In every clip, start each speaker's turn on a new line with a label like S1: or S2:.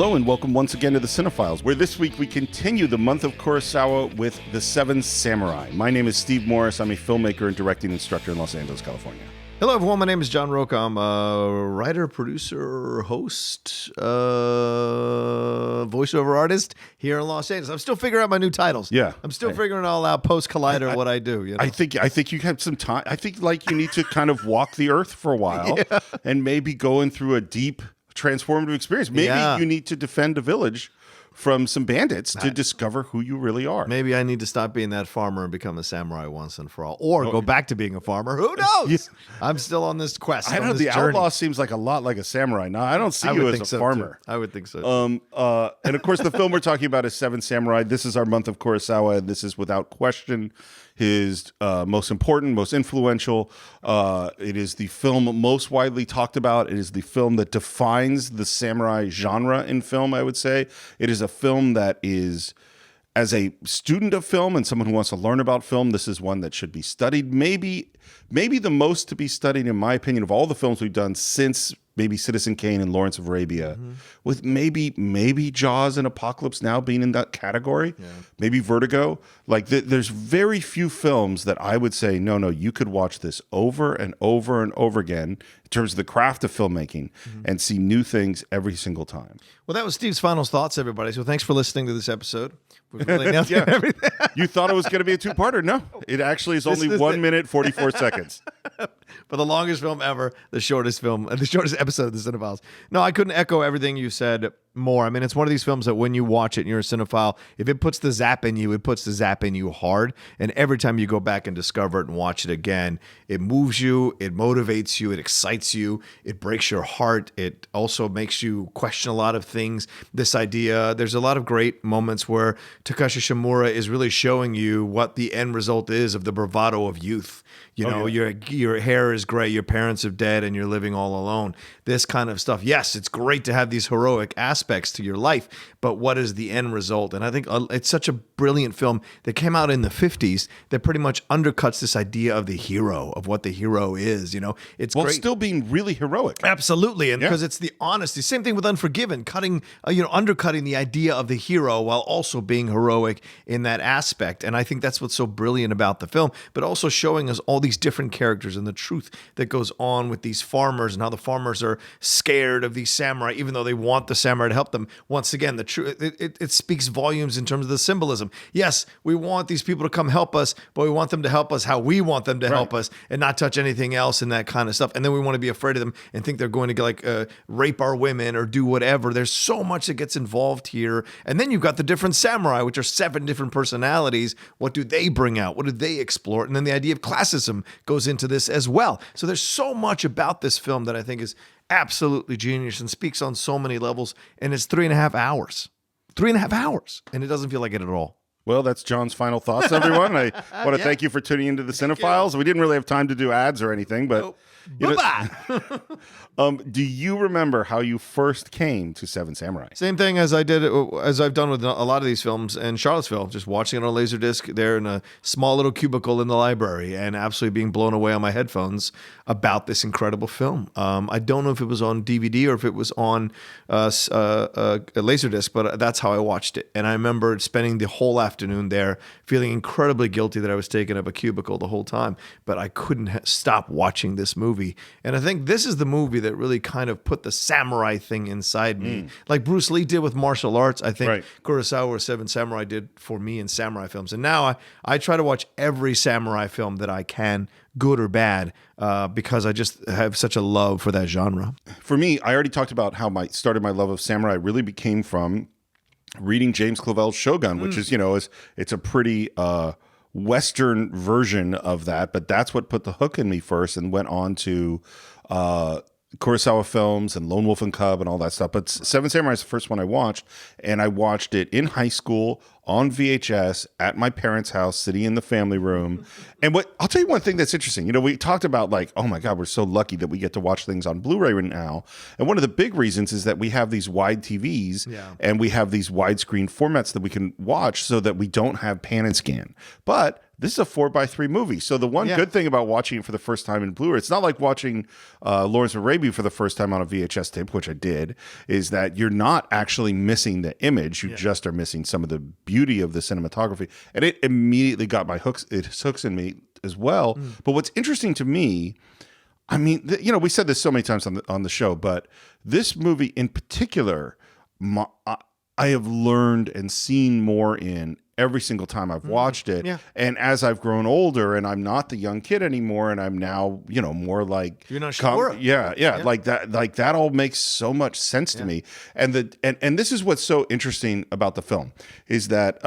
S1: Hello and welcome once again to the Cine-Files, where this week we continue the month of Kurosawa with The Seven Samurai. My name is Steve Morris. I'm a filmmaker and directing instructor in Los Angeles, California.
S2: Hello, everyone. My name is John Roca. I'm a writer, producer, host, voiceover artist here in Los Angeles. I'm still figuring out my new titles.
S1: Yeah.
S2: I'm still figuring all out post-Collider what I do. You know?
S1: I think you have some time. I think like you need to kind of walk the earth for a while and maybe going through a deep transformative experience. Maybe you need to defend a village from some bandits to discover who you really are.
S2: Maybe I need to stop being that farmer and become a samurai once and for all. Or go back to being a farmer. Who knows? I'm still on this quest.
S1: I don't know. The outlaw seems like a lot like a samurai. No, I don't see you as a farmer.
S2: I would think so.
S1: And of course, the film we're talking about is Seven Samurai. This is our month of Kurosawa, and this is without question his most important, most influential. It is the film most widely talked about. It is the film that defines the samurai genre in film, I would say. It is a film that is, as a student of film and someone who wants to learn about film, this is one that should be studied. Maybe the most to be studied, in my opinion, of all the films we've done since maybe Citizen Kane and Lawrence of Arabia, with maybe Jaws and Apocalypse Now being in that category, maybe Vertigo. Like there's very few films that I would say, no, you could watch this over and over and over again in terms of the craft of filmmaking and see new things every single time.
S2: Well, that was Steve's final thoughts, everybody. So thanks for listening to this episode. We've really nailed everything.
S1: You thought it was going to be a two-parter? No, it actually is only 1 minute, 44 seconds.
S2: For the longest film ever, the shortest episode of the Cine-Files. No, I couldn't echo everything you said more. I mean, it's one of these films that when you watch it and you're a cinephile, if it puts the zap in you, it puts the zap in you hard. And every time you go back and discover it and watch it again, it moves you, it motivates you, it excites you, it breaks your heart. It also makes you question a lot of things. This idea, there's a lot of great moments where Takashi Shimura is really showing you what the end result is of the bravado of youth. You know, your hair is gray, your parents are dead, and you're living all alone. This kind of stuff. Yes, it's great to have these heroic aspects to your life, but what is the end result? And I think it's such a brilliant film that came out in the 50s that pretty much undercuts this idea of the hero, of what the hero is. You know, it's great.
S1: Still being really heroic.
S2: Absolutely, and because it's the honesty. Same thing with Unforgiven, undercutting the idea of the hero while also being heroic in that aspect. And I think that's what's so brilliant about the film, but also showing us all these different characters and the truth that goes on with these farmers and how the farmers are scared of these samurai, even though they want the samurai to help them. Once again, the truth, it speaks volumes in terms of the symbolism. Yes, we want these people to come help us, but we want them to help us how we want them to help us and not touch anything else and that kind of stuff. And then we want to be afraid of them and think they're going to rape our women or do whatever. There's so much that gets involved here. And then you've got the different samurai, which are 7 different personalities. What do they bring out? What do they explore? And then the idea of classism goes into this as well. So there's so much about this film that I think is absolutely genius and speaks on so many levels. And it's 3.5 hours. 3.5 hours. And it doesn't feel like it at all.
S1: Well, that's John's final thoughts, everyone. I want to thank you for tuning into the Cine-Files. We didn't really have time to do ads or anything, but do you remember how you first came to Seven Samurai?
S2: Same thing as I've done with a lot of these films in Charlottesville, just watching it on Laserdisc there in a small little cubicle in the library and absolutely being blown away on my headphones about this incredible film. I don't know if it was on DVD or if it was on a Laserdisc, but that's how I watched it. And I remember spending the whole afternoon there feeling incredibly guilty that I was taking up a cubicle the whole time, but I couldn't stop watching this movie. And I think this is the movie that really kind of put the samurai thing inside me. Like Bruce Lee did with martial arts, I think Kurosawa or Seven Samurai did for me in samurai films. And now I try to watch every samurai film that I can, good or bad, because I just have such a love for that genre.
S1: For me, I already talked about how started my love of samurai really became from reading James Clavell's Shogun, which is, it's a pretty Western version of that, but that's what put the hook in me first and went on to Kurosawa films and Lone Wolf and Cub and all that stuff. But Seven Samurai is the first one I watched, and I watched it in high school on VHS at my parents' house, sitting in the family room. And I'll tell you one thing that's interesting. We talked about like, oh my God, we're so lucky that we get to watch things on Blu-ray right now. And one of the big reasons is that we have these wide TVs and we have these widescreen formats that we can watch so that we don't have pan and scan. But this is a 4:3 movie. So the one good thing about watching it for the first time in Blu-ray, it's not like watching Lawrence of Arabia for the first time on a VHS tape, which I did, is that you're not actually missing the image. You just are missing some of the beauty of the cinematography. And it immediately got my hooks. It hooks in me as well. But what's interesting to me, I mean, we said this so many times on the show, but this movie in particular, I have learned and seen more in every single time I've watched it.
S2: Yeah.
S1: And as I've grown older and I'm not the young kid anymore and I'm now, more like
S2: you're not sure.
S1: Yeah. Like that all makes so much sense to me. And and this is what's so interesting about the film is that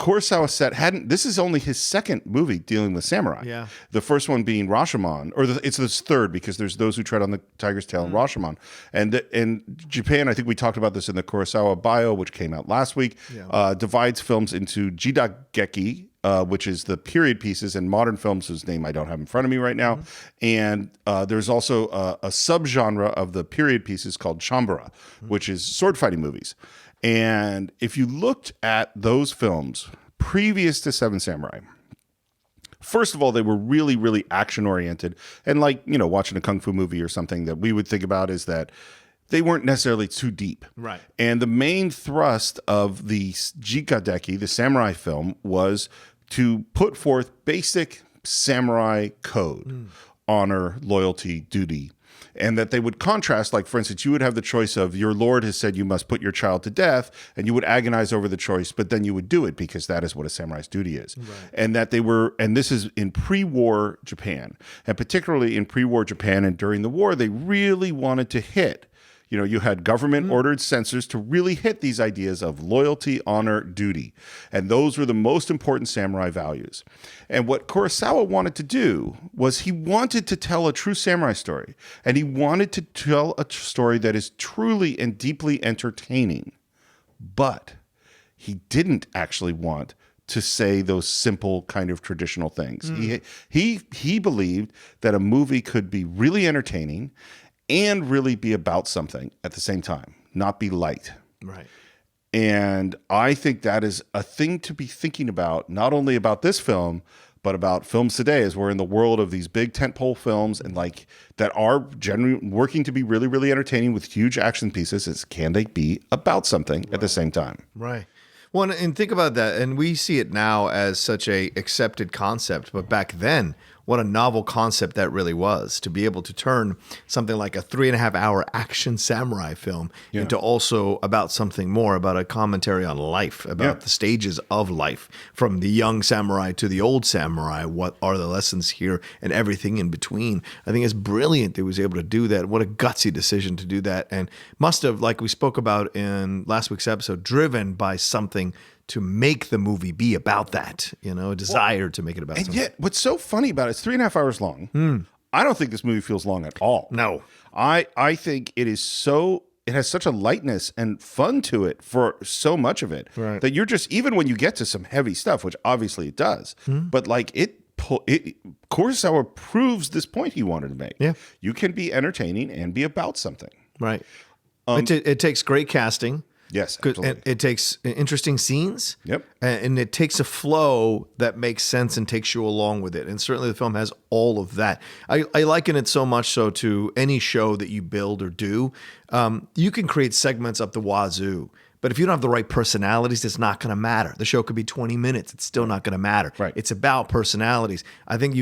S1: Kurosawa this is only his second movie dealing with samurai.
S2: Yeah.
S1: The first one being Rashomon, or it's this third because there's Those Who Tread on the Tiger's Tail and Rashomon. And in Japan, I think we talked about this in the Kurosawa bio, which came out last week, divides films into jidageki, which is the period pieces, and modern films, whose name I don't have in front of me right now. And there's also a subgenre of the period pieces called chambara, which is sword fighting movies. And if you looked at those films previous to Seven Samurai, first of all, they were really, really action oriented. And like, watching a kung fu movie or something that we would think about is that they weren't necessarily too deep.
S2: Right.
S1: And the main thrust of the jikadeki, the samurai film, was to put forth basic samurai code, honor, loyalty, duty. And that they would contrast, like, for instance, you would have the choice of your lord has said you must put your child to death, and you would agonize over the choice, but then you would do it because that is what a samurai's duty is. Right. And that and this is in pre-war Japan, and particularly in pre-war Japan and during the war, they really wanted to hit. You had government-ordered censors to really hit these ideas of loyalty, honor, duty. And those were the most important samurai values. And what Kurosawa wanted to do was he wanted to tell a true samurai story. And he wanted to tell a story that is truly and deeply entertaining. But he didn't actually want to say those simple kind of traditional things. He believed that a movie could be really entertaining and really be about something at the same time, not be light.
S2: Right.
S1: And I think that is a thing to be thinking about, not only about this film, but about films today, as we're in the world of these big tentpole films and like that are generally working to be really, really entertaining with huge action pieces. Is can they be about something at the same time?
S2: Right. Well, and think about that. And we see it now as such a accepted concept, but back then, what a novel concept that really was, to be able to turn something like a 3.5-hour action samurai film into also about something more, about a commentary on life, about the stages of life, from the young samurai to the old samurai. What are the lessons here and everything in between? I think it's brilliant that he was able to do that. What a gutsy decision to do that. And must have, like we spoke about in last week's episode, driven by something to make the movie be about that, a desire to make it about
S1: and
S2: something.
S1: Yet, what's so funny about it, it's 3.5 hours long. I don't think this movie feels long at all.
S2: No.
S1: I think it has such a lightness and fun to it for so much of it that you're just, even when you get to some heavy stuff, which obviously it does, but like Kurosawa proves this point he wanted to make.
S2: Yeah.
S1: You can be entertaining and be about something.
S2: Right. It takes great casting.
S1: Yes, absolutely.
S2: It takes interesting scenes.
S1: Yep.
S2: And it takes a flow that makes sense and takes you along with it. And certainly the film has all of that. I liken it so much so to any show that you build or do. You can create segments up the wazoo, but if you don't have the right personalities, it's not going to matter. The show could be 20 minutes. It's still not going to matter.
S1: Right.
S2: It's about personalities. I think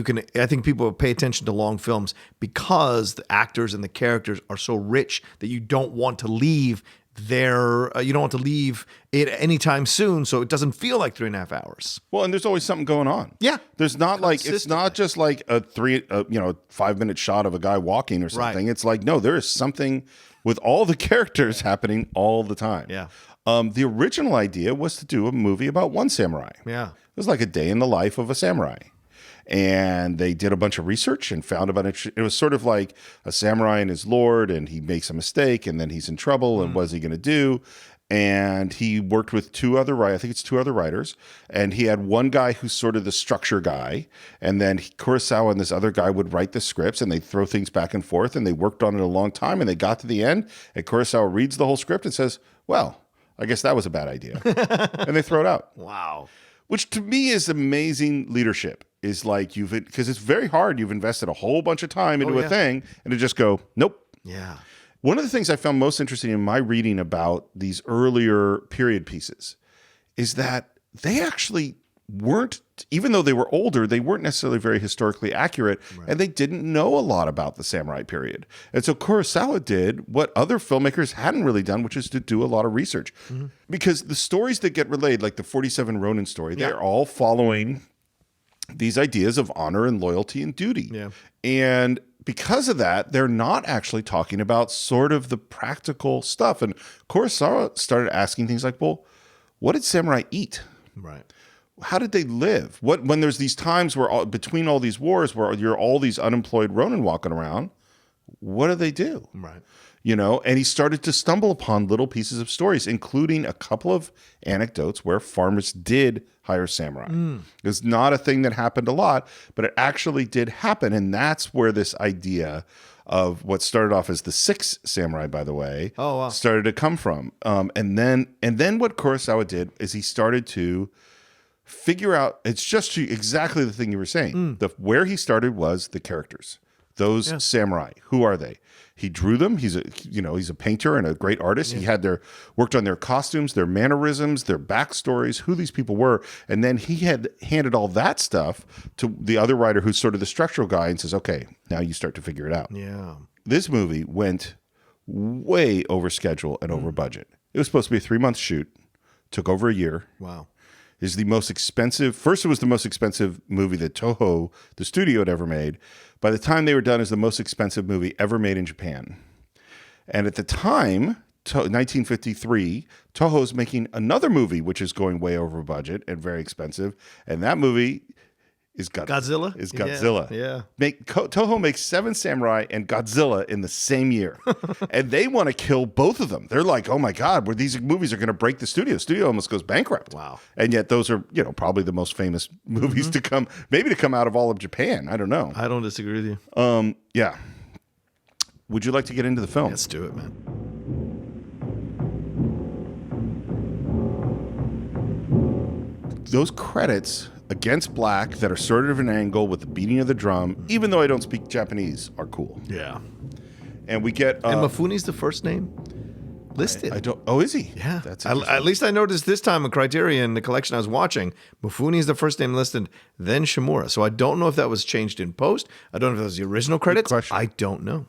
S2: people pay attention to long films because the actors and the characters are so rich that you don't want to leave you don't want to leave it anytime soon, so it doesn't feel like 3.5 hours.
S1: Well, and there's always something going on.
S2: Yeah.
S1: There's not like, it's not just like a 5-minute shot of a guy walking or something.
S2: Right.
S1: It's like, no, there is something with all the characters happening all the time.
S2: Yeah.
S1: The original idea was to do a movie about one samurai.
S2: Yeah.
S1: It was like a day in the life of a samurai. And they did a bunch of research and found about it. It was sort of like a samurai and his lord, and he makes a mistake, and then he's in trouble, and what is he going to do? And he worked with two other writers, and he had one guy who's sort of the structure guy, and then Kurosawa and this other guy would write the scripts, and they'd throw things back and forth, and they worked on it a long time, and they got to the end, and Kurosawa reads the whole script and says, well, I guess that was a bad idea. And they throw it out.
S2: Wow.
S1: which to me is amazing leadership. Is like because it's very hard. You've invested a whole bunch of time into a thing, and to just go, nope.
S2: Yeah.
S1: One of the things I found most interesting in my reading about these earlier period pieces is that they actually weren't, even though they were older, they weren't necessarily very historically accurate, and they didn't know a lot about the samurai period. And so Kurosawa did what other filmmakers hadn't really done, which is to do a lot of research. Because the stories that get relayed, like the 47 Ronin story, they're all following these ideas of honor and loyalty and duty.
S2: Yeah.
S1: And because of that, they're not actually talking about sort of the practical stuff. And Kurosawa started asking things like, well, what did samurai eat?
S2: Right.
S1: How did they live? When there's these times where between all these wars where you're all these unemployed Ronin walking around, what do they do?
S2: Right.
S1: And he started to stumble upon little pieces of stories, including a couple of anecdotes where farmers did hire samurai. It's not a thing that happened a lot, but it actually did happen. And that's where this idea of what started off as the 6 samurai, by the way, started to come from. And then what Kurosawa did is he started to figure out, it's just exactly the thing you were saying. Where he started was the characters. Those samurai, who are they? He drew them. He's a painter and a great artist. He had worked on their costumes, their mannerisms, their backstories, who these people were. And then he had handed all that stuff to the other writer who's sort of the structural guy and says, okay, now you start to figure it out.
S2: Yeah.
S1: This movie went way over schedule and over budget. It was supposed to be a 3-month shoot. Took over a year.
S2: Wow.
S1: Is the most expensive. First, it was the most expensive movie that Toho, the studio, had ever made. By the time they were done, it was the most expensive movie ever made in Japan. And at the time, 1953, Toho's making another movie, which is going way over budget and very expensive. And that movie is
S2: Godzilla.
S1: Is Godzilla.
S2: Yeah.
S1: Toho makes 7 Samurai and Godzilla in the same year. And they want to kill both of them. They're like, oh my God, these movies are going to break the studio. Studio almost goes bankrupt.
S2: Wow.
S1: And yet those are, probably the most famous movies to come out of all of Japan. I don't know.
S2: I don't disagree with you.
S1: Yeah. Would you like to get into the film?
S2: Let's do it, man.
S1: Those credits against black that are sort of an angle with the beating of the drum, even though I don't speak Japanese, are cool.
S2: Yeah.
S1: And we get
S2: and Mifune's the first name listed.
S1: I don't. Oh, is he?
S2: Yeah.
S1: That's
S2: at least I noticed this time in Criterion, the collection I was watching, Mifune is the first name listed, then Shimura. So I don't know if that was changed in post. I don't know if that was the original credits. I don't know.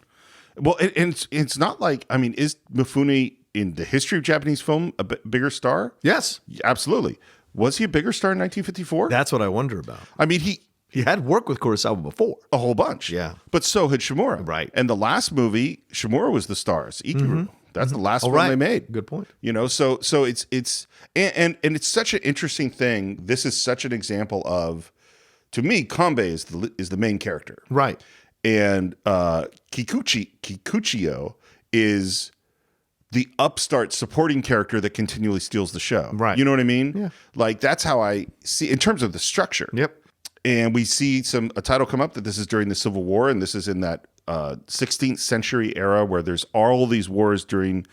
S1: Well, and it's not like, is Mifune in the history of Japanese film a bigger star?
S2: Yes.
S1: Absolutely. Was he a bigger star in 1954?
S2: That's what I wonder about. He had worked with Kurosawa before.
S1: A whole bunch.
S2: Yeah.
S1: But so had Shimura.
S2: Right.
S1: And the last movie, Shimura was the stars. Ikiru. That's the last one they made.
S2: Good point.
S1: So it's and it's such an interesting thing. This is such an example of, to me, Kambei is the main character.
S2: Right.
S1: And Kikuchiyo is the upstart supporting character that continually steals the show.
S2: Right.
S1: You know what I mean?
S2: Yeah.
S1: Like, that's how I see, in terms of the structure.
S2: Yep.
S1: And we see a title come up that this is during the Civil War, and this is in that 16th century era where there's all these wars in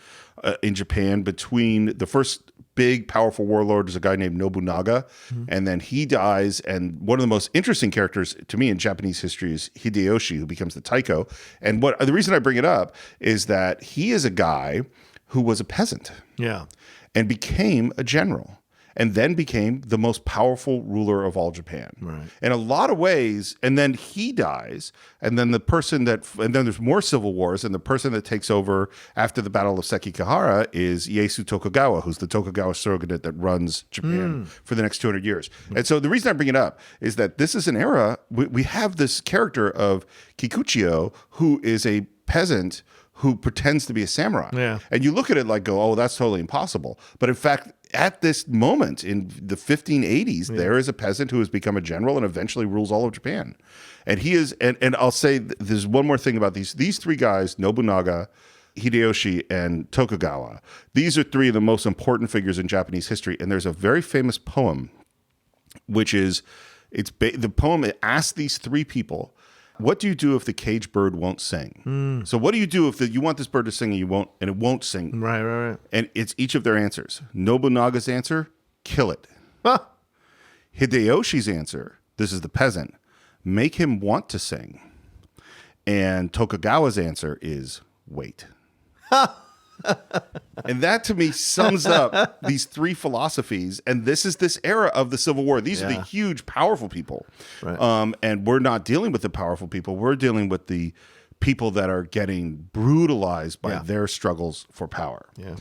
S1: Japan between the first big powerful warlord is a guy named Nobunaga, and then he dies. And one of the most interesting characters to me in Japanese history is Hideyoshi, who becomes the Taiko. And the reason I bring it up is that he is a guy who was a peasant, and became a general, and then became the most powerful ruler of all Japan.
S2: Right.
S1: In a lot of ways, and then he dies, and then and then there's more civil wars, and the person that takes over after the Battle of Sekigahara is Ieyasu Tokugawa, who's the Tokugawa shogunate that runs Japan for the next 200 years. And so the reason I bring it up is that this is an era, we have this character of Kikuchiyo, who is a peasant who pretends to be a samurai.
S2: Yeah.
S1: And you look at it like, oh, that's totally impossible. But in fact, at this moment in the 1580s, there is a peasant who has become a general and eventually rules all of Japan. And he is, and I'll say there's one more thing about these 3 guys, Nobunaga, Hideyoshi, and Tokugawa. These are 3 of the most important figures in Japanese history. And there's a very famous poem, which is, the poem asks these 3 people, what do you do if the cage bird won't sing? So what do you do if you want this bird to sing and it won't sing?
S2: Right.
S1: And it's each of their answers. Nobunaga's answer, kill it.
S2: Huh.
S1: Hideyoshi's answer, this is the peasant, make him want to sing. And Tokugawa's answer is wait. And that to me sums up these three philosophies. And this is this era of the Civil War. These are the huge, powerful people.
S2: Right.
S1: And we're not dealing with the powerful people. We're dealing with the people that are getting brutalized by their struggles for power.
S2: Yeah.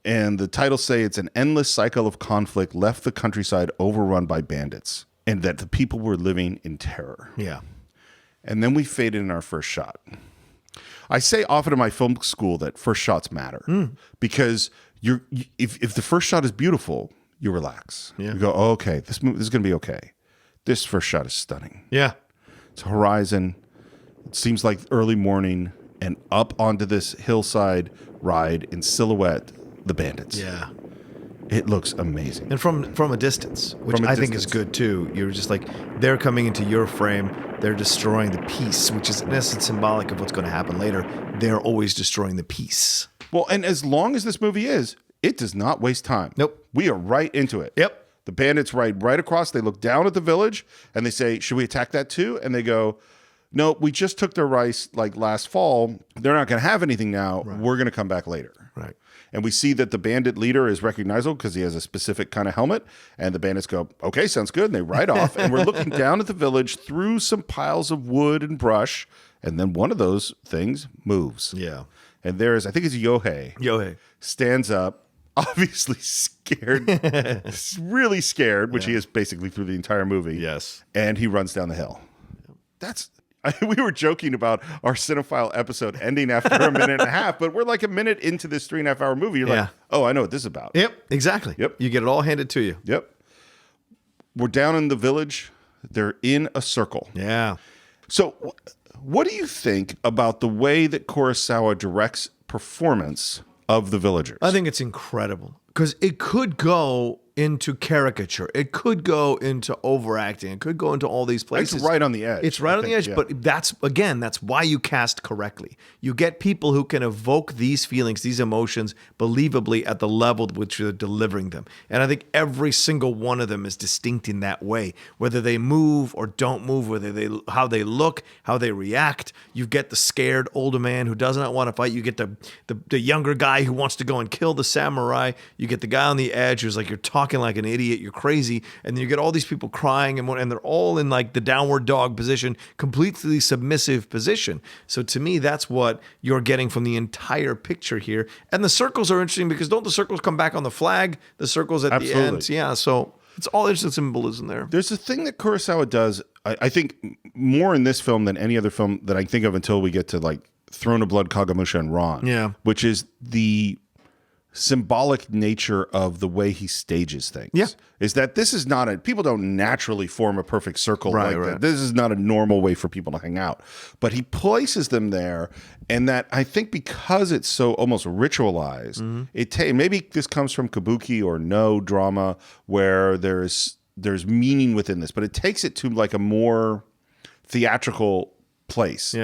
S1: And the titles say it's an endless cycle of conflict left the countryside overrun by bandits, and that the people were living in terror.
S2: Yeah.
S1: And then we faded in our first shot. I say often in my film school that first shots matter because if the first shot is beautiful, you relax.
S2: Yeah.
S1: You go, oh, okay, this is going to be okay. This first shot is stunning.
S2: Yeah.
S1: It's horizon. It seems like early morning, and up onto this hillside ride in silhouette, the bandits.
S2: Yeah.
S1: It looks amazing.
S2: And from a distance, which
S1: From a
S2: I think is
S1: distance.
S2: good too. You're just like, they're coming into your frame, they're destroying the peace, which is in essence symbolic of what's going to happen later. They're always destroying the peace.
S1: Well, and as long as this movie is, it does not waste time.
S2: Nope.
S1: We are right into it.
S2: Yep.
S1: The bandits ride right across. They look down at the village and they say, should we attack that too? And they go, no, we just took their rice like last fall. They're not going to have anything now. We're going to come back later.
S2: Right.
S1: And we see that the bandit leader is recognizable because he has a specific kind of helmet. And the bandits go, okay, sounds good. And they ride off. And we're looking down at the village through some piles of wood and brush. And then one of those things moves.
S2: Yeah.
S1: And there's, I think it's Yohei,
S2: Yohei.
S1: stands up, obviously scared, really scared, which he is basically through the entire movie.
S2: Yes.
S1: And he runs down the hill. We were joking about our Cinephile episode ending after a minute and a half, but we're like a minute into this 3.5 hour movie. You're like, oh, I know what this is about.
S2: Yep. Exactly.
S1: Yep.
S2: You get it all handed to you.
S1: Yep. We're down in the village. They're in a circle.
S2: Yeah.
S1: So what do you think about the way that Kurosawa directs performance of the villagers?
S2: I think it's incredible because it could go into caricature. It could go into overacting. It could go into all these places.
S1: It's right on the edge.
S2: It's right on the edge,
S1: yeah.
S2: but that's why you cast correctly. You get people who can evoke these feelings, these emotions, believably at the level at which you're delivering them. And I think every single one of them is distinct in that way. Whether they move or don't move, how they look, how they react. You get the scared older man who does not want to fight. You get the younger guy who wants to go and kill the samurai. You get the guy on the edge who's like, you're talking like an idiot, you're crazy, and then you get all these people crying, and they're all in like the downward dog position, completely submissive position. So to me, that's what you're getting from the entire picture here. And the circles are interesting because don't the circles come back on the flag? The circles at the end, yeah. So it's all interesting symbolism there.
S1: There's a thing that Kurosawa does, I think, more in this film than any other film that I think of until we get to like Throne of Blood, Kagemusha, and Ron. Which is the symbolic nature of the way he stages things. Is that this is not people don't naturally form a perfect circle that. This is not a normal way for people to hang out. But he places them there, and that I think because it's so almost ritualized, maybe this comes from kabuki or no drama where there's meaning within this, but it takes it to like a more theatrical place.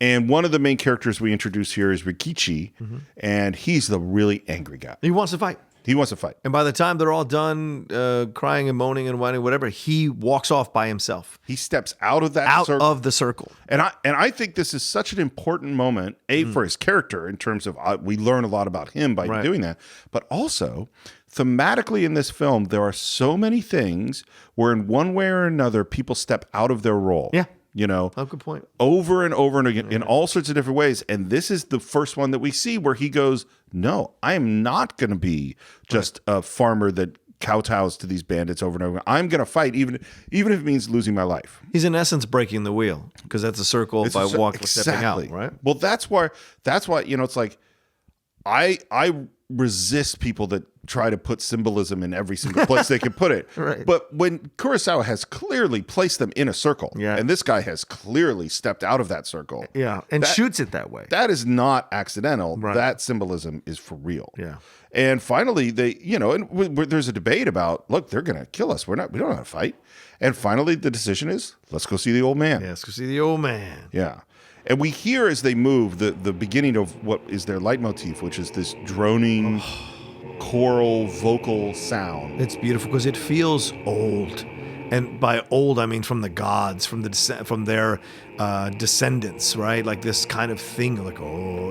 S1: And one of the main characters we introduce here is Rikichi, and he's the really angry guy.
S2: He wants to fight.
S1: He wants to fight.
S2: And by the time they're all done crying and moaning and whining, whatever, he walks off by himself.
S1: He steps out of that circle.
S2: Of the circle.
S1: And I think this is such an important moment, for his character in terms of we learn a lot about him by doing that. But also, thematically in this film, there are so many things where in one way or another, people step out of their role. You know,
S2: good point.
S1: Over and over and again in all sorts of different ways. And this is the first one that we see where he goes, no, I am not going to be just a farmer that kowtows to these bandits over and over. I'm going to fight, even if it means losing my life.
S2: He's in essence breaking the wheel because that's a circle by stepping out, right?
S1: Well, that's why, it's like I resist people that try to put symbolism in every single place they can put it. But when Kurosawa has clearly placed them in a circle, and this guy has clearly stepped out of that circle.
S2: And shoots it that way.
S1: That is not accidental. That symbolism is for real. And finally, there's a debate about, look, they're going to kill us. We don't know how to fight. And finally, the decision is, let's go see the old man.
S2: Let's go see the old man.
S1: And we hear as they move the beginning of what is their leitmotif, which is this droning choral vocal sound.
S2: It's beautiful because it feels old, and by old I mean from the gods, from their descendants, right? Like this kind of thing, like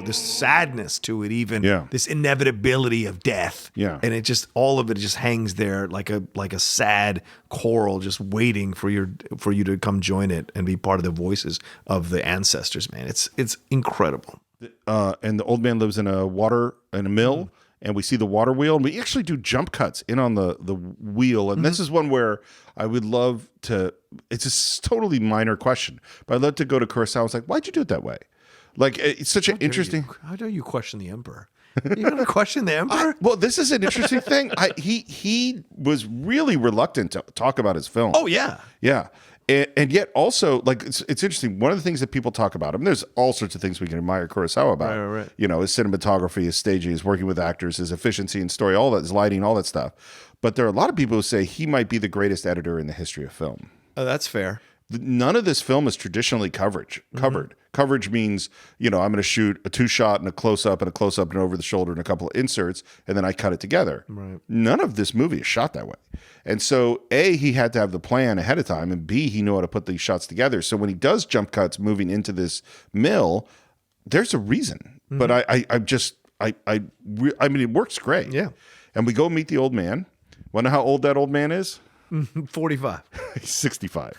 S2: this sadness to it, even this inevitability of death.
S1: Yeah,
S2: and it just all of it just hangs there like a sad choral, just waiting for you to come join it and be part of the voices of the ancestors. Man, it's incredible.
S1: And the old man lives in a mill. And we see the water wheel, and we actually do jump cuts in on the wheel. And this is one where I would love to, it's a totally minor question, but I'd love to go to Kurosawa. It's like, why'd you do it that way? Like, it's such an interesting.
S2: How dare you question the emperor? You're going to question the emperor?
S1: Well, this is an interesting thing. He was really reluctant to talk about his film.
S2: Oh, yeah.
S1: Yeah. And yet also, like, it's interesting. One of the things that people talk about him, there's all sorts of things we can admire Kurosawa about.
S2: Right.
S1: You know, his cinematography, his staging, his working with actors, his efficiency in story, all that, his lighting, all that stuff. But there are a lot of people who say he might be the greatest editor in the history of film.
S2: Oh, that's fair.
S1: None of this film is traditionally covered. Coverage means, you know, I'm going to shoot a 2-shot and a close-up and a close-up and over the shoulder and a couple of inserts, and then I cut it together.
S2: Right.
S1: None of this movie is shot that way. And so, A, he had to have the plan ahead of time, and B, he knew how to put these shots together. So when he does jump cuts moving into this mill, there's a reason. But I mean, it works great.
S2: Yeah.
S1: And we go meet the old man. Wonder how old that old man is?
S2: 45.
S1: He's 65.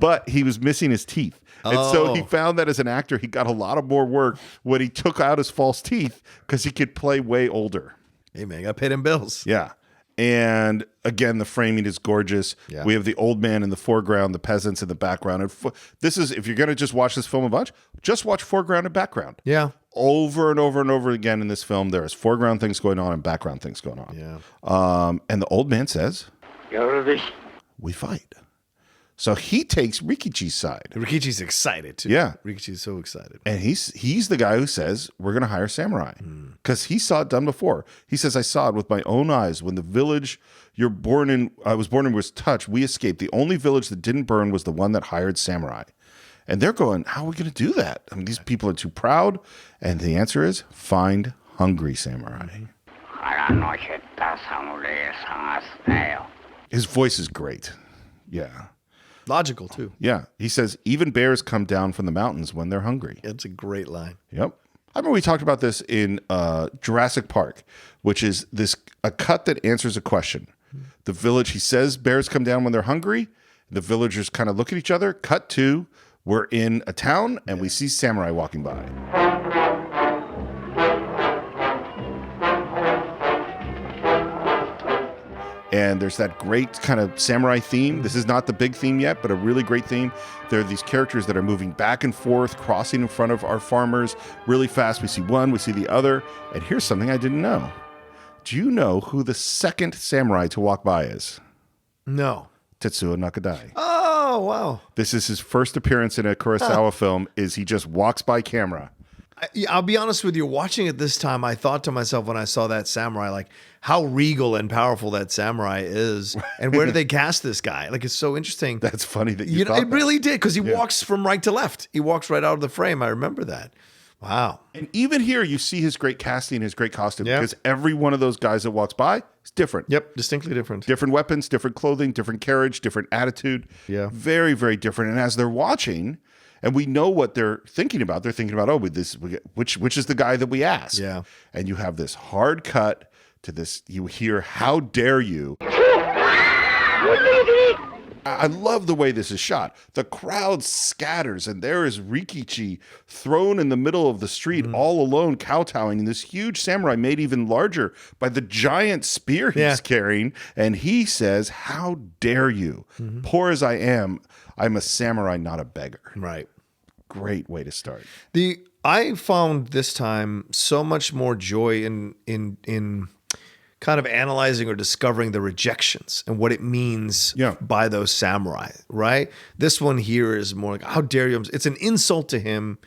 S1: But he was missing his teeth. And so he found that as an actor, he got a lot of more work when he took out his false teeth because he could play way older.
S2: Hey, man, got paid in bills.
S1: Yeah. And again, the framing is gorgeous.
S2: Yeah.
S1: We have the old man in the foreground, the peasants in the background. And this is, if you're going to just watch this film a bunch, just watch foreground and background.
S2: Yeah.
S1: Over and over and over again in this film, there is foreground things going on and background things going on.
S2: Yeah.
S1: And the old man says, we fight. So he takes Rikichi's side.
S2: Rikichi's excited too.
S1: Yeah.
S2: Rikichi's so excited.
S1: And he's the guy who says, we're going to hire samurai. Because he saw it done before. He says, I saw it with my own eyes. When the village I was born in was touched, we escaped. The only village that didn't burn was the one that hired samurai. And they're going, how are we going to do that? I mean, these people are too proud. And the answer is, find hungry samurai. His voice is great. Yeah.
S2: Logical too.
S1: Yeah. He says, even bears come down from the mountains when they're hungry.
S2: It's a great line.
S1: Yep. I remember we talked about this in Jurassic Park, which is a cut that answers a question. The village, he says, bears come down when they're hungry. The villagers kind of look at each other. Cut to, we're in a town, and we see samurai walking by. And there's that great kind of samurai theme. This is not the big theme yet, but a really great theme. There are these characters that are moving back and forth, crossing in front of our farmers really fast. We see one, we see the other. And here's something I didn't know. Do you know who the second samurai to walk by is?
S2: No.
S1: Tetsuo Nakadai.
S2: Oh, wow.
S1: This is his first appearance in a Kurosawa film, is he just walks by camera.
S2: I'll be honest with you, watching it this time, I thought to myself when I saw that samurai, like how regal and powerful that samurai is. And where did they cast this guy? Like, it's so interesting.
S1: That's funny that you thought
S2: it
S1: that.
S2: really did, because he walks from right to left. He walks right out of the frame. I remember that. Wow.
S1: And even here, you see his great casting, his great costume,
S2: Yeah.
S1: because every one of those guys that walks by is different.
S2: Yep, distinctly different.
S1: Different weapons, different clothing, different carriage, different attitude.
S2: Yeah.
S1: Very, very different. And as they're watching, and we know what they're thinking about. They're thinking about, which is the guy that we asked.
S2: Yeah.
S1: And you have this hard cut to this. You hear, how dare you? I love the way this is shot. The crowd scatters, and there is Rikichi thrown in the middle of the street, all alone, kowtowing, and this huge samurai made even larger by the giant spear he's carrying. And he says, how dare you? Poor as I am, I'm a samurai, not a beggar.
S2: Right.
S1: Great way to start.
S2: I found this time so much more joy in kind of analyzing or discovering the rejections and what it means by those samurai, right? This one here is more like, how dare you? It's an insult to him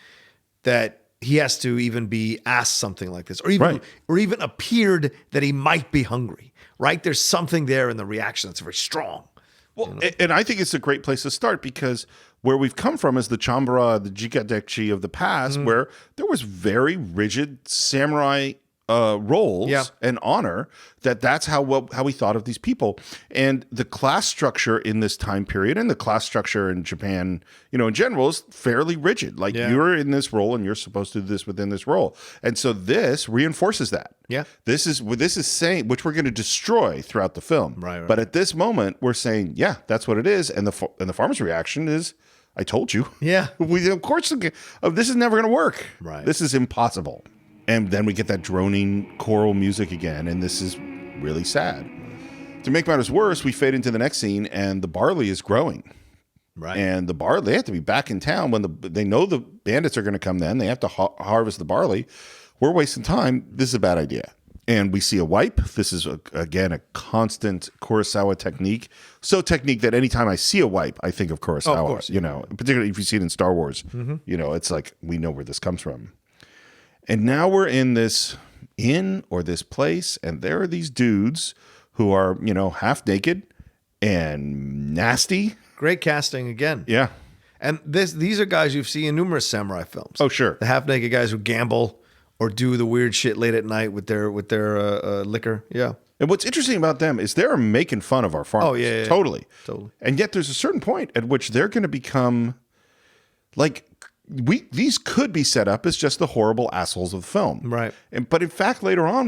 S2: that he has to even be asked something like this, or even appeared that he might be hungry, right? There's something there in the reaction that's very strong.
S1: Well, and I think it's a great place to start, because where we've come from is the Chambara, the Jikadekshi of the past, where there was very rigid samurai roles
S2: Yeah.
S1: and honor, that's how we thought of these people. And the class structure in this time period and the class structure in Japan, in general, is fairly rigid. Like you're in this role and you're supposed to do this within this role. And so this reinforces that.
S2: Yeah.
S1: This is saying, which we're going to destroy throughout the film.
S2: Right.
S1: But at this moment, we're saying, yeah, that's what it is. And the farmer's reaction is, I told you.
S2: Yeah.
S1: Of course, this is never going to work.
S2: Right.
S1: This is impossible. And then we get that droning choral music again, and this is really sad. To make matters worse, we fade into the next scene, and the barley is growing.
S2: Right.
S1: And they have to be back in town when they know the bandits are going to come then. They have to harvest the barley. We're wasting time. This is a bad idea. And we see a wipe. This is, again, a constant Kurosawa technique. So technique that anytime I see a wipe, I think of Kurosawa.
S2: Of course.
S1: Particularly if you see it in Star Wars. It's like we know where this comes from. And now we're in this inn or this place, and there are these dudes who are, half naked and nasty.
S2: Great casting again.
S1: Yeah.
S2: And these are guys you've seen in numerous samurai films.
S1: Oh, sure.
S2: The half naked guys who gamble or do the weird shit late at night with their liquor. Yeah.
S1: And what's interesting about them is they're making fun of our farmers.
S2: Oh, yeah.
S1: Totally.
S2: Totally.
S1: And yet there's a certain point at which they're going to become like these could be set up as just the horrible assholes of the film.
S2: Right.
S1: But in fact, later on,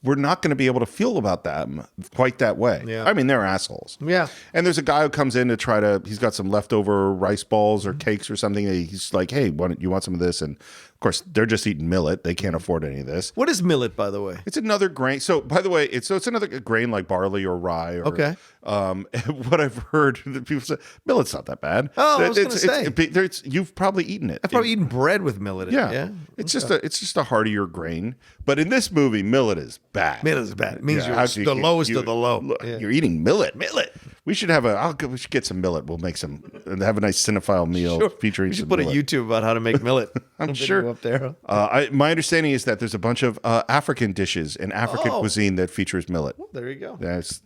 S1: we're not going to be able to feel about them quite that way.
S2: Yeah.
S1: I mean, they're assholes.
S2: Yeah.
S1: And there's a guy who comes in to he's got some leftover rice balls or cakes or something. And he's like, hey, you want some of this? And of course, they're just eating millet. They can't afford any of this.
S2: What is millet, by the way?
S1: It's another grain. So, by the way, it's another grain like barley or rye. Or,
S2: Okay.
S1: What I've heard that people say, millet's not that bad.
S2: Oh, I was going to say.
S1: You've probably eaten it.
S2: I've probably eaten bread with millet in it.
S1: Yeah.
S2: Yeah.
S1: It's just a heartier grain. But in this movie, millet is bad.
S2: Millet is bad. It means
S1: Yeah,
S2: you're the lowest of the low. Yeah.
S1: You're eating millet. Millet. We should get some millet. We'll make some and have a nice cinephile meal featuring
S2: We should
S1: some
S2: put
S1: millet.
S2: a YouTube about how to make millet.
S1: I'm sure.
S2: Up there.
S1: My understanding is that there's a bunch of African dishes and African cuisine that features millet.
S2: There you go.
S1: That's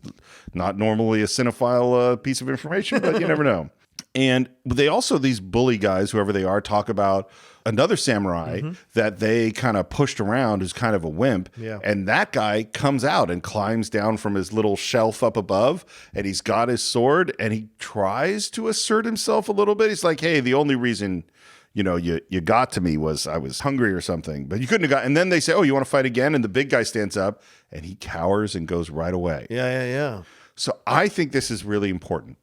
S1: not normally a cinephile piece of information, but you never know. And they also, these bully guys, whoever they are, talk about another samurai that they kind of pushed around who's kind of a wimp.
S2: Yeah.
S1: And that guy comes out and climbs down from his little shelf up above, and he's got his sword, and he tries to assert himself a little bit. He's like, hey, the only reason you got to me was I was hungry or something, but you couldn't have got. And then they say, oh, you want to fight again? And the big guy stands up and he cowers and goes right away.
S2: Yeah.
S1: So I think this is really important.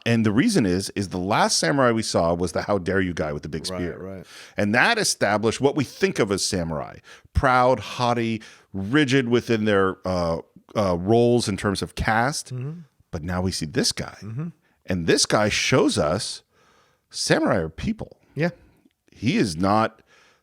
S1: And the reason is the last samurai we saw was the how dare you guy with the big spear.
S2: Right.
S1: And that established what we think of as samurai. Proud, haughty, rigid within their roles in terms of caste. But now we see this guy. And this guy shows us samurai are people.
S2: Yeah.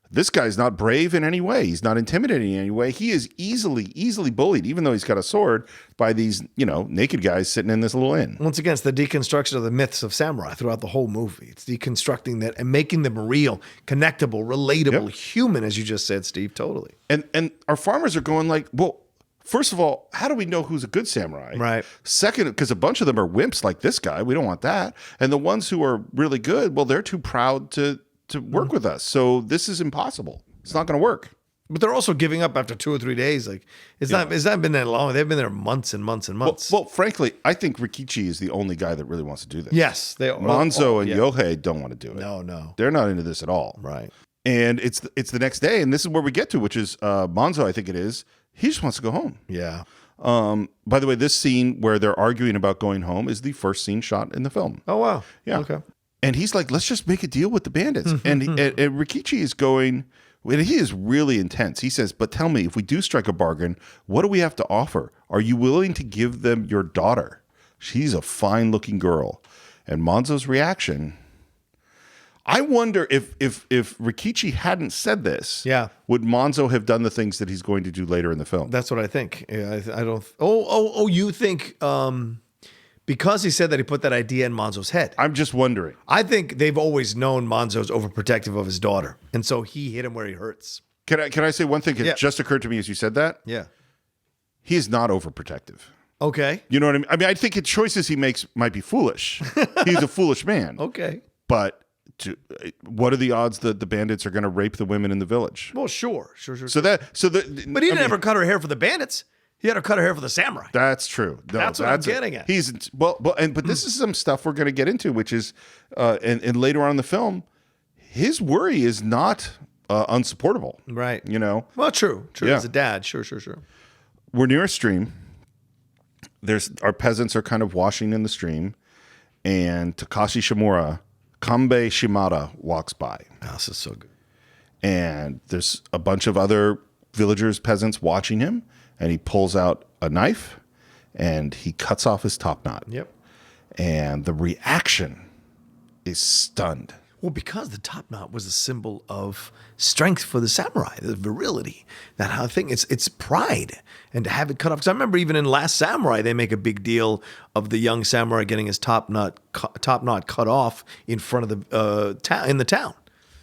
S1: This guy's not brave in any way. He's not intimidating in any way. He is easily bullied, even though he's got a sword, by these, naked guys sitting in this little inn.
S2: Once again, it's the deconstruction of the myths of samurai throughout the whole movie. It's deconstructing that and making them real, connectable, relatable, human, as you just said, Steve. Totally.
S1: And our farmers are going like, well, first of all, how do we know who's a good samurai?
S2: Right.
S1: Second, because a bunch of them are wimps like this guy. We don't want that. And the ones who are really good, well, they're too proud to work with us. So this is impossible. It's not going to work.
S2: But they're also giving up after 2 or 3 days. Like it's not been that long. They've been there months and months and months.
S1: Well, frankly, I think Rikichi is the only guy that really wants to do this.
S2: Yes, they are.
S1: Manzo and Yohei don't want to do it.
S2: No.
S1: They're not into this at all.
S2: Right.
S1: And it's the next day, and this is where we get to, which is Manzo, I think it is. He just wants to go home.
S2: Yeah.
S1: By the way, this scene where they're arguing about going home is the first scene shot in the film.
S2: Oh, wow.
S1: Yeah.
S2: Okay.
S1: And he's like, let's just make a deal with the bandits. and Rikichi is going, and he is really intense. He says, but tell me, if we do strike a bargain, what do we have to offer? Are you willing to give them your daughter? She's a fine looking girl. And Manzo's reaction, I wonder if Rikichi hadn't said this, would Manzo have done the things that he's going to do later in the film?
S2: That's what I think. Yeah, I don't. You think because he said that he put that idea in Manzo's head?
S1: I'm just wondering.
S2: I think they've always known Manzo's overprotective of his daughter, and so he hit him where he hurts.
S1: Can I say one thing? It just occurred to me as you said that.
S2: Yeah,
S1: he is not overprotective.
S2: Okay,
S1: you know what I mean? I mean, I think the choices he makes might be foolish. He's a foolish man.
S2: Okay,
S1: but what are the odds that the bandits are going to rape the women in the village?
S2: Well, sure.
S1: But
S2: But he never cut her hair for the bandits. He had her cut her hair for the samurai.
S1: That's true. No,
S2: That's what I'm getting at.
S1: But this is some stuff we're going to get into, which is, and later on in the film, his worry is not unsupportable.
S2: Right.
S1: You know?
S2: Well, true.
S1: Yeah.
S2: As a dad. Sure.
S1: We're near a stream. Our peasants are kind of washing in the stream, and Takashi Shimura, Kambei Shimada, walks by.
S2: Oh, this is so good.
S1: And there's a bunch of other villagers, peasants watching him, and he pulls out a knife and he cuts off his top knot.
S2: Yep.
S1: And the reaction is stunned.
S2: Well, because the top knot was a symbol of strength for the samurai, the virility, that whole thing. It's pride, and to have it cut off. Because I remember even in Last Samurai, they make a big deal of the young samurai getting his top knot cut off in front of the in the town.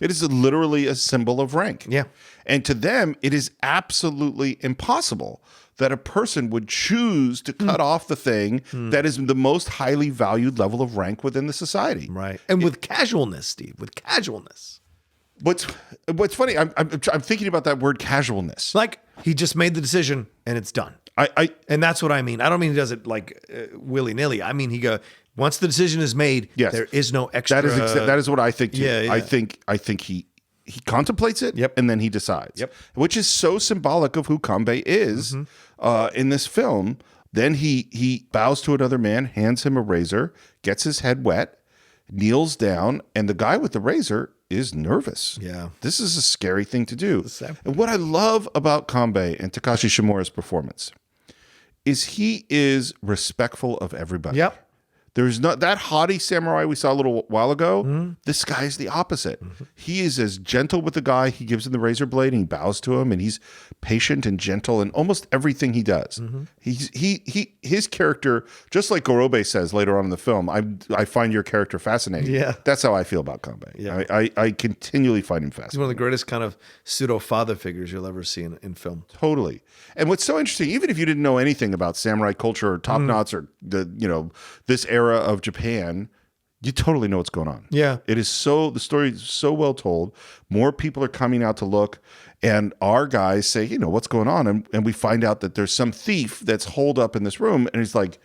S1: It is literally a symbol of rank.
S2: Yeah.
S1: And to them, it is absolutely impossible that a person would choose to cut off the thing that is the most highly valued level of rank within the society.
S2: Right. And with casualness, Steve, with casualness.
S1: What's funny, I'm thinking about that word casualness.
S2: Like, he just made the decision and it's done. And that's what I mean. I don't mean he does it like willy-nilly. I mean, once the decision is made,
S1: yes,
S2: there is no extra.
S1: That is what I think too.
S2: Yeah.
S1: I think he contemplates it,
S2: Yep.
S1: and then he decides.
S2: Yep.
S1: Which is so symbolic of who Kambei is in this film. Then he bows to another man, hands him a razor, gets his head wet, kneels down, and the guy with the razor is nervous.
S2: Yeah.
S1: This is a scary thing to do. And what I love about Kambei and Takashi Shimura's performance is he is respectful of everybody.
S2: Yep.
S1: There's not that haughty samurai we saw a little while ago. This guy is the opposite. He is as gentle with the guy. He gives him the razor blade and he bows to him, and he's patient and gentle in almost everything he does. His character, just like Gorobe says later on in the film, I find your character fascinating.
S2: Yeah.
S1: That's how I feel about Kambei.
S2: Yeah.
S1: I continually find him
S2: He's one
S1: fascinating.
S2: of the greatest kind of pseudo father figures you'll ever see in film.
S1: Totally. And what's so interesting, even if you didn't know anything about samurai culture or top knots or this era of Japan, you totally know what's going on.
S2: Yeah.
S1: The story is so well told. More people are coming out to look, and our guys say, what's going on? And we find out that there's some thief that's holed up in this room, and he's like,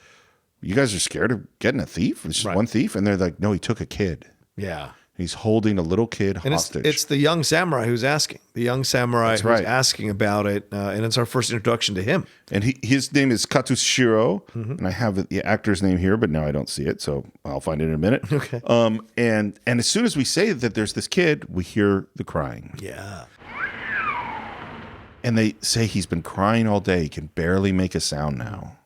S1: you guys are scared of getting a thief? It's just one thief? And they're like, no, he took a kid.
S2: Yeah.
S1: He's holding a little kid
S2: And
S1: hostage.
S2: it's the young samurai who's asking. The young samurai who's
S1: right.
S2: asking about it, and it's our first introduction to him.
S1: And his name is Katsushiro, and I have the actor's name here, but now I don't see it, so I'll find it in a minute.
S2: Okay.
S1: And as soon as we say that there's this kid, we hear the crying.
S2: Yeah.
S1: And they say he's been crying all day. He can barely make a sound now.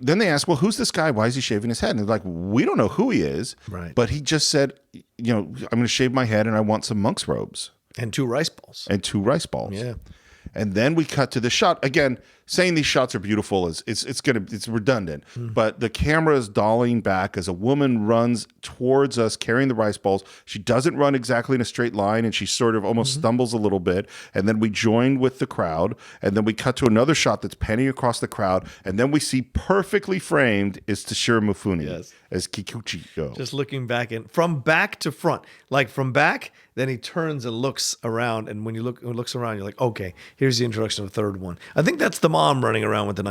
S1: Then they ask, well, who's this guy? Why is he shaving his head? And they're like, we don't know who he is.
S2: Right.
S1: But he just said, I'm going to shave my head and I want some monk's robes.
S2: And 2 rice balls.
S1: And 2 rice balls.
S2: Yeah.
S1: And then we cut to the shot. Again, saying these shots are beautiful it's redundant. But the camera is dollying back as a woman runs towards us carrying the rice balls. She doesn't run exactly in a straight line, and she sort of almost stumbles a little bit. And then we join with the crowd, and then we cut to another shot that's panning across the crowd, and then we see perfectly framed is Toshiro Mifune as Kikuchi.
S2: Just looking back from back to front, like from back, then he turns and looks around, and when he looks around, you're like, okay, here's the introduction of the third one. I think that's the mom running around with the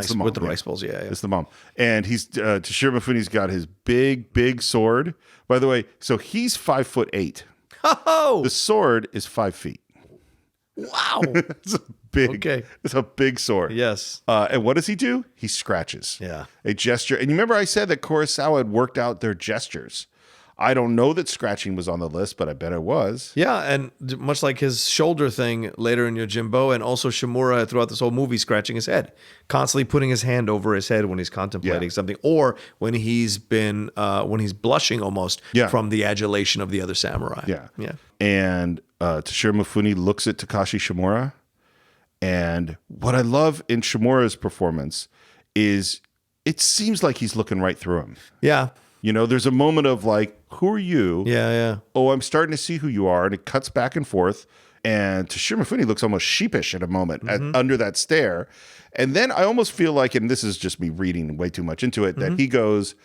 S2: rice balls. Yeah.
S1: It's the mom, and he's Toshiro Mifune's got his big sword. By the way, so he's 5'8".
S2: Oh,
S1: The sword is 5 feet.
S2: wow.
S1: It's a big.
S2: Okay.
S1: It's a big sword.
S2: Yes.
S1: And what does he do? He scratches.
S2: Yeah.
S1: A gesture. And you remember I said that Kurosawa had worked out their gestures. I don't know that scratching was on the list, but I bet it was.
S2: Yeah, and much like his shoulder thing later in Yojimbo, and also Shimura throughout this whole movie scratching his head, constantly putting his hand over his head when he's contemplating something, or when he's blushing almost from the adulation of the other samurai.
S1: Yeah.
S2: Yeah.
S1: And Toshiro Mifune looks at Takashi Shimura, and what I love in Shimura's performance is it seems like he's looking right through him.
S2: Yeah.
S1: There's a moment of like, who are you?
S2: Yeah.
S1: Oh, I'm starting to see who you are. And it cuts back and forth. And Toshiro Mifune looks almost sheepish at a moment under that stare. And then I almost feel like, and this is just me reading way too much into it, that he goes,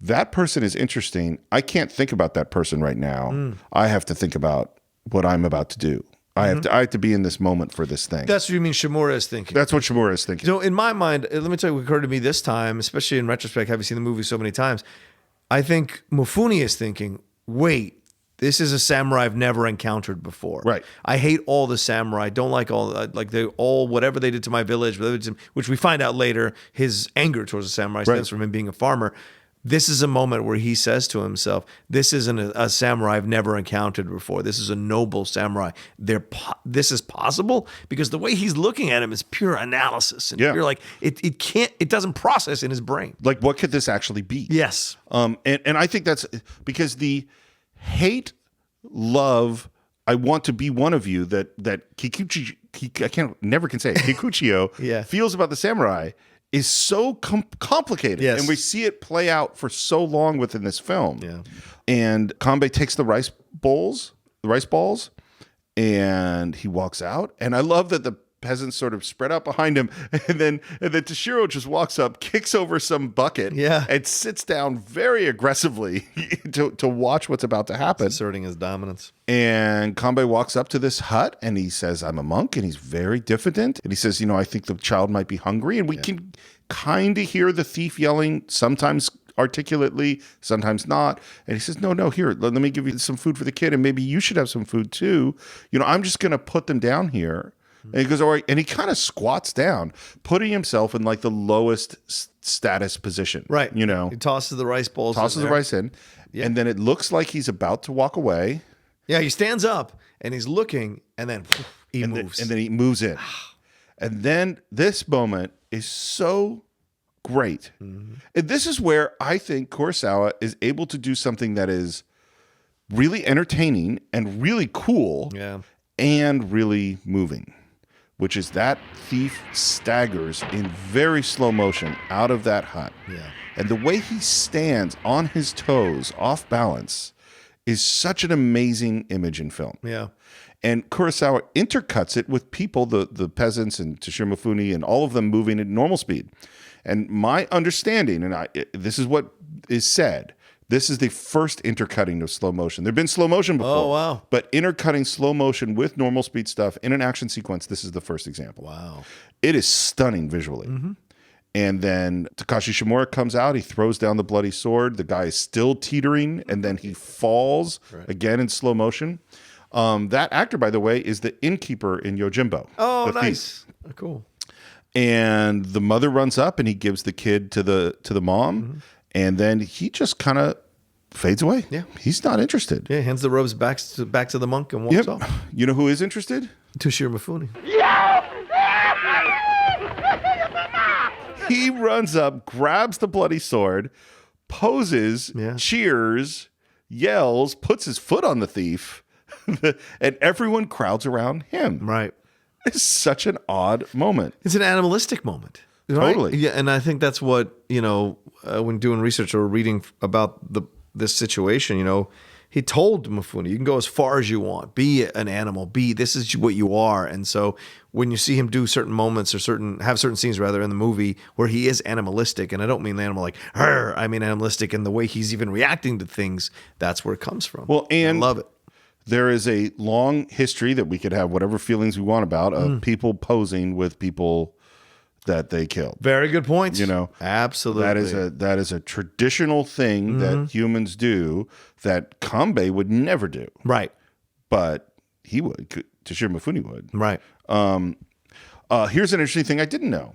S1: that person is interesting. I can't think about that person right now. I have to think about what I'm about to do. I have to be in this moment for this thing.
S2: That's what you mean Shimura is thinking.
S1: That's what Shimura is thinking.
S2: So in my mind, let me tell you what occurred to me this time, especially in retrospect, having seen the movie so many times. I think Mifune is thinking, wait, this is a samurai I've never encountered before.
S1: Right.
S2: I hate all the samurai. Don't like whatever they did to my village, which we find out later, his anger towards the samurai stems from him being a farmer. This is a moment where he says to himself, this isn't a samurai I've never encountered before. This is a noble samurai. This is possible because the way he's looking at him is pure analysis. And you're like, it doesn't process in his brain.
S1: Like, what could this actually be?
S2: Yes.
S1: And I think that's because the hate, love, I want to be one of you that Kikuchi, never can say it, Kikuchiyo feels about the samurai is so complicated.
S2: Yes.
S1: And we see it play out for so long within this film.
S2: Yeah.
S1: And Kambei takes the rice balls, and he walks out. And I love that the peasants sort of spread out behind him. And then Toshiro just walks up, kicks over some bucket, and sits down very aggressively to watch what's about to happen.
S2: Asserting his dominance.
S1: And Kambei walks up to this hut and he says, I'm a monk, and he's very diffident. And he says, I think the child might be hungry. And we can kind of hear the thief yelling, sometimes articulately, sometimes not. And he says, no, here, let me give you some food for the kid. And maybe you should have some food too. I'm just going to put them down here. And he goes, all right. And he kind of squats down, putting himself in like the lowest status position.
S2: Right.
S1: He
S2: tosses the rice balls.
S1: Tosses the rice in. Yeah. And then it looks like he's about to walk away.
S2: Yeah, he stands up and he's looking, and then he moves.
S1: And then he moves in. And then this moment is so great. Mm-hmm. And this is where I think Kurosawa is able to do something that is really entertaining and really cool and really moving, which is that thief staggers in very slow motion out of that hut.
S2: Yeah.
S1: And the way he stands on his toes, off balance, is such an amazing image in film. Yeah. And Kurosawa intercuts it with people, the peasants and Toshiro Mifune and all of them moving at normal speed. And my understanding, and this is what is said, this is the first intercutting of slow motion. There've been slow motion before.
S2: Oh, wow.
S1: But intercutting slow motion with normal speed stuff in an action sequence, this is the first example.
S2: Wow.
S1: It is stunning visually. Mm-hmm. And then Takashi Shimura comes out. He throws down the bloody sword. The guy is still teetering, and then he falls again in slow motion. That actor, by the way, is the innkeeper in Yojimbo.
S2: Oh, nice. Oh, cool.
S1: And the mother runs up, and he gives the kid to the mom, and then he just kind of fades away. Yeah, he's not interested.
S2: Yeah, hands the robes back to the monk and walks off.
S1: You know who is interested?
S2: Toshiro Mifune.
S1: He runs up, grabs the bloody sword, poses, cheers, yells, puts his foot on the thief, and everyone crowds around him.
S2: Right.
S1: It's such an odd moment.
S2: It's an animalistic moment. Right?
S1: Totally.
S2: Yeah, and I think that's what, when doing research or reading about this situation, he told Mifune, you can go as far as you want. Be an animal. This is what you are. And so when you see him do certain moments or have certain scenes rather in the movie where he is animalistic, and I don't mean the animal like, "Arr," I mean animalistic in the way he's even reacting to things, that's where it comes from.
S1: Well, and
S2: I love it.
S1: There is a long history that we could have whatever feelings we want about of people posing with people that they killed.
S2: Very good point.
S1: Absolutely. That is a traditional thing that humans do that Kambei would never do.
S2: Right.
S1: But he would. Toshiro Mifune would.
S2: Right.
S1: Here's an interesting thing I didn't know.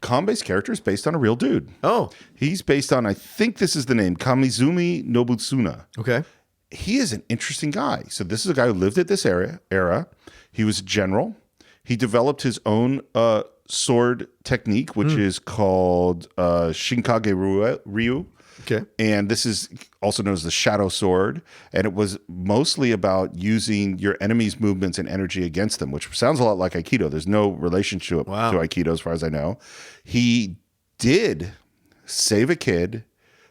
S1: Kambei's character is based on a real dude.
S2: Oh.
S1: He's based on, I think this is the name, Kamizumi Nobutsuna.
S2: Okay.
S1: He is an interesting guy. So this is a guy who lived at this era. He was a general. He developed his own sword technique, which is called Shinkage Ryu.
S2: Okay.
S1: And this is also known as the shadow sword. And it was mostly about using your enemy's movements and energy against them, which sounds a lot like Aikido. There's no relationship to Aikido as far as I know. He did save a kid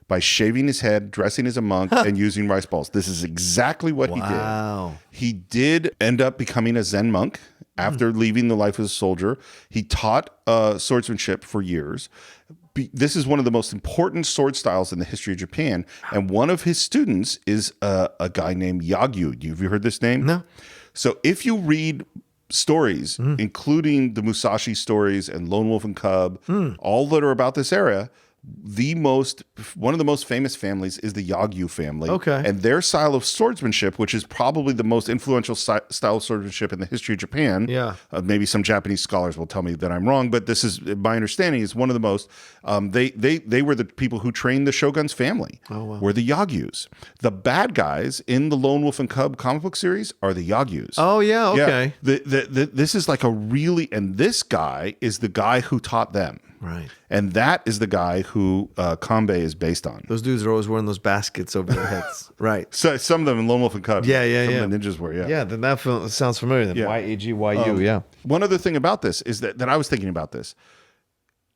S1: by shaving his head, dressing as a monk, and using rice balls. This is exactly what he did. He did end up becoming a Zen monk after leaving the life as a soldier. He taught swordsmanship for years. this is one of the most important sword styles in the history of Japan. And one of his students is a guy named Yagyu. Have you heard this name?
S2: No.
S1: So if you read stories, including the Musashi stories and Lone Wolf and Cub, all that are about this era, one of the most famous families is the Yagyu family.
S2: Okay.
S1: And their style of swordsmanship, which is probably the most influential style of swordsmanship in the history of Japan.
S2: Yeah.
S1: Maybe some Japanese scholars will tell me that I'm wrong, but this is my understanding is one of the most. They were the people who trained the Shogun's family.
S2: Oh, wow.
S1: Were the Yagyus. The bad guys in the Lone Wolf and Cub comic book series are the Yagyus.
S2: Oh, yeah. Okay.
S1: This is like and this guy is the guy who taught them.
S2: Right.
S1: And that is the guy who Kambei is based on.
S2: Those dudes are always wearing those baskets over their heads. Right.
S1: So some of them in Lone Wolf and Cub.
S2: Yeah.
S1: Some of the ninjas were,
S2: Yeah, then that sounds familiar. Then
S1: Yeah.
S2: Yagyu, yeah.
S1: One other thing about this is that I was thinking about this.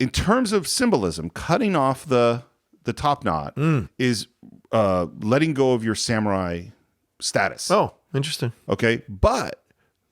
S1: In terms of symbolism, cutting off the top knot is letting go of your samurai status.
S2: Oh, interesting.
S1: Okay. But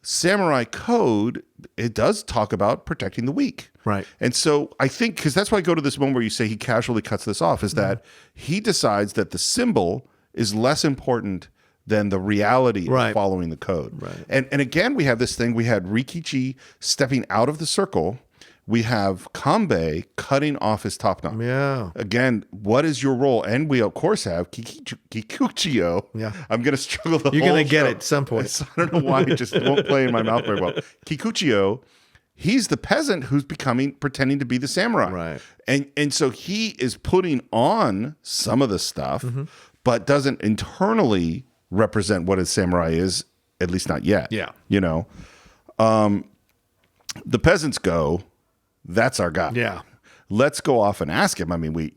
S1: samurai code, it does talk about protecting the weak.
S2: Right.
S1: And so I think, because that's why I go to this moment where you say he casually cuts this off, is that he decides that the symbol is less important than the reality of following the code.
S2: Right.
S1: And again, we have this thing. We had Rikichi stepping out of the circle. We have Kambei cutting off his top knot.
S2: Yeah.
S1: Again, what is your role? And we, of course, have Kikuchiyo.
S2: Yeah.
S1: I'm going to struggle the
S2: You're
S1: whole
S2: going to get
S1: show.
S2: it at some point.
S1: I don't know why it just won't play in my mouth very well. Kikuchiyo, he's the peasant who's pretending to be the samurai.
S2: Right.
S1: And so he is putting on some of the stuff, but doesn't internally represent what a samurai is, at least not yet.
S2: Yeah.
S1: You know, the peasants go, that's our guy.
S2: Yeah.
S1: Let's go off and ask him. I mean,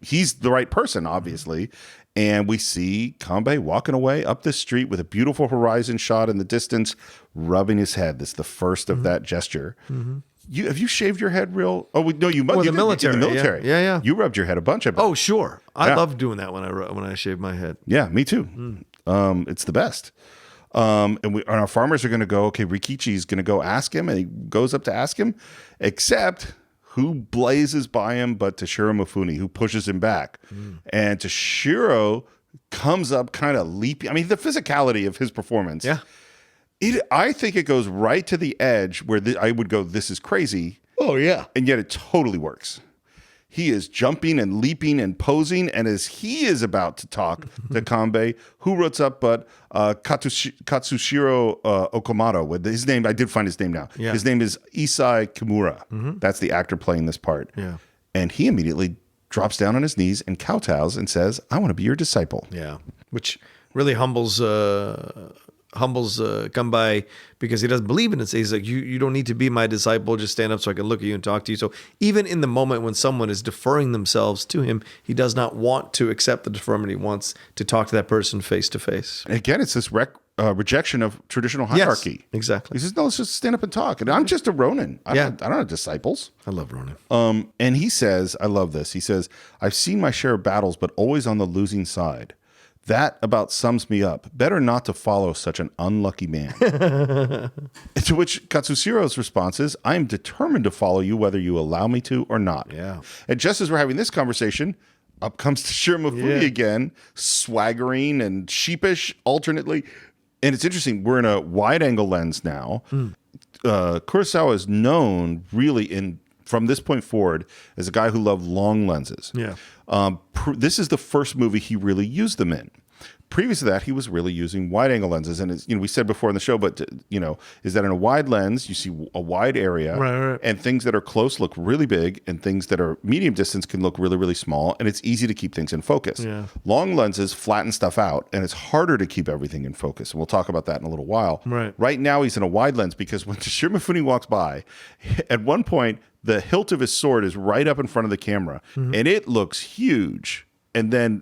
S1: he's the right person, obviously. And we see Kambei walking away up the street with a beautiful horizon shot in the distance, rubbing his head. That's the first of that gesture. Have you shaved your head real? Oh, no, you must.
S2: Well,
S1: You
S2: the
S1: did
S2: military,
S1: in the military.
S2: yeah.
S1: You rubbed your head a bunch. I bet.
S2: Oh, sure. I
S1: Yeah.
S2: love doing that when I shave my head.
S1: Yeah, me too. It's the best. And our farmers are going to go, okay, Rikichi's going to go ask him, and he goes up to ask him, except who blazes by him but Toshiro Mifune, who pushes him back. And Toshiro comes up kind of leaping. I mean, the physicality of his performance.
S2: Yeah.
S1: I think it goes right to the edge where I would go, this is crazy.
S2: Oh, yeah.
S1: And yet it totally works. He is jumping and leaping and posing. And as he is about to talk to Kambei, who wrote up but Katsushiro Okamoto. With his name, I did find his name now.
S2: Yeah.
S1: His name is Isai Kimura. That's the actor playing this part.
S2: Yeah.
S1: And he immediately drops down on his knees and kowtows and says, I want to be your disciple.
S2: Yeah. Which really humbles Kambei because he doesn't believe in it. He's like, you don't need to be my disciple. Just stand up so I can look at you and talk to you. So even in the moment when someone is deferring themselves to him, he does not want to accept the deferment. He wants to talk to that person face to face.
S1: Again, it's this rejection of traditional hierarchy.
S2: Yes, exactly.
S1: He says, no, let's just stand up and talk. And I'm just a Ronin. I don't have disciples.
S2: I love Ronin.
S1: And he says, I love this. He says, I've seen my share of battles, but always on the losing side. That about sums me up. Better not to follow such an unlucky man. To which Katsushiro's response is, I am determined to follow you whether you allow me to or not.
S2: Yeah.
S1: And just as we're having this conversation, up comes Toshiro Mifune again, swaggering and sheepish alternately. And it's interesting, we're in a wide angle lens now. Kurosawa is known really from this point forward as a guy who loved long lenses.
S2: Yeah.
S1: This is the first movie he really used them in. Previous to that, he was really using wide angle lenses, and we said before in the show, but is that in a wide lens you see a wide area,
S2: right.
S1: and things that are close look really big, and things that are medium distance can look really, really small, and it's easy to keep things in focus.
S2: Yeah.
S1: Long lenses flatten stuff out, and it's harder to keep everything in focus, and we'll talk about that in a little while. Right now, he's in a wide lens because when Toshiro Mifune walks by, at one point the hilt of his sword is right up in front of the camera, and it looks huge, and then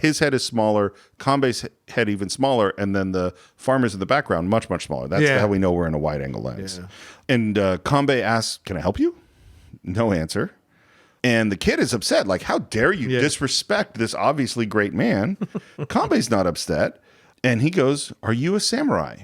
S1: his head is smaller, Kambei's head even smaller, and then the farmers in the background much, much smaller. That's how we know we're in a wide angle lens. Yeah. And Kambei asks, can I help you? No answer. And the kid is upset, like, how dare you disrespect this obviously great man? Kambei's not upset. And he goes, are you a samurai?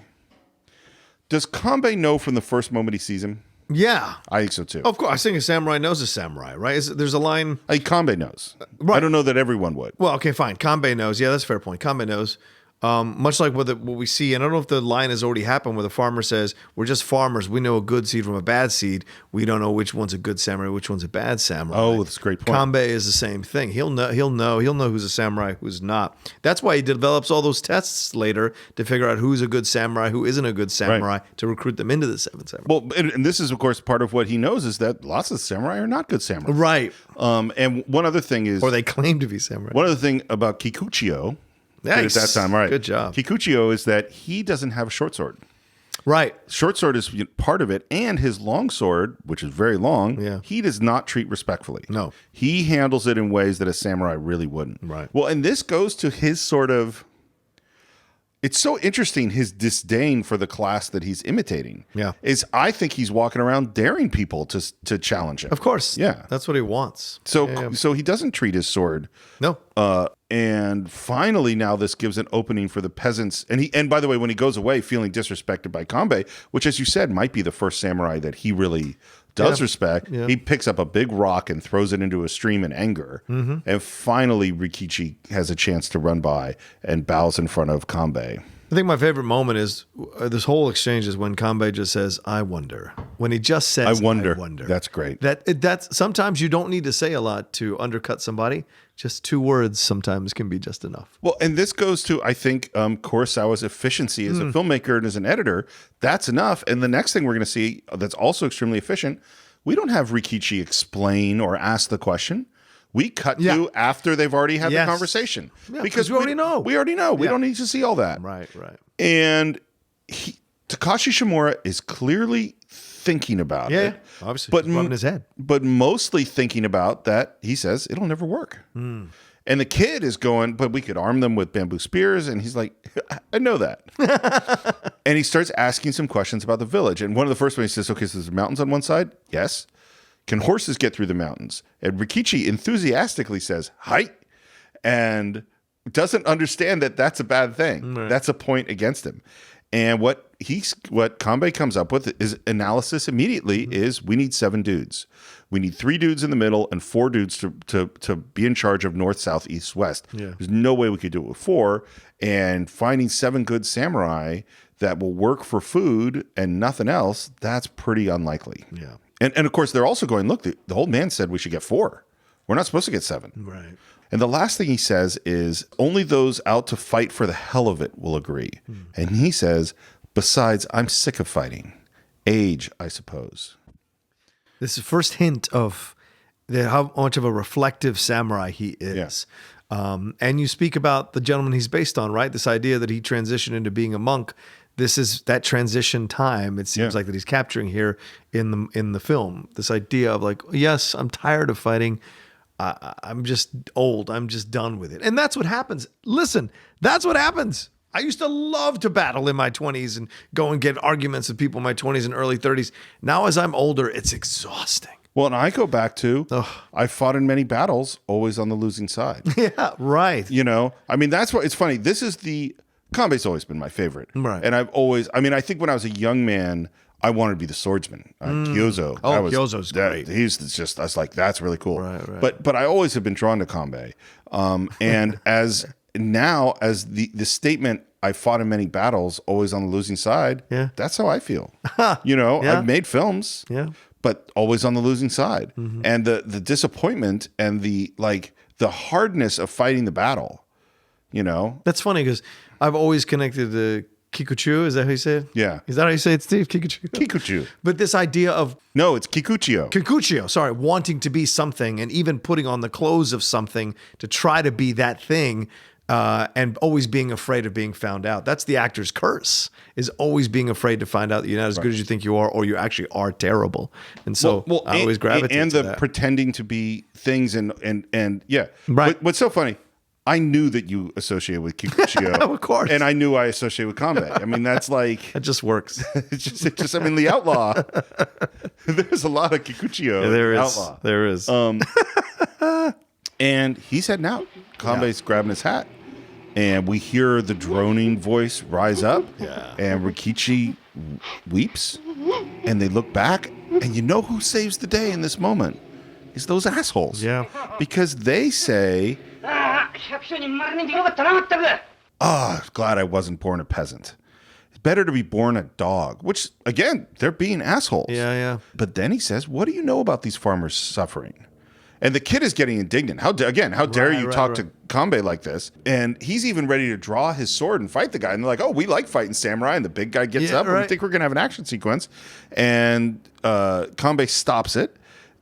S1: Does Kambei know from the first moment he sees him?
S2: Yeah.
S1: I think so too.
S2: Of course. I think a samurai knows a samurai, right? There's a line.
S1: I think Kambei knows.
S2: Right.
S1: I don't know that everyone would.
S2: Well, okay, fine. Kambei knows. Yeah, that's a fair point. Kambei knows. Much like what we see, and I don't know if the line has already happened where the farmer says, we're just farmers. We know a good seed from a bad seed. We don't know which one's a good samurai, which one's a bad samurai.
S1: Oh, that's a great point.
S2: Kambei is the same thing. He'll know who's a samurai, who's not. That's why he develops all those tests later to figure out who's a good samurai, who isn't a good samurai, to recruit them into the Seven Samurai.
S1: Well, and this is, of course, part of what he knows is that lots of samurai are not good samurai.
S2: Right.
S1: And one other thing is...
S2: Or they claim to be samurai.
S1: One other thing about Kikuchiyo...
S2: Nice.
S1: At that time, right?
S2: Good job.
S1: Kikuchiyo is that he doesn't have a short sword.
S2: Right.
S1: Short sword is part of it, and his long sword, which is very long, he does not treat respectfully.
S2: No.
S1: He handles it in ways that a samurai really wouldn't.
S2: Right.
S1: Well, and this goes to his sort of... It's so interesting, his disdain for the class that he's imitating.
S2: Yeah.
S1: I think he's walking around daring people to challenge him.
S2: Of course.
S1: Yeah.
S2: That's what he wants.
S1: So he doesn't treat his sword.
S2: No.
S1: And finally, now this gives an opening for the peasants. And by the way, when he goes away feeling disrespected by Kambei, which, as you said, might be the first samurai that he really does respect, he picks up a big rock and throws it into a stream in anger. And finally, Rikichi has a chance to run by and bows in front of Kambei.
S2: I think my favorite moment is this whole exchange is when Kambei just says, I wonder. When he just says, I wonder.
S1: That's great.
S2: That's sometimes you don't need to say a lot to undercut somebody. Just 2 words sometimes can be just enough.
S1: Well, and this goes to, I think, Kurosawa's efficiency as a filmmaker and as an editor. That's enough. And the next thing we're going to see that's also extremely efficient, we don't have Rikichi explain or ask the question. We cut to after they've already had the conversation.
S2: Yeah, because we already know.
S1: We already know. We don't need to see all that.
S2: Right.
S1: And Takashi Shimura is clearly thinking about it.
S2: Obviously.
S1: But
S2: it's rubbing his head.
S1: But mostly thinking about that, he says, it'll never work. And the kid is going, but we could arm them with bamboo spears. And he's like, I know that. And he starts asking some questions about the village. And one of the first ones he says, okay, so there's mountains on one side? Yes. Can horses get through the mountains? And Rikichi enthusiastically says, "Hi," and doesn't understand that that's a bad thing. Right. That's a point against him. And what Kambei comes up with is analysis immediately is we need 7 dudes. We need 3 dudes in the middle and 4 dudes to be in charge of north, south, east, west. Yeah. There's no way we could do it with 4. And finding 7 good samurai that will work for food and nothing else, that's pretty unlikely.
S2: Yeah.
S1: And of course, they're also going, look, the old man said we should get 4. We're not supposed to get 7.
S2: Right.
S1: And the last thing he says is only those out to fight for the hell of it will agree. And he says, besides, I'm sick of fighting. Age, I suppose.
S2: This is the first hint of how much of a reflective samurai he is. Yeah. And you speak about the gentleman he's based on, right? This idea that he transitioned into being a monk. This is that transition time. It seems like that he's capturing here in the film. This idea of like, yes, I'm tired of fighting. I'm just old. I'm just done with it. And that's what happens. Listen, that's what happens. I used to love to battle in my 20s and go and get arguments with people in my 20s and early 30s. Now, as I'm older, it's exhausting.
S1: Well, and I go back to, I fought in many battles, always on the losing side.
S2: Yeah, right.
S1: You know, I mean, that's what, it's funny. This is Kambei's always been my favorite. Right. And I think when I was a young man, I wanted to be the swordsman. Kyozo.
S2: Kyozo's great.
S1: He's just, I was like, that's really cool.
S2: Right.
S1: But I always have been drawn to Kambei. And as the statement, I fought in many battles, always on the losing side. Yeah. That's how I feel. You know, I've made films, but always on the losing side. Mm-hmm. And the disappointment and the hardness of fighting the battle, you know.
S2: That's funny because I've always connected to Kikuchiyo. Is that how you say it?
S1: Yeah.
S2: Is that how you say it, Steve? Kikuchiyo. But this idea of...
S1: No, it's Kikuchiyo.
S2: Kikuchiyo, sorry. Wanting to be something and even putting on the clothes of something to try to be that thing and always being afraid of being found out. That's the actor's curse, is always being afraid to find out that you're not as good as you think you are or you actually are terrible. And so I always gravitate
S1: and
S2: to
S1: the
S2: that.
S1: pretending to be things and yeah.
S2: Right.
S1: What's so funny, I knew that you associate with Kikuchiyo.
S2: Of course.
S1: And I knew I associate with Kambei. I mean, that's like...
S2: It just works.
S1: It's just, I mean, the outlaw. There's a lot of Kikuchiyo.
S2: There is.
S1: Outlaw.
S2: There is.
S1: And he's heading out. Kambei's grabbing his hat. And we hear the droning voice rise up.
S2: Yeah.
S1: And Rikichi weeps. And they look back. And you know who saves the day in this moment? Is those assholes.
S2: Yeah.
S1: Because they say, glad I wasn't born a peasant. It's better to be born a dog, which, again, they're being assholes.
S2: Yeah.
S1: But then he says, what do you know about these farmers suffering? And the kid is getting indignant. How dare you talk to Kambei like this? And he's even ready to draw his sword and fight the guy. And they're like, oh, we like fighting samurai. And the big guy gets up. And we think we're going to have an action sequence. And Kambei stops it.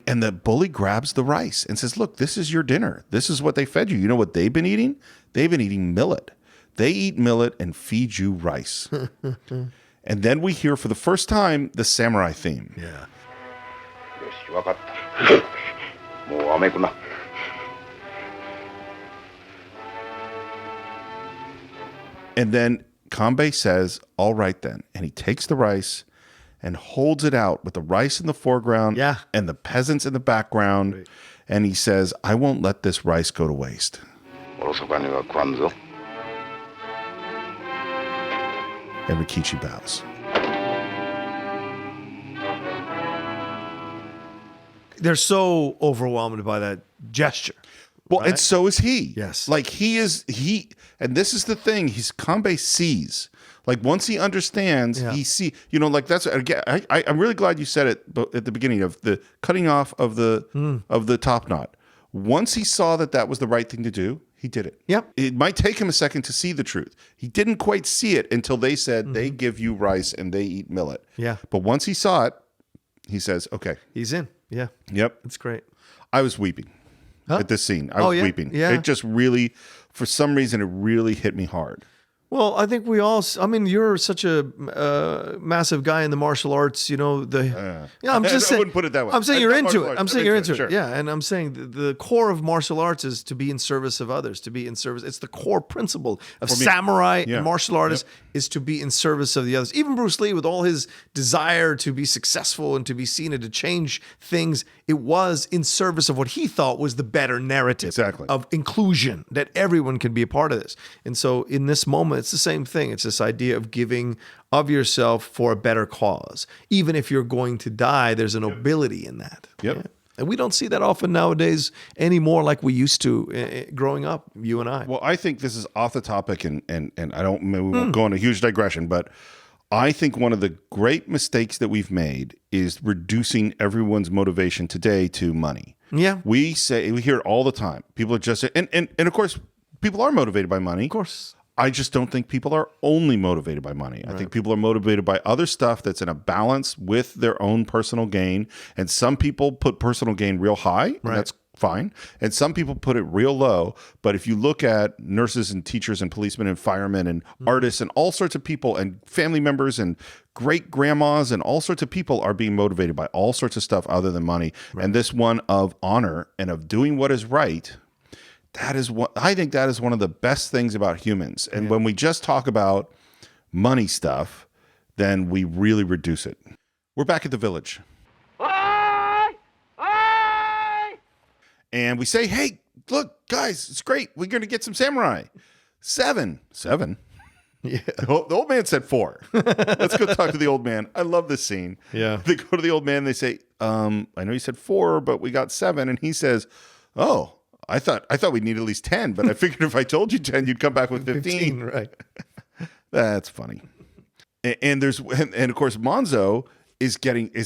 S1: And the bully grabs the rice and says, look, this is your dinner. This is what they fed you. You know what they've been eating? They've been eating millet. They eat millet and feed you rice. And then we hear for the first time the samurai theme.
S2: Yeah.
S1: And then Kambei says, all right then. And he takes the rice and holds it out with the rice in the foreground and the peasants in the background. Right. And he says, I won't let this rice go to waste. And Rikichi bows.
S2: They're so overwhelmed by that gesture.
S1: Well, and so is he.
S2: Yes.
S1: Like and this is the thing, Kambei sees. Like once he understands, he see, like that's, again, I'm really glad you said it at the beginning of the cutting off of the top knot. Once he saw that was the right thing to do, he did it.
S2: Yep.
S1: It might take him a second to see the truth. He didn't quite see it until they said they give you rice and they eat millet.
S2: Yeah.
S1: But once he saw it, he says, okay.
S2: He's in. Yeah.
S1: Yep.
S2: It's great.
S1: I was weeping at this scene. I was weeping.
S2: Yeah.
S1: It just really, for some reason, it really hit me hard.
S2: Well, I think we all. I mean, you're such a massive guy in the martial arts. I'm just saying.
S1: I wouldn't put it that way.
S2: I'm saying you're into it. I'm saying you're into it.
S1: Sure.
S2: Yeah, and I'm saying the core of martial arts is to be in service of others. To be in service. It's the core principle of samurai and martial artists is to be in service of the others. Even Bruce Lee, with all his desire to be successful and to be seen and to change things, it was in service of what he thought was the better narrative of inclusion, that everyone can be a part of this. And so, in this moment, it's the same thing. It's this idea of giving of yourself for a better cause. Even if you're going to die, there's a nobility in that.
S1: Yep.
S2: Yeah. And we don't see that often nowadays anymore like we used to growing up, you and I.
S1: Well, I think this is off the topic, and I don't, maybe we won't go on a huge digression, but I think one of the great mistakes that we've made is reducing everyone's motivation today to money.
S2: Yeah.
S1: We hear it all the time. People are just, and of course, people are motivated by money.
S2: Of course.
S1: I just don't think people are only motivated by money. I think people are motivated by other stuff that's in a balance with their own personal gain. And some people put personal gain real high, and that's fine. And some people put it real low. But if you look at nurses and teachers and policemen and firemen and artists and all sorts of people and family members and great grandmas and all sorts of people are being motivated by all sorts of stuff other than money. And this one of honor and of doing what is right, that is what I think that is one of the best things about humans. And when we just talk about money stuff, then we really reduce it. We're back at the village. And we say, hey, look, guys, it's great. We're going to get some samurai. Seven. Yeah. The old man said 4. Let's go talk to the old man. I love this scene.
S2: Yeah.
S1: They go to the old man. They say, I know you said 4, but we got 7. And he says, oh, I thought we'd need at least 10, but I figured if I told you 10, you'd come back with 15.
S2: Right.
S1: That's funny. And of course, Monzo is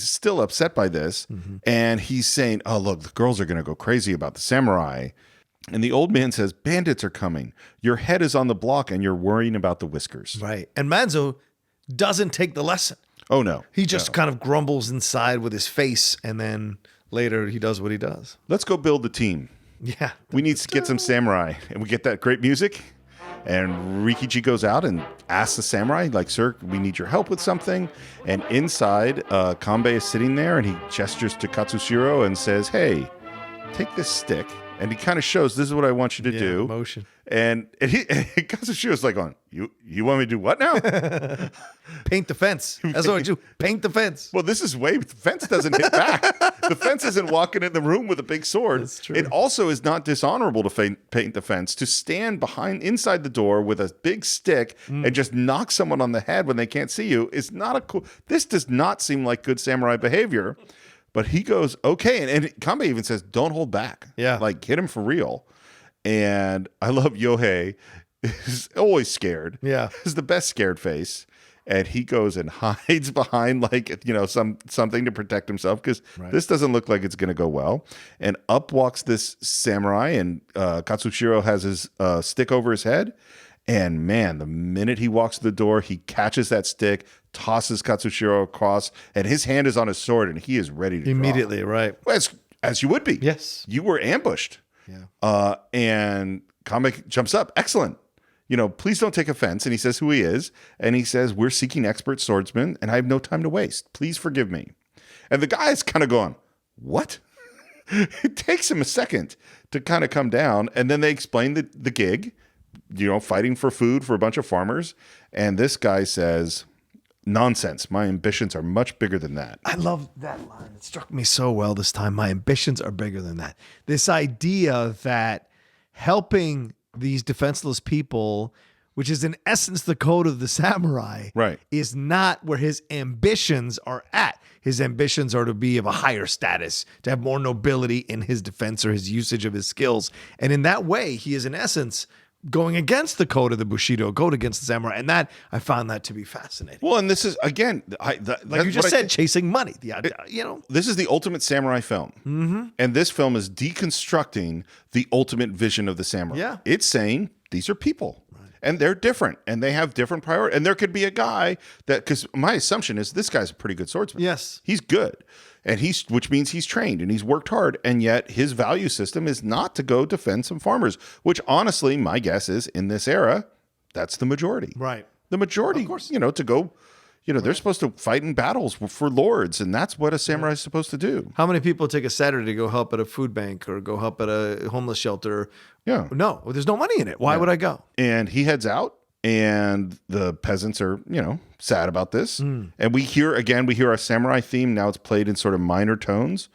S1: still upset by this. And he's saying, oh, look, the girls are going to go crazy about the samurai. And the old man says, bandits are coming. Your head is on the block and you're worrying about the whiskers.
S2: Right. And Monzo doesn't take the lesson.
S1: Oh, no.
S2: He just kind of grumbles inside with his face. And then later he does what he does.
S1: Let's go build the team.
S2: Yeah.
S1: We need to get some samurai. And we get that great music. And Rikichi goes out and asks the samurai, like, sir, we need your help with something. And inside, Kambei is sitting there and he gestures to Katsushiro and says, hey, take this stick, and he kind of shows, this is what I want you to do.
S2: Motion.
S1: And Katsushiro like on, you want me to do what now?
S2: Paint the fence. That's what I do. Paint the fence.
S1: Well, this is the fence doesn't hit back. The fence isn't walking in the room with a big sword.
S2: That's true.
S1: It also is not dishonorable to paint the fence. To stand inside the door with a big stick and just knock someone on the head when they can't see you is not a cool. This does not seem like good samurai behavior. But he goes, okay. And Kambei even says, don't hold back.
S2: Yeah.
S1: Like, hit him for real. And I love Yohei. He's always scared.
S2: Yeah.
S1: He's the best scared face. And he goes and hides behind, like, something to protect himself, because this doesn't look like it's going to go well. And up walks this samurai, and Katsushiro has his stick over his head. And man, the minute he walks to the door, he catches that stick, tosses Katsushiro across, and his hand is on his sword, and he is ready to
S2: immediately,
S1: draw.
S2: right?
S1: Well, as you would be.
S2: Yes.
S1: You were ambushed.
S2: Yeah.
S1: And Kambei jumps up. Excellent. Please don't take offense. And he says who he is. And he says, we're seeking expert swordsmen, and I have no time to waste. Please forgive me. And the guy is kind of going, what? It takes him a second to kind of come down. And then they explain the gig, fighting for food for a bunch of farmers. And this guy says, nonsense. My ambitions are much bigger than that.
S2: I love that line. It struck me so well this time. My ambitions are bigger than that. This idea that helping these defenseless people, which is in essence the code of the samurai,
S1: Right.
S2: is not where his ambitions are at. His ambitions are to be of a higher status, to have more nobility in his defense or his usage of his skills. And in that way, he is in essence going against the code of the Bushido, going against the samurai. And that, I found that to be fascinating.
S1: Well, and this is, again,
S2: Like you just said, chasing money.
S1: This is the ultimate samurai film. Mm-hmm. And this film is deconstructing the ultimate vision of the samurai.
S2: Yeah.
S1: It's saying these are people. Right. And they're different. And they have different priorities. And there could be a guy because my assumption is this guy's a pretty good swordsman.
S2: Yes.
S1: He's good. And which means he's trained and he's worked hard. And yet his value system is not to go defend some farmers, which honestly, my guess is in this era, that's the majority.
S2: Right.
S1: The majority,
S2: Of course.
S1: to go, they're supposed to fight in battles for lords. And that's what a samurai is supposed to do.
S2: How many people take a Saturday to go help at a food bank or go help at a homeless shelter?
S1: Yeah.
S2: No, there's no money in it. Why would I go?
S1: And he heads out. And the peasants are, sad about this. And we hear our samurai theme. Now it's played in sort of minor tones.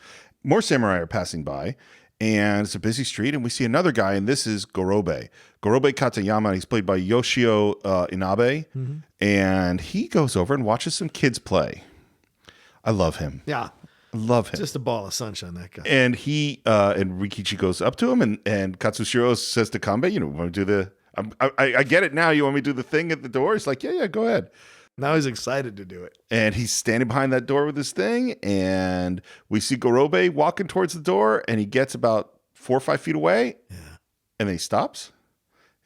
S1: More samurai are passing by. And it's a busy street. And we see another guy. And this is Gorobe Katayama. He's played by Yoshio Inabe. Mm-hmm. And he goes over and watches some kids play. I love him.
S2: Yeah.
S1: I love him.
S2: Just a ball of sunshine, that guy.
S1: And he and Rikichi goes up to him. And Katsushiro says to Kambei, want to do the... I get it now. You want me to do the thing at the door? He's like, yeah, go ahead.
S2: Now he's excited to do it. And
S1: he's standing behind that door with his thing. And we see Gorobe walking towards the door. And he gets about 4 or 5 feet away. Yeah. And then he stops.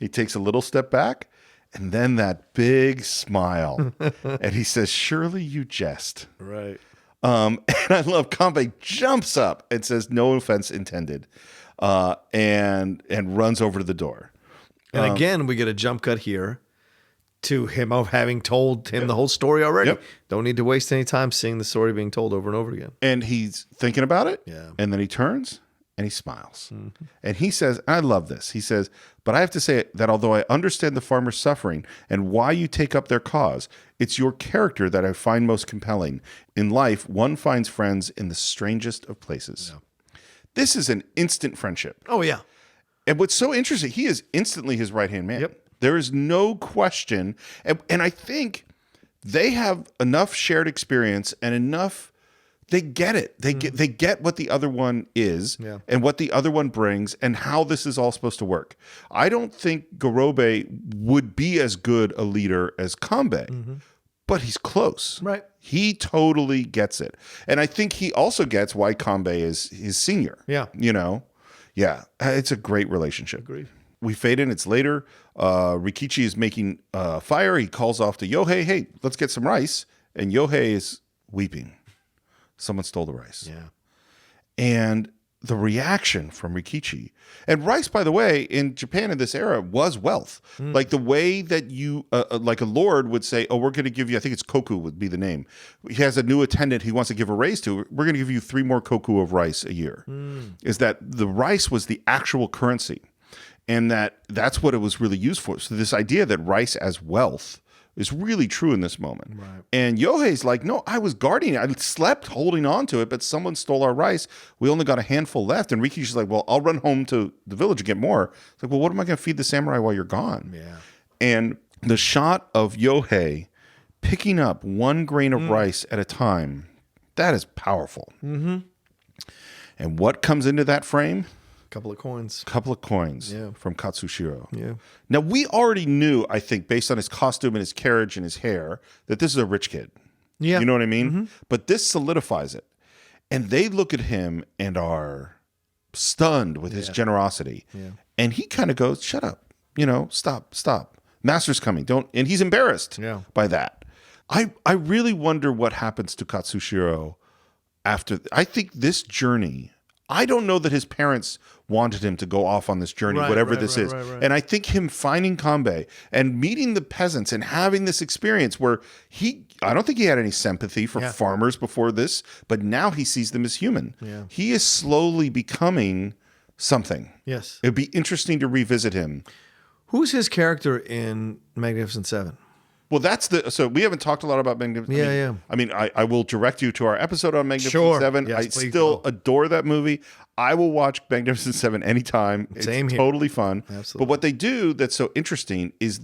S1: He takes a little step back. And then that big smile. And he says, surely you jest.
S2: Right.
S1: And I love Kambei jumps up and says, no offense intended. And runs over to the door.
S2: And again, we get a jump cut here to him of having told him the whole story already.
S1: Yep.
S2: Don't need to waste any time seeing the story being told over and over again.
S1: And he's thinking about it.
S2: Yeah.
S1: And then he turns and he smiles. Mm-hmm. And he says, and I love this. He says, but I have to say that although I understand the farmer's suffering and why you take up their cause, it's your character that I find most compelling. In life, one finds friends in the strangest of places. Yeah. This is an instant friendship.
S2: Oh, yeah.
S1: And what's so interesting, he is instantly his right-hand man.
S2: Yep.
S1: There is no question. And I think they have enough shared experience and enough, they get it. They get what the other one is and what the other one brings and how this is all supposed to work. I don't think Gorobe would be as good a leader as Kambei, but he's close.
S2: Right.
S1: He totally gets it. And I think he also gets why Kambei is his senior.
S2: Yeah.
S1: Yeah, it's a great relationship.
S2: Agreed.
S1: We fade in. It's later. Rikichi is making fire. He calls off to Yohei, hey, let's get some rice. And Yohei is weeping. Someone stole the rice.
S2: Yeah.
S1: And the reaction from Rikichi. And rice, by the way, in Japan in this era was wealth. Like the way that you, like a lord would say, oh, we're going to give you, I think it's koku would be the name. He has a new attendant he wants to give a raise to. We're going to give you 3 more koku of rice a year. Is that the rice was the actual currency. And that's what it was really used for. So this idea that rice as wealth is really true in this moment.
S2: Right.
S1: And Yohei's like, no, I was guarding it. I slept holding on to it, but someone stole our rice. We only got a handful left. And Rikichi's like, well, I'll run home to the village and get more. It's like, well, what am I going to feed the samurai while you're gone?
S2: Yeah.
S1: And the shot of Yohei picking up 1 grain of rice at a time, that is powerful. And what comes into that frame?
S2: Couple of coins.
S1: Couple of coins
S2: Yeah.
S1: from Katsushiro.
S2: Yeah.
S1: Now, we already knew, I think, based on his costume and his carriage and his hair, that this is a rich kid.
S2: Yeah.
S1: You know what I mean? But this solidifies it. And they look at him and are stunned with his generosity.
S2: Yeah.
S1: And he kind of goes, shut up. Stop. Master's coming. Don't. And he's embarrassed by that. I really wonder what happens to Katsushiro after. I think this journey, I don't know that his parents wanted him to go off on this journey, whatever this is.
S2: Right.
S1: And I think him finding Kambei and meeting the peasants and having this experience where I don't think he had any sympathy for farmers before this, but now he sees them as human.
S2: Yeah.
S1: He is slowly becoming something.
S2: Yes.
S1: It'd be interesting to revisit him.
S2: Who's his character in Magnificent Seven?
S1: Well, so we haven't talked a lot about Magnificent.
S2: Yeah.
S1: I mean, I will direct you to our episode on Magnificent
S2: Sure.
S1: Seven.
S2: Yes,
S1: I
S2: please
S1: still
S2: do.
S1: adore that movie. I will watch Magnificent Seven anytime.
S2: Same
S1: It's
S2: here.
S1: totally fun.
S2: Absolutely.
S1: But what they do that's so interesting is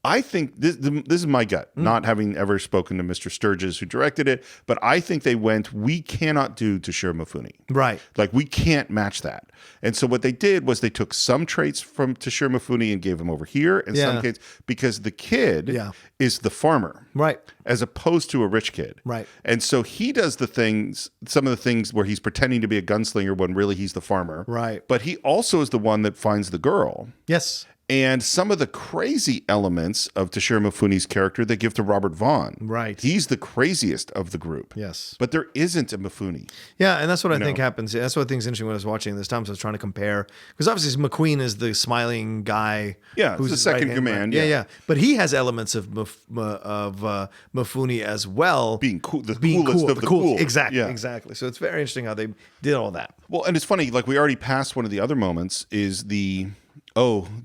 S1: I think this is my gut, not having ever spoken to Mr. Sturges who directed it, but I think they we cannot do Toshiro Mifune.
S2: Right.
S1: Like we can't match that. And so what they did was they took some traits from Toshiro Mifune and gave them over here in some cases because the kid is the farmer.
S2: Right.
S1: As opposed to a rich kid.
S2: Right.
S1: And so he does some of the things where he's pretending to be a gunslinger when really he's the farmer.
S2: Right.
S1: But he also is the one that finds the girl.
S2: Yes.
S1: And some of the crazy elements of Toshiro Mifune's character they give to Robert Vaughn.
S2: Right.
S1: He's the craziest of the group.
S2: Yes.
S1: But there isn't a Mifune.
S2: Yeah, and that's what I think happens. That's what I think is interesting when I was watching this time. So I was trying to compare because obviously McQueen is the smiling guy.
S1: Yeah,
S2: who's
S1: the
S2: his
S1: second
S2: right-hand man.
S1: command.
S2: Yeah. But he has elements of Mifune as well.
S1: Being cool, the coolest of the cool.
S2: Exactly.
S1: Yeah.
S2: Exactly. So it's very interesting how they did all that.
S1: Well, and it's funny, like we already passed one of the other moments is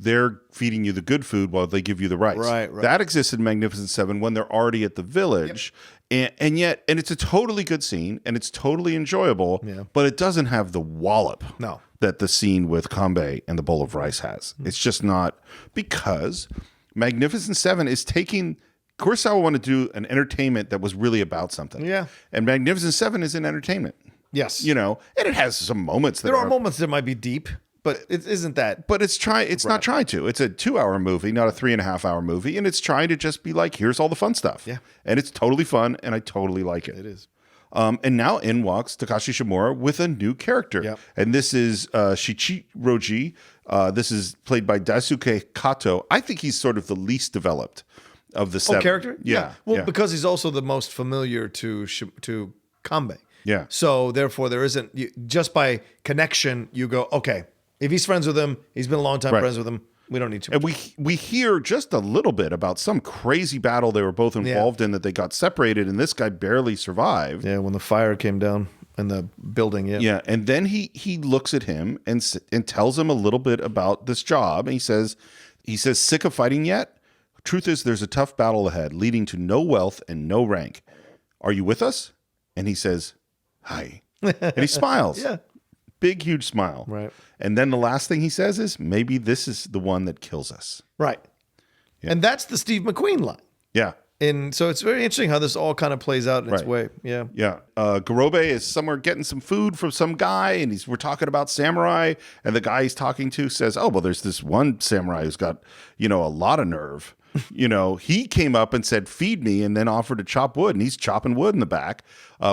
S1: they're feeding you the good food while they give you the rice.
S2: Right.
S1: That exists in Magnificent Seven when they're already at the village. And it's a totally good scene and it's totally enjoyable, but it doesn't have the wallop that the scene with Kambei and the bowl of rice has. It's just not, because Magnificent Seven is taking, Kurosawa wanted to do an entertainment that was really about something.
S2: Yeah.
S1: And Magnificent Seven is an entertainment.
S2: Yes.
S1: And it has some moments that
S2: There are moments that might be deep, but it isn't that.
S1: But it's not trying to. It's a 2-hour movie, not a 3.5-hour movie, and it's trying to just be like, here's all the fun stuff.
S2: Yeah.
S1: And it's totally fun, and I totally like it.
S2: It is.
S1: And now in walks Takashi Shimura with a new character.
S2: Yep.
S1: And this is Shichiroji. This is played by Daisuke Kato. I think he's sort of the least developed of the 7.
S2: Character?
S1: Yeah.
S2: Well, because he's also the most familiar to Kambei.
S1: Yeah.
S2: So therefore, there isn't, just by connection, you go, okay, if he's friends with him, he's been a long time friends with him, we don't need to.
S1: And we hear just a little bit about some crazy battle they were both involved in that they got separated, and this guy barely survived.
S2: Yeah, when the fire came down in the building. Yeah.
S1: Yeah, and then he looks at him and tells him a little bit about this job. And he says, sick of fighting yet? Truth is, there's a tough battle ahead, leading to no wealth and no rank. Are you with us? And he says, hi. And he smiles.
S2: Yeah.
S1: Big, huge smile.
S2: Right.
S1: And then the last thing he says is, maybe this is the one that kills us.
S2: Right. Yeah. And that's the Steve McQueen line.
S1: Yeah.
S2: And so it's very interesting how this all kind of plays out in its way. Yeah.
S1: Yeah. Garobe is somewhere getting some food from some guy, and we're talking about samurai, and the guy he's talking to says, oh, well, there's this one samurai who's got, a lot of nerve. He came up and said, feed me, and then offered to chop wood, and he's chopping wood in the back,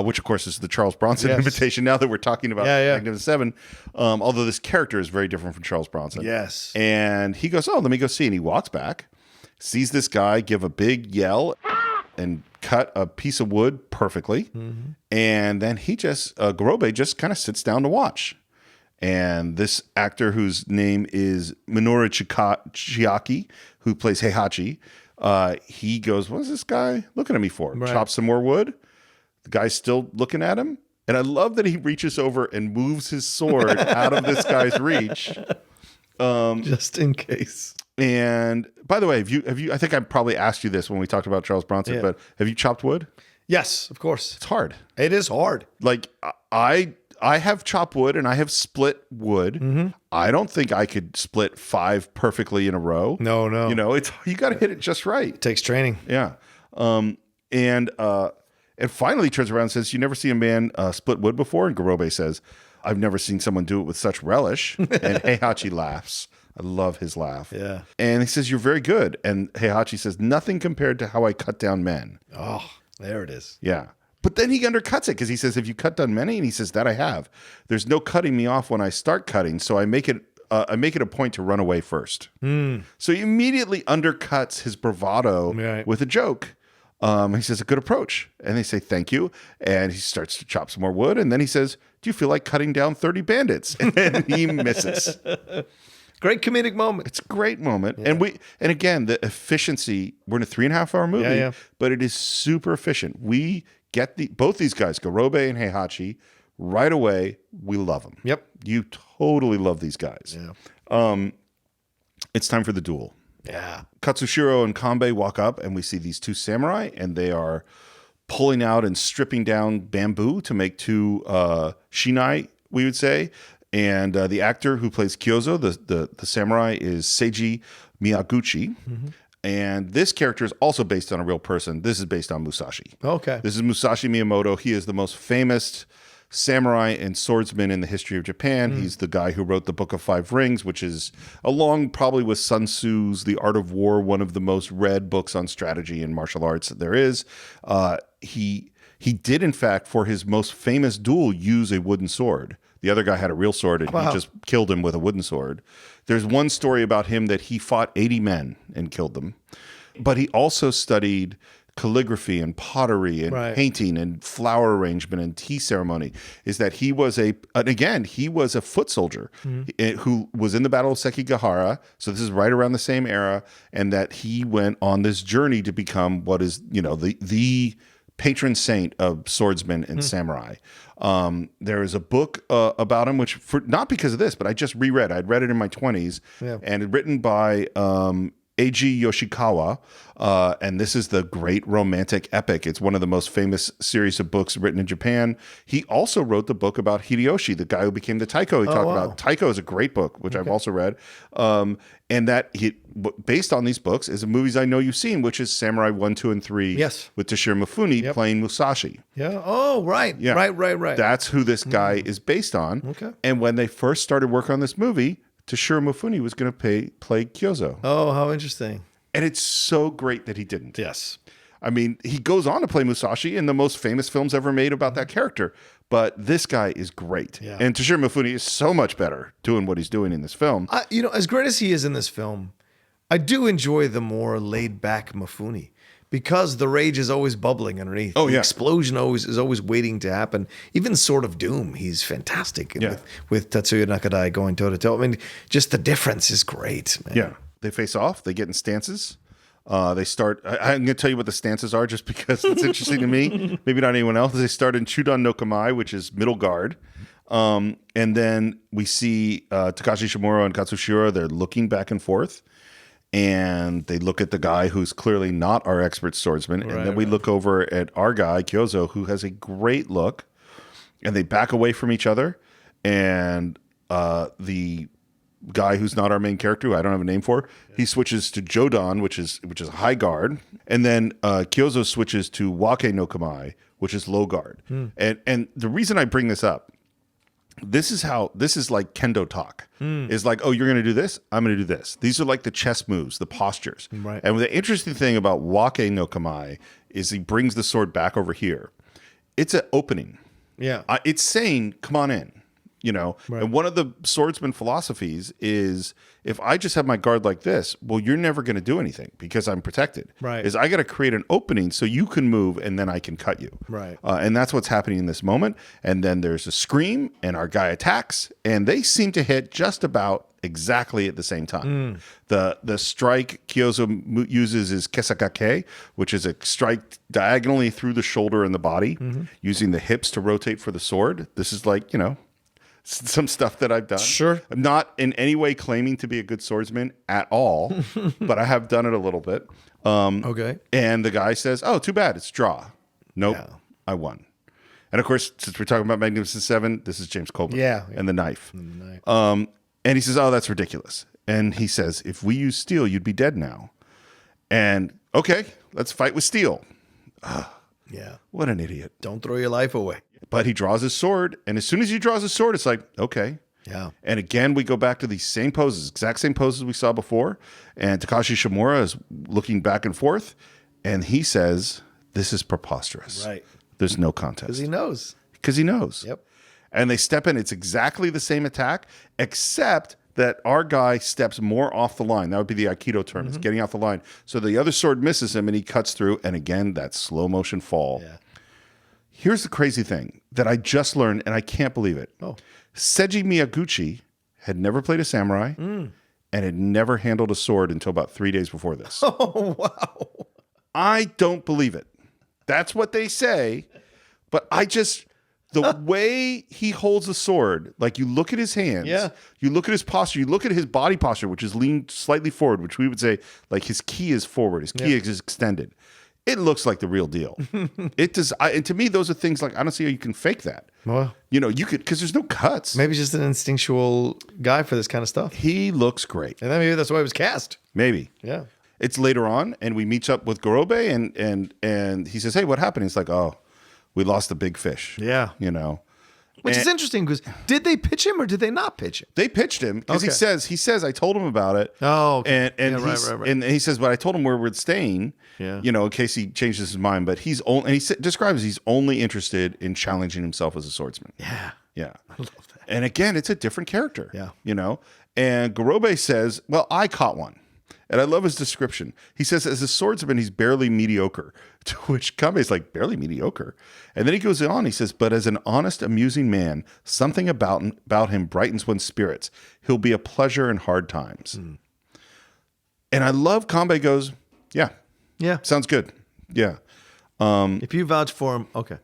S1: which, of course, is the Charles Bronson invitation now that we're talking about Magnificent Seven, although this character is very different from Charles Bronson.
S2: Yes.
S1: And he goes, oh, let me go see. And he walks back, sees this guy give a big yell and cut a piece of wood perfectly. Mm-hmm. And then Garobe just kind of sits down to watch. And this actor, whose name is Minoru Chiaki, who plays Heihachi, he goes, "What is this guy looking at me for?"
S2: Right.
S1: Chop some more wood. The guy's still looking at him. And I love that he reaches over and moves his sword out of this guy's reach.
S2: Just in case.
S1: And by the way, have you? I think I probably asked you this when we talked about Charles Bronson, but have you chopped wood?
S2: Yes, of course.
S1: It's hard.
S2: It is hard.
S1: Like I have chopped wood and I have split wood. I don't think I could split 5 perfectly in a row.
S2: No.
S1: You know, you got to hit it just right.
S2: It takes training.
S1: Yeah. And finally he turns around and says, "You never see a man split wood before?" And Garobe says, "I've never seen someone do it with such relish." And Heihachi laughs. I love his laugh.
S2: Yeah.
S1: And he says, "You're very good." And Heihachi says, "Nothing compared to how I cut down men."
S2: Oh, there it is.
S1: Yeah. But then he undercuts it because he says, "Have you cut down many?" And he says, "That I have. There's no cutting me off when I start cutting, so I make it a point to run away first." So he immediately undercuts his bravado with a joke. He says, "A good approach." And they say, "Thank you." And he starts to chop some more wood. And then he says, "Do you feel like cutting down 30 bandits?" And he misses.
S2: Great comedic moment.
S1: It's a great moment. And again, the efficiency, we're in a 3.5-hour movie, but it is super efficient. We get both these guys, Garobe and Heihachi, right away. We love them.
S2: Yep.
S1: You totally love these guys.
S2: Yeah.
S1: It's time for the duel.
S2: Yeah.
S1: Katsushiro and Kambei walk up and we see these 2 samurai and they are pulling out and stripping down bamboo to make 2 shinai, we would say. And the actor who plays Kyozo, the samurai, is Seiji Miyaguchi. And this character is also based on a real person. This is based on Musashi.
S2: Okay.
S1: This is Musashi Miyamoto. He is the most famous samurai and swordsman in the history of Japan. He's the guy who wrote the Book of 5 Rings, which is, along probably with Sun Tzu's The Art of War, one of the most read books on strategy and martial arts there is. He did, in fact, for his most famous duel, use a wooden sword. The other guy had a real sword, and he just killed him with a wooden sword. There's one story about him that he fought 80 men and killed them. But he also studied calligraphy and pottery and painting and flower arrangement and tea ceremony. Is that he was he was a foot soldier who was in the Battle of Sekigahara. So this is right around the same era, and that he went on this journey to become what is, the patron saint of swordsmen and samurai. There is a book about him, which not because of this, but I just reread. I'd read it in my 20s, and written by Eiji Yoshikawa, and this is the great romantic epic. It's one of the most famous series of books written in Japan. He also wrote the book about Hideyoshi, the guy who became the Taiko he talked about. Taiko is a great book, which I've also read. And that based on these books is the movies I know you've seen, which is Samurai 1, 2, and 3 with Toshiro Mifune playing Musashi.
S2: Yeah. Oh, right. Yeah. Right.
S1: That's who this guy is based on.
S2: Okay.
S1: And when they first started work on this movie, Toshiro Mifune was going to play Kyozo.
S2: Oh, how interesting.
S1: And it's so great that he didn't.
S2: Yes.
S1: I mean, he goes on to play Musashi in the most famous films ever made about that character. But this guy is great. Yeah. And Toshiro Mifune is so much better doing what he's doing in this film.
S2: As great as he is in this film, I do enjoy the more laid-back Mifune. Because the rage is always bubbling underneath.
S1: Oh,
S2: the explosion is always waiting to happen. Even Sword of Doom, he's fantastic. With Tatsuya Nakadai going toe-to-toe. I mean, just the difference is great, man.
S1: Yeah. They face off. They get in stances. They start... I'm going to tell you what the stances are just because it's interesting to me. Maybe not anyone else. They start in Chudan no Kamae, which is middle guard. And then we see Takashi Shimura and Katsushiro. They're looking back and forth. And they look at the guy who's clearly not our expert swordsman. And then we look over at our guy, Kyozo, who has a great look. And they back away from each other. And the guy who's not our main character, who I don't have a name for, he switches to Jodan, which is a high guard. And then Kyozo switches to Wake no Kamae, which is low guard. And the reason I bring this up, this is like kendo talk. Is like, oh, you're going to do this, I'm going to do this. These are like the chess moves, the postures.
S2: Right.
S1: And the interesting thing about Wake no Kamae is he brings the sword back over here. It's an opening.
S2: Yeah.
S1: It's saying, come on in. you know. And one of the swordsman philosophies is if I just have my guard like this, well, you're never going to do anything because I'm protected.
S2: Right.
S1: Is I got to create an opening so you can move and then I can cut you.
S2: Right.
S1: And that's what's happening in this moment. And then there's a scream and our guy attacks and they seem to hit just about exactly at the same time. The strike Kyozo uses is kesakake, which is a strike diagonally through the shoulder and the body, using the hips to rotate for the sword. This is like, you know, some stuff that I've done.
S2: Sure.
S1: I'm not in any way claiming to be a good swordsman at all, but I have done it a little bit.
S2: Okay.
S1: And the guy says, "Oh, too bad. It's draw." Nope, I won. And of course, since we're talking about Magnificent Seven, this is James Coburn. And the knife. And he says, "Oh, that's ridiculous." And he says, "If we use steel, you'd be dead now." And okay, let's fight with steel.
S2: Yeah.
S1: What an idiot.
S2: Don't throw your life away.
S1: But he draws his sword. And as soon as he draws his sword, it's like, okay.
S2: Yeah.
S1: And again, we go back to these same poses, exact same poses we saw before. And Takashi Shimura is looking back and forth. And he says, "This is preposterous."
S2: Right.
S1: There's no contest.
S2: Because he knows.
S1: Because he knows.
S2: Yep.
S1: And they step in. It's exactly the same attack, except that our guy steps more off the line. That would be the Aikido term. It's getting off the line. So the other sword misses him and he cuts through. And again, that slow motion fall.
S2: Yeah.
S1: Here's the crazy thing that I just learned, and I can't believe it. Seiji Miyaguchi had never played a samurai and had never handled a sword until about 3 days before this.
S2: Oh, wow.
S1: I don't believe it. That's what they say, but the way he holds the sword, like you look at his hands, you look at his posture, you look at his body posture, which is leaned slightly forward, which we would say like his ki is forward, his ki is extended. It looks like the real deal. It does. And to me, those are things like, I don't see how you can fake that.
S2: Well,
S1: You know, you could, because there's no cuts.
S2: maybe he's just an instinctual guy for this kind of stuff.
S1: He looks great.
S2: And then maybe that's why he was cast.
S1: Maybe.
S2: Yeah.
S1: It's later on, and we meet up with Gorobe, and he says, "Hey, what happened?" He's like, "Oh, we lost a big fish."
S2: Yeah.
S1: You know.
S2: Which is interesting because did they pitch him or did they not pitch him?
S1: They pitched him because
S2: Okay.
S1: he says I told him about it.
S2: Oh, okay.
S1: and
S2: Yeah,
S1: he's,
S2: right.
S1: and he says, but I told him where we're staying.
S2: Yeah.
S1: You know, in case he changes his mind. But he's only, and he describes he's only interested in challenging himself as a swordsman.
S2: Yeah.
S1: Yeah.
S2: I love that.
S1: And again, it's a different character.
S2: Yeah.
S1: You know, and Gorobe says, "Well, I caught one." And I love his description. He says, as a swordsman, he's barely mediocre. To which Kambei's like, barely mediocre. And then he goes on, he says, but as an honest, amusing man, something about him brightens one's spirits. He'll be a pleasure in hard times. And I love Kambei goes, yeah,
S2: Yeah.
S1: sounds good. Yeah.
S2: If you vouch for him, okay.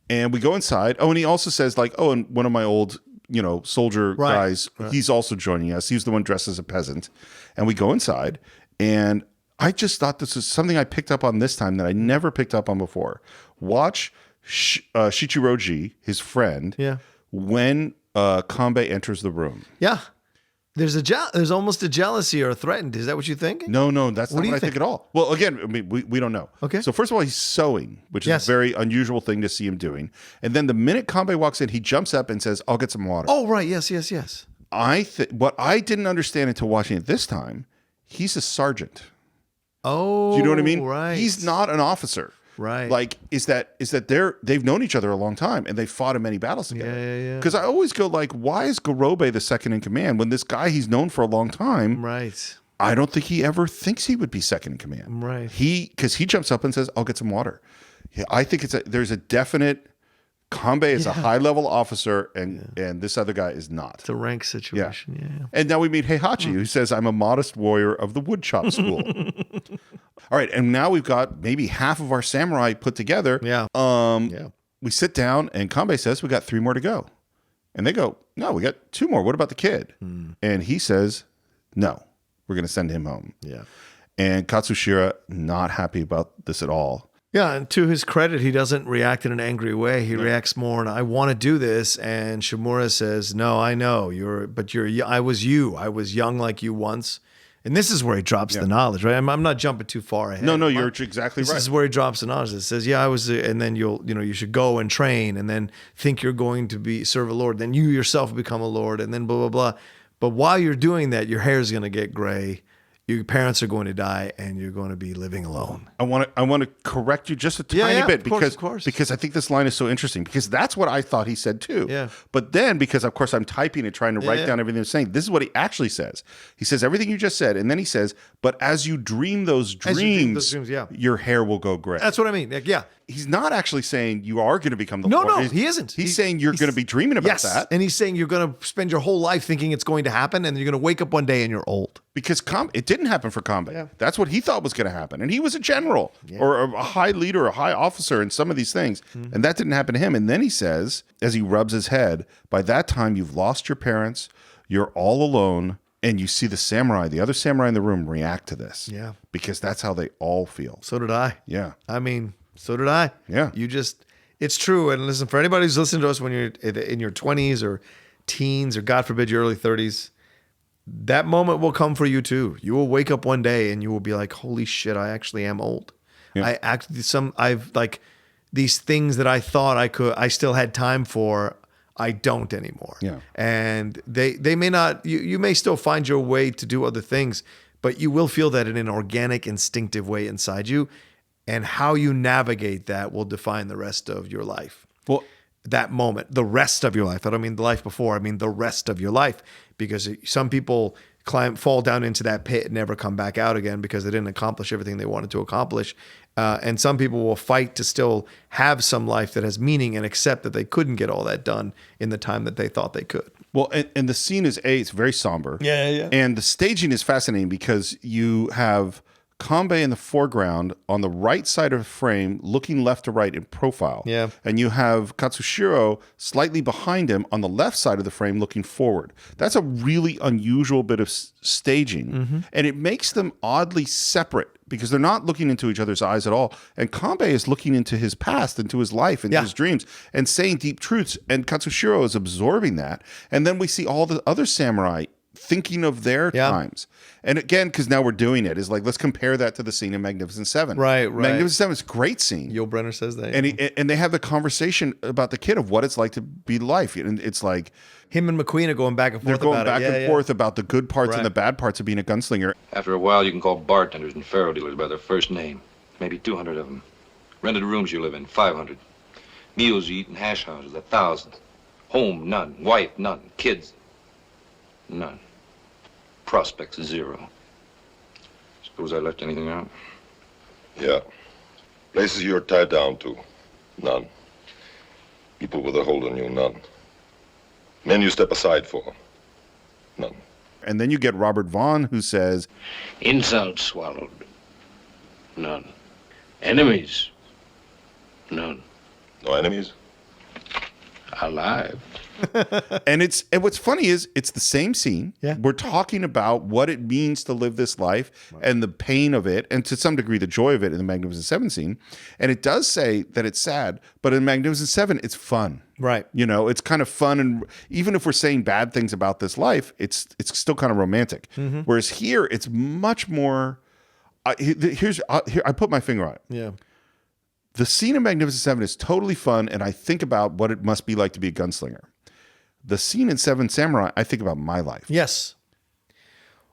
S1: And we go inside. Oh, and he also says like, oh, and one of my old, you know, soldier guys, he's also joining us. He's the one dressed as a peasant. And we go inside. And I just thought this was something I picked up on this time that I never picked up on before. Watch Shichiroji, his friend, when Kambei enters the room.
S2: Yeah. There's almost a jealousy or a threatened. Is that what you think?
S1: No, that's not
S2: do
S1: what
S2: you
S1: I think at all. Well, again, I mean, we don't know.
S2: Okay.
S1: So first of all, he's sewing, which is a very unusual thing to see him doing. And then the minute Kambei walks in, he jumps up and says, "I'll get some water."
S2: Oh, right. Yes.
S1: What I didn't understand until watching it this time, he's a sergeant.
S2: Oh,
S1: Do you know what I mean?
S2: Right.
S1: He's not an officer.
S2: Right.
S1: Like, is that they've known each other a long time and they fought in many battles together.
S2: Yeah.
S1: Because I always go like, why is Gorobe the second in command when this guy he's known for a long time?
S2: Right.
S1: I don't think he ever thinks he would be second in command.
S2: Right.
S1: Because he jumps up and says, "I'll get some water." Yeah, I think there's a definite. Kambei is a high level officer, and this other guy is not.
S2: It's a rank situation. Yeah.
S1: And now we meet Heihachi, who says, "I'm a modest warrior of the woodchop school." All right, and now we've got maybe half of our samurai put together.
S2: Yeah.
S1: We sit down, and Kambei says, "We got 3 more to go," and they go, "No, we got 2 more. What about the kid?" And he says, "No, we're going to send him home."
S2: Yeah.
S1: And Katsushira not happy about this at all.
S2: Yeah, and to his credit, he doesn't react in an angry way. He reacts more, and I want to do this. And Shimura says, "No, I know I was you. I was young like you once." And this is where he drops the knowledge, right? I'm not jumping too far ahead.
S1: No, you're exactly right.
S2: This is where he drops the knowledge. It says, "Yeah, I was," and then you should go and train, and then think you're going to serve a lord. Then you yourself become a lord, and then blah blah blah. But while you're doing that, your hair is going to get gray. your parents are going to die and you're going to be living alone.
S1: I want to correct you just a tiny bit
S2: of course.
S1: because I think this line is so interesting because that's what I thought he said too.
S2: Yeah.
S1: But then because of course I'm typing and trying to write down everything he's saying, this is what he actually says. He says everything you just said, and then he says, "But as you dream those dreams, your hair will go gray."
S2: That's what I mean. Like, yeah.
S1: He's not actually saying you are going to become the
S2: No,
S1: Lord.
S2: he isn't.
S1: He's saying you're going to be dreaming about that.
S2: And he's saying you're going to spend your whole life thinking it's going to happen, and you're going to wake up one day and you're old.
S1: Because it didn't happen for Kambei.
S2: Yeah.
S1: That's what he thought was going to happen. And he was a general or a high leader, a high officer in some of these things. And that didn't happen to him. And then he says, as he rubs his head, by that time you've lost your parents, you're all alone, and you see the other samurai in the room react to this.
S2: Yeah.
S1: Because that's how they all feel.
S2: So did I.
S1: Yeah.
S2: I mean, so did I.
S1: Yeah.
S2: It's true. And listen, for anybody who's listening to us when you're in your 20s or teens or God forbid your early 30s, that moment will come for you too. You will wake up one day and you will be like, holy shit, I actually am old. Yeah. I've like these things that I thought I still had time for, I don't anymore.
S1: Yeah.
S2: And they may not, you may still find your way to do other things, but you will feel that in an organic, instinctive way inside you. And how you navigate that will define the rest of your life.
S1: Well,
S2: that moment, the rest of your life. I don't mean the life before. I mean the rest of your life. Because some people fall down into that pit and never come back out again because they didn't accomplish everything they wanted to accomplish. And some people will fight to still have some life that has meaning and accept that they couldn't get all that done in the time that they thought they could.
S1: Well, and the scene is it's very somber.
S2: Yeah.
S1: And the staging is fascinating because you have Kambei in the foreground on the right side of the frame, looking left to right in profile.
S2: Yeah.
S1: And you have Katsushiro slightly behind him on the left side of the frame looking forward. That's a really unusual bit of staging. And it makes them oddly separate because they're not looking into each other's eyes at all. And Kambei is looking into his past, into his life, into his dreams, and saying deep truths. And Katsushiro is absorbing that. And then we see all the other samurai thinking of their times. And again, because now we're doing it, is like, let's compare that to the scene in Magnificent Seven.
S2: Right.
S1: Magnificent Seven is a great scene.
S2: Yul Brynner says that.
S1: And they have the conversation about the kid of what it's like to be life. And it's like
S2: him and McQueen are going back and forth.
S1: They're going back and forth about the good parts and the bad parts of being a gunslinger.
S3: After a while, you can call bartenders and faro dealers by their first name. Maybe 200 of them. Rented rooms you live in, 500. Meals you eat in hash houses, 1,000. Home, none. Wife, none. Kids, none. Prospects, 0. Suppose I left anything out?
S4: Yeah. Places you're tied down to, none. People with a hold on you, none. Men you step aside for, none.
S1: And then you get Robert Vaughn, who says,
S5: insults swallowed, none. Enemies, none.
S4: No enemies?
S5: Alive.
S1: and what's funny is it's the same scene.
S2: Yeah.
S1: We're talking about what it means to live this life and the pain of it, and to some degree the joy of it in the Magnificent Seven scene. And it does say that it's sad, but in Magnificent Seven, it's fun.
S2: Right.
S1: You know, it's kind of fun, and even if we're saying bad things about this life, it's still kind of romantic. Whereas here, it's much more. Here I put my finger on it.
S2: Yeah.
S1: The scene in Magnificent Seven is totally fun, and I think about what it must be like to be a gunslinger. The scene in Seven Samurai, I think about my life.
S2: Yes.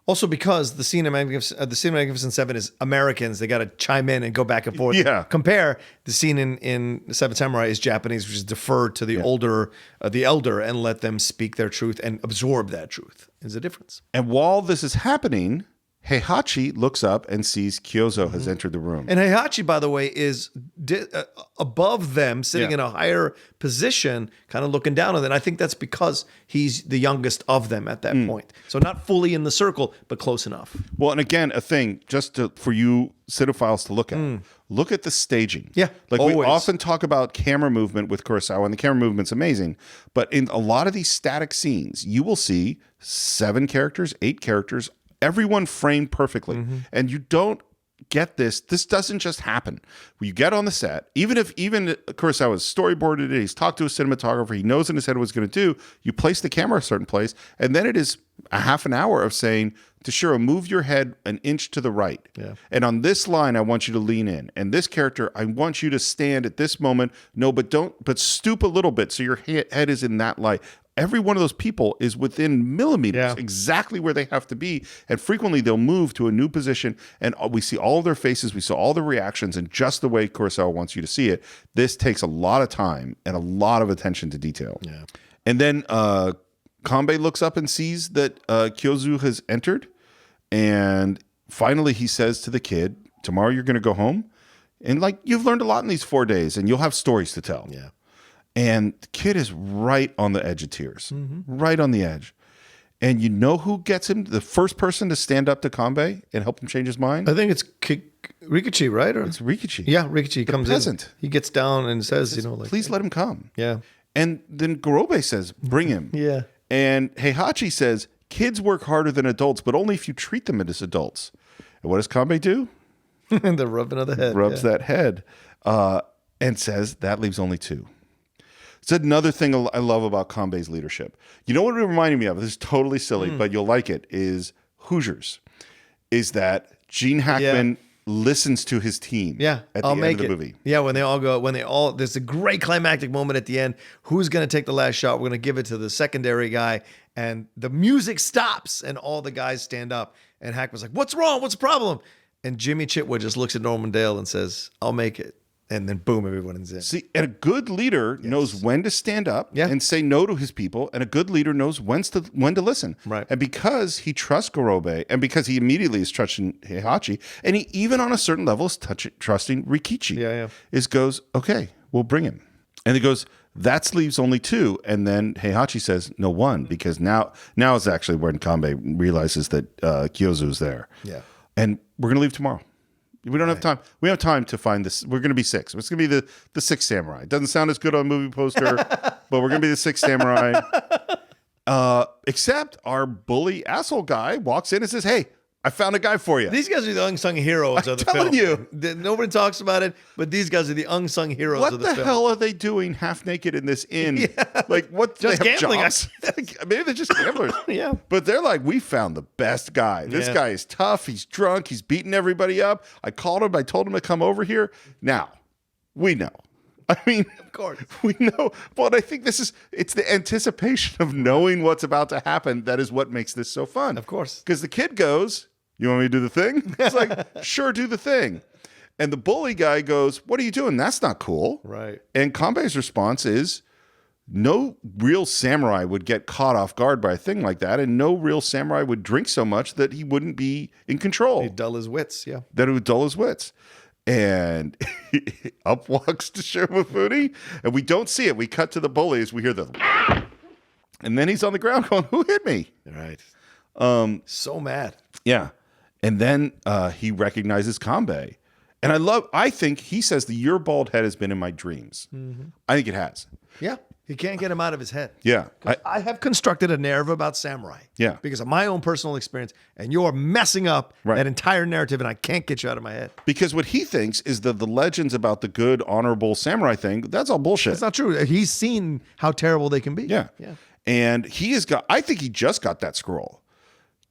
S2: Also, because the scene in Magnificent Seven is Americans, they got to chime in and go back and forth.
S1: Yeah.
S2: Compare the scene in Seven Samurai is Japanese, which is defer to the the elder, and let them speak their truth and absorb that truth. There's a difference.
S1: And while this is happening, Heihachi looks up and sees Kyozo has entered the room.
S2: And Heihachi, by the way, is above them, sitting in a higher position, kind of looking down on them. I think that's because he's the youngest of them at that point. So not fully in the circle, but close enough.
S1: Well, and again, a thing just for you Cine-Files to look at. Look at the staging.
S2: Yeah,
S1: like
S2: always.
S1: we often talk about camera movement with Kurosawa, and the camera movement's amazing. But in a lot of these static scenes, you will see 7 characters, 8 characters, everyone framed perfectly. And you don't get this. This doesn't just happen. When you get on the set, even Kurosawa's storyboarded it, he's talked to a cinematographer, he knows in his head what he's going to do, you place the camera a certain place, and then it is a half an hour of saying, Toshiro, move your head an inch to the right.
S2: Yeah.
S1: And on this line, I want you to lean in. And this character, I want you to stand at this moment. No, but stoop a little bit so your head is in that light. every one of those people is within millimeters,
S2: Yeah.
S1: exactly where they have to be. And frequently they'll move to a new position and we see all of their faces, we saw all the reactions, and just the way Kurosawa wants you to see it. This takes a lot of time and a lot of attention to detail.
S2: Yeah.
S1: And then Kambei looks up and sees that Kyozu has entered. And finally he says to the kid, tomorrow you're going to go home. And like, you've learned a lot in these 4 days and you'll have stories to tell.
S2: Yeah.
S1: And the kid is right on the edge of tears,
S2: Mm-hmm.
S1: right on the edge. And you know who gets him, the first person to stand up to Kambei and help him change his mind?
S2: I think it's Rikichi, right? Or
S1: It's Rikichi.
S2: yeah, Rikichi comes
S1: peasant.
S2: in. He gets down and says, like,
S1: Please let him come.
S2: yeah,
S1: And then Gorobe says, bring him.
S2: yeah,
S1: And Heihachi says, kids work harder than adults, but only if you treat them as adults. And what does Kambei do?
S2: and the rubbing of the head,
S1: Rubs that head and says, that leaves only 2. It's another thing I love about Kambei's leadership. You know what it reminded me of? This is totally silly, but you'll like it, is Hoosiers. Is that Gene Hackman listens to his team
S2: Yeah,
S1: at the
S2: I'll
S1: end
S2: make
S1: of the
S2: it.
S1: movie.
S2: Yeah, there's a great climactic moment at the end. Who's going to take the last shot? We're going to give it to the secondary guy. And the music stops and all the guys stand up. And Hackman's like, what's wrong? What's the problem? And Jimmy Chitwood just looks at Norman Dale and says, I'll make it. And then boom, everyone is in.
S1: See, and a good leader knows when to stand up
S2: Yeah.
S1: and say no to his people, and a good leader knows when to listen.
S2: Right.
S1: And because he trusts Gorobe, and because he immediately is trusting Heihachi, and he even on a certain level is trusting Rikichi, goes, okay, we'll bring him. And he goes, that leaves only 2. And then Heihachi says, no, 1, because now is actually when Kambei realizes that Kyozu's there.
S2: Yeah.
S1: And we're going to leave tomorrow. We don't have time. We have time to find this. We're going to be 6. It's going to be the 6th samurai. It doesn't sound as good on a movie poster, but we're going to be the 6th samurai. Except our bully asshole guy walks in and says, hey, I found a guy for you.
S2: These guys are the unsung heroes of the
S1: telling
S2: film.
S1: you.
S2: Nobody talks about it, but these guys are the unsung heroes
S1: What
S2: of the
S1: the
S2: film.
S1: hell are they doing half naked in this inn? Like, what?
S2: Just
S1: they have
S2: gambling,
S1: jobs? Maybe they're just gamblers.
S2: Yeah.
S1: But they're like, we found the best guy. This
S2: Yeah.
S1: guy is tough. He's drunk. He's beating everybody up. I called him. I told him to come over here. Now, we know. I mean,
S2: Of course.
S1: we know. But I think it's the anticipation of knowing what's about to happen that is what makes this so fun.
S2: Of course.
S1: Because the kid goes, you want me to do the thing? It's like, sure, do the thing. And the bully guy goes, what are you doing? That's not cool.
S2: Right.
S1: And Kambei's response is, no real samurai would get caught off guard by a thing like that, and no real samurai would drink so much that he wouldn't be in control,
S2: He'd dull his wits, yeah.
S1: that it would dull his wits. And up walks Shiromifune, and we don't see it. We cut to the bully as we hear the, and then he's on the ground going, who hit me?
S2: Right. So mad.
S1: Yeah. And then he recognizes Kambei. And I think he says your bald head has been in my dreams. I think it has.
S2: Yeah. He can't get him out of his head.
S1: Yeah.
S2: I have constructed a narrative about samurai.
S1: Yeah.
S2: Because of my own personal experience, and you're messing up
S1: Right.
S2: that entire narrative, and I can't get you out of my head.
S1: Because what he thinks is that the legends about the good, honorable samurai thing, that's all bullshit.
S2: It's not true. He's seen how terrible they can be.
S1: Yeah.
S2: Yeah.
S1: And I think he just got that scroll.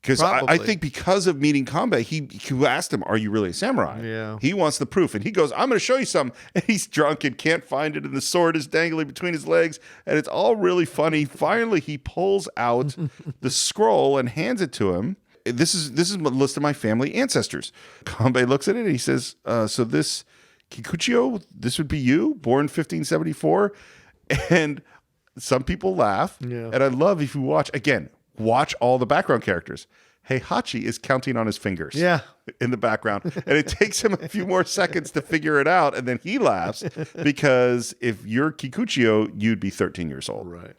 S1: Because I
S2: Probably.
S1: think because of meeting Kambei, he asked him, are you really a samurai?
S2: Yeah.
S1: He wants the proof. And he goes, I'm going to show you something. And he's drunk and can't find it. And the sword is dangling between his legs. And it's all really funny. Finally, he pulls out the scroll and hands it to him. This is a list of my family ancestors. Kambei looks at it and he says, so this Kikuchiyo, this would be you, born 1574. And some people laugh.
S2: Yeah.
S1: And I love if you watch all the background characters. Heihachi is counting on his fingers in the background. And it takes him a few more seconds to figure it out. And then he laughs because if you're Kikuchiyo, you'd be 13 years old.
S2: Right.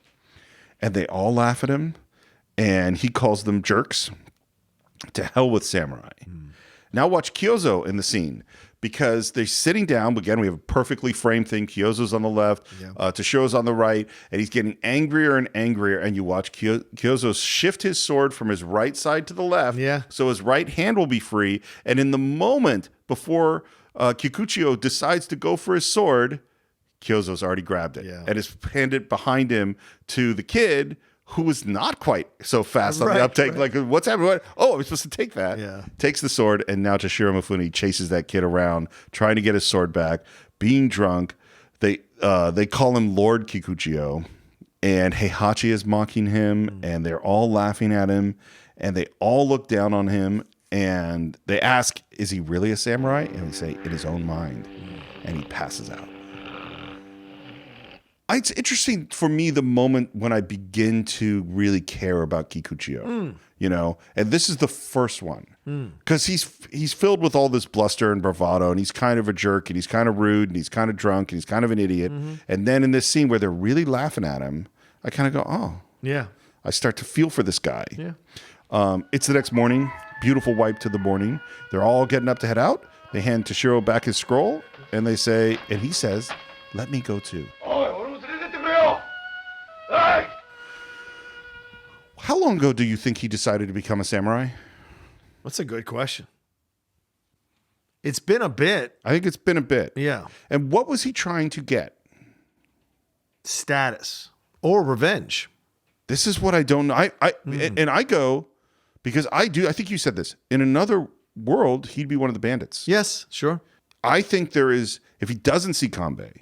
S1: And they all laugh at him. And he calls them jerks. To hell with samurai. Now watch Kyozo in the scene. Because they're sitting down. Again, we have a perfectly framed thing. Kyozo's on the left. Toshiro's on the right. And he's getting angrier and angrier. And you watch Kyozo shift his sword from his right side to the left.
S2: Yeah.
S1: So his right hand will be free. And in the moment before Kikuchiyo decides to go for his sword, Kyozo's already grabbed it.
S2: Yeah.
S1: And has handed it behind him to the kid, who is not quite so fast on the uptake. Like, what's happening? Oh, I'm supposed to take that.
S2: Yeah.
S1: Takes the sword, and now Shiromifune chases that kid around, trying to get his sword back, being drunk. They call him Lord Kikuchiyo, and Heihachi is mocking him, and they're all laughing at him, and they all look down on him, and they ask, is he really a samurai? And they say, in his own mind, and he passes out. It's interesting for me the moment when I begin to really care about Kikuchiyo, you know, and this is the first one because he's filled with all this bluster and bravado, and he's kind of a jerk, and he's kind of rude, and he's kind of drunk, and he's kind of an idiot. And then in this scene where they're really laughing at him, I kind of go, oh,
S2: Yeah.
S1: I start to feel for this guy.
S2: Yeah.
S1: It's the next morning, beautiful wipe to the morning. They're all getting up to head out. They hand Toshiro back his scroll, and they say, and he says, let me go too. How long ago do you think he decided to become a samurai?
S2: That's a good question. It's been a bit.
S1: I think it's been a bit.
S2: Yeah.
S1: And what was he trying to get?
S2: Status or revenge.
S1: This is what I don't know. And I go, because I think you said this. In another world, he'd be one of the bandits.
S2: Yes, sure.
S1: I think there is, if he doesn't see Kambei,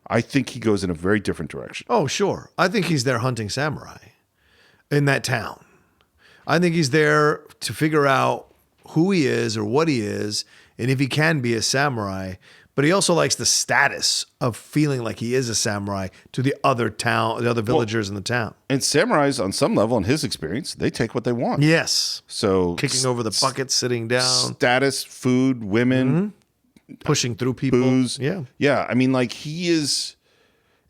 S1: I think he goes in a very different direction.
S2: Oh, sure. I think he's there hunting samurai in that town. I think he's there to figure out who he is or what he is, and if he can be a samurai. But he also likes the status of feeling like he is a samurai to the other villagers in the town.
S1: And samurais, on some level, in his experience, they take what they want.
S2: Yes.
S1: So
S2: Kicking over the bucket, sitting down,
S1: status, food, women,
S2: pushing through people.
S1: booze.
S2: Yeah.
S1: Yeah. I mean, like he is,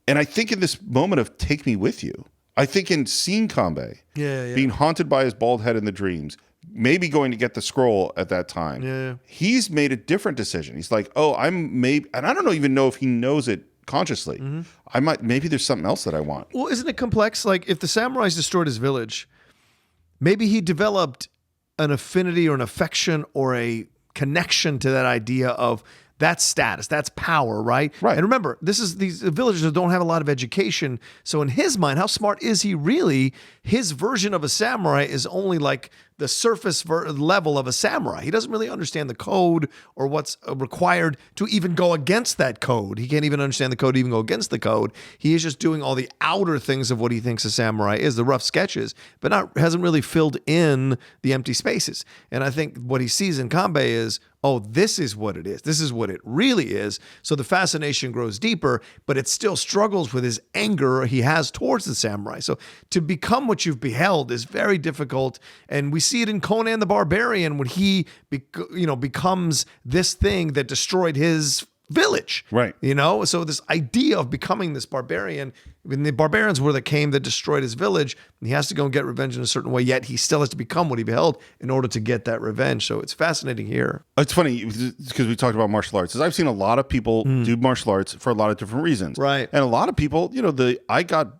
S1: and I think in this moment of take me with you, I think in seeing Kambei, being haunted by his bald head in the dreams, maybe going to get the scroll at that time, he's made a different decision. He's like, oh, and I don't even know if he knows it consciously. Maybe there's something else that I want.
S2: Well, isn't it complex? Like if the samurais destroyed his village, maybe he developed an affinity or an affection or a connection to that idea of that's status, that's power, right?
S1: Right.
S2: And remember, these villagers that don't have a lot of education. So in his mind, how smart is he really? His version of a samurai is only like the surface level of a samurai. He doesn't really understand the code or what's required to even go against that code. He can't even understand the code to even go against the code. He is just doing all the outer things of what he thinks a samurai is, the rough sketches, but hasn't really filled in the empty spaces. And I think what he sees in Kambei is, oh, this is what it is. This is what it really is. So the fascination grows deeper, but it still struggles with his anger he has towards the samurai. So to become what you've beheld is very difficult. And we see it in Conan the Barbarian when he becomes this thing that destroyed his village.
S1: Right.
S2: So this idea of becoming this barbarian, when the barbarians were that came that destroyed his village, and he has to go and get revenge in a certain way, yet he still has to become what he beheld in order to get that revenge. So it's fascinating here.
S1: It's funny because we talked about martial arts. I've seen a lot of people do martial arts for a lot of different reasons.
S2: Right.
S1: And a lot of people, I got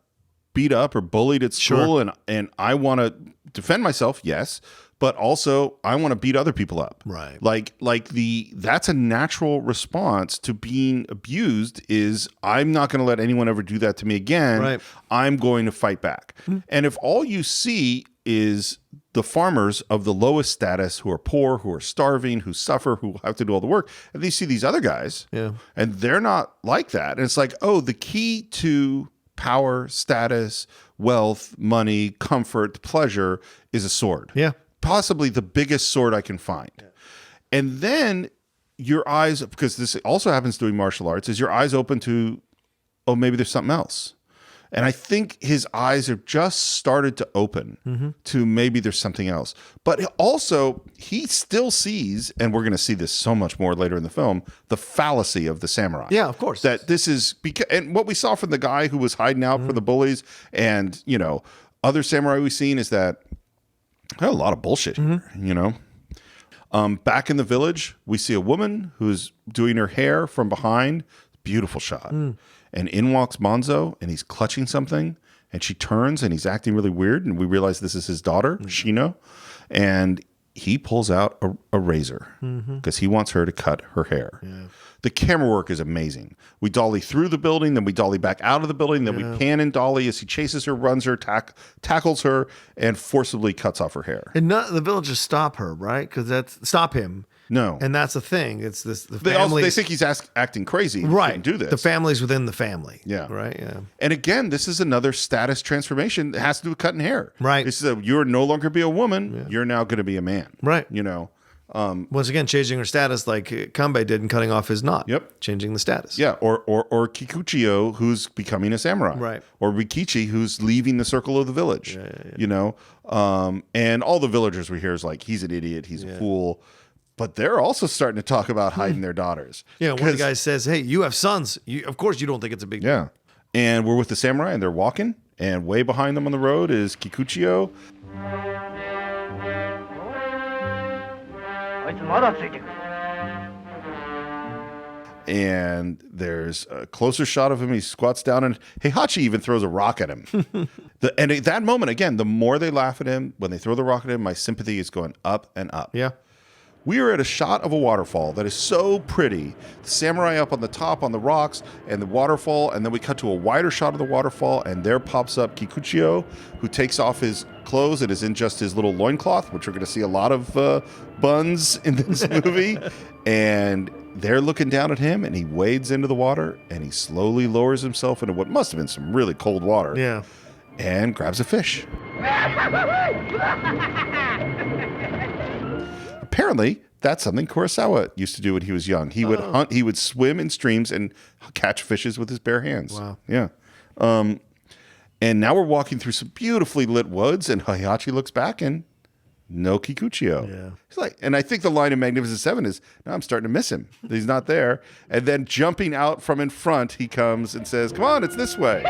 S1: beat up or bullied at school and I want to defend myself, yes, but also I want to beat other people up.
S2: Right.
S1: That's a natural response to being abused is I'm not going to let anyone ever do that to me again.
S2: Right.
S1: I'm going to fight back. And if all you see is the farmers of the lowest status who are poor, who are starving, who suffer, who have to do all the work, and they see these other guys and they're not like that. And it's like, oh, the key to power, status, wealth, money, comfort, pleasure is a sword.
S2: Yeah.
S1: Possibly the biggest sword I can find. Yeah. And then your eyes, because this also happens doing martial arts, is your eyes open to, oh, maybe there's something else. And I think his eyes have just started to open to maybe there's something else. But also, he still sees, and we're going to see this so much more later in the film, the fallacy of the samurai.
S2: Yeah, of course.
S1: That this is, and what we saw from the guy who was hiding out for the bullies and, other samurai we've seen is that a lot of bullshit here, Back in the village, we see a woman who's doing her hair from behind. Beautiful shot. And in walks Monzo, and he's clutching something, and she turns, and he's acting really weird, and we realize this is his daughter, Shino, and he pulls out a razor because he wants her to cut her hair. Yeah. The camera work is amazing. We dolly through the building, then we dolly back out of the building, then we pan and dolly as he chases her, runs her, tackles her, and forcibly cuts off her hair.
S2: And none of the villagers stop her, right? Stop him.
S1: No.
S2: And that's the thing. It's this the
S1: They
S2: families.
S1: think he's acting crazy. He
S2: right.
S1: can't do this.
S2: The families within the family.
S1: Yeah.
S2: Right. Yeah.
S1: And again, this is another status transformation that has to do with cutting hair.
S2: Right.
S1: This is you're no longer be a woman. You're now going to be a man.
S2: Right.
S1: You know.
S2: Once again, changing her status like Kambei did and cutting off his knot.
S1: Yep.
S2: Changing the status.
S1: Yeah. Or Kikuchiyo, who's becoming a samurai.
S2: Right.
S1: Or Rikichi, who's leaving the circle of the village. You know. And all the villagers we hear is like, he's an idiot. He's a fool. But they're also starting to talk about hiding their daughters.
S2: Yeah. One of the guys says, "Hey, you have sons. Of course, you don't think it's a big deal."
S1: Yeah. And we're with the samurai, and they're walking, and way behind them on the road is Kikuchiyo. And there's a closer shot of him. He squats down, and Heihachi even throws a rock at him. And at that moment, again, the more they laugh at him, when they throw the rock at him, my sympathy is going up and up.
S2: Yeah.
S1: We are at a shot of a waterfall that is so pretty. The samurai up on the top on the rocks and the waterfall, and then we cut to a wider shot of the waterfall, and there pops up Kikuchiyo, who takes off his clothes and is in just his little loincloth, which we're going to see a lot of buns in this movie. And they're looking down at him, and he wades into the water, and he slowly lowers himself into what must have been some really cold water.
S2: Yeah.
S1: And grabs a fish. Apparently, that's something Kurosawa used to do when he was young. He would hunt, he would swim in streams and catch fishes with his bare hands.
S2: Wow.
S1: Yeah. And now we're walking through some beautifully lit woods, and Heihachi looks back and no Kikuchiyo.
S2: Yeah.
S1: He's like, and I think the line in Magnificent Seven is, now I'm starting to miss him. He's not there. And then jumping out from in front, he comes and says, come on, it's this way.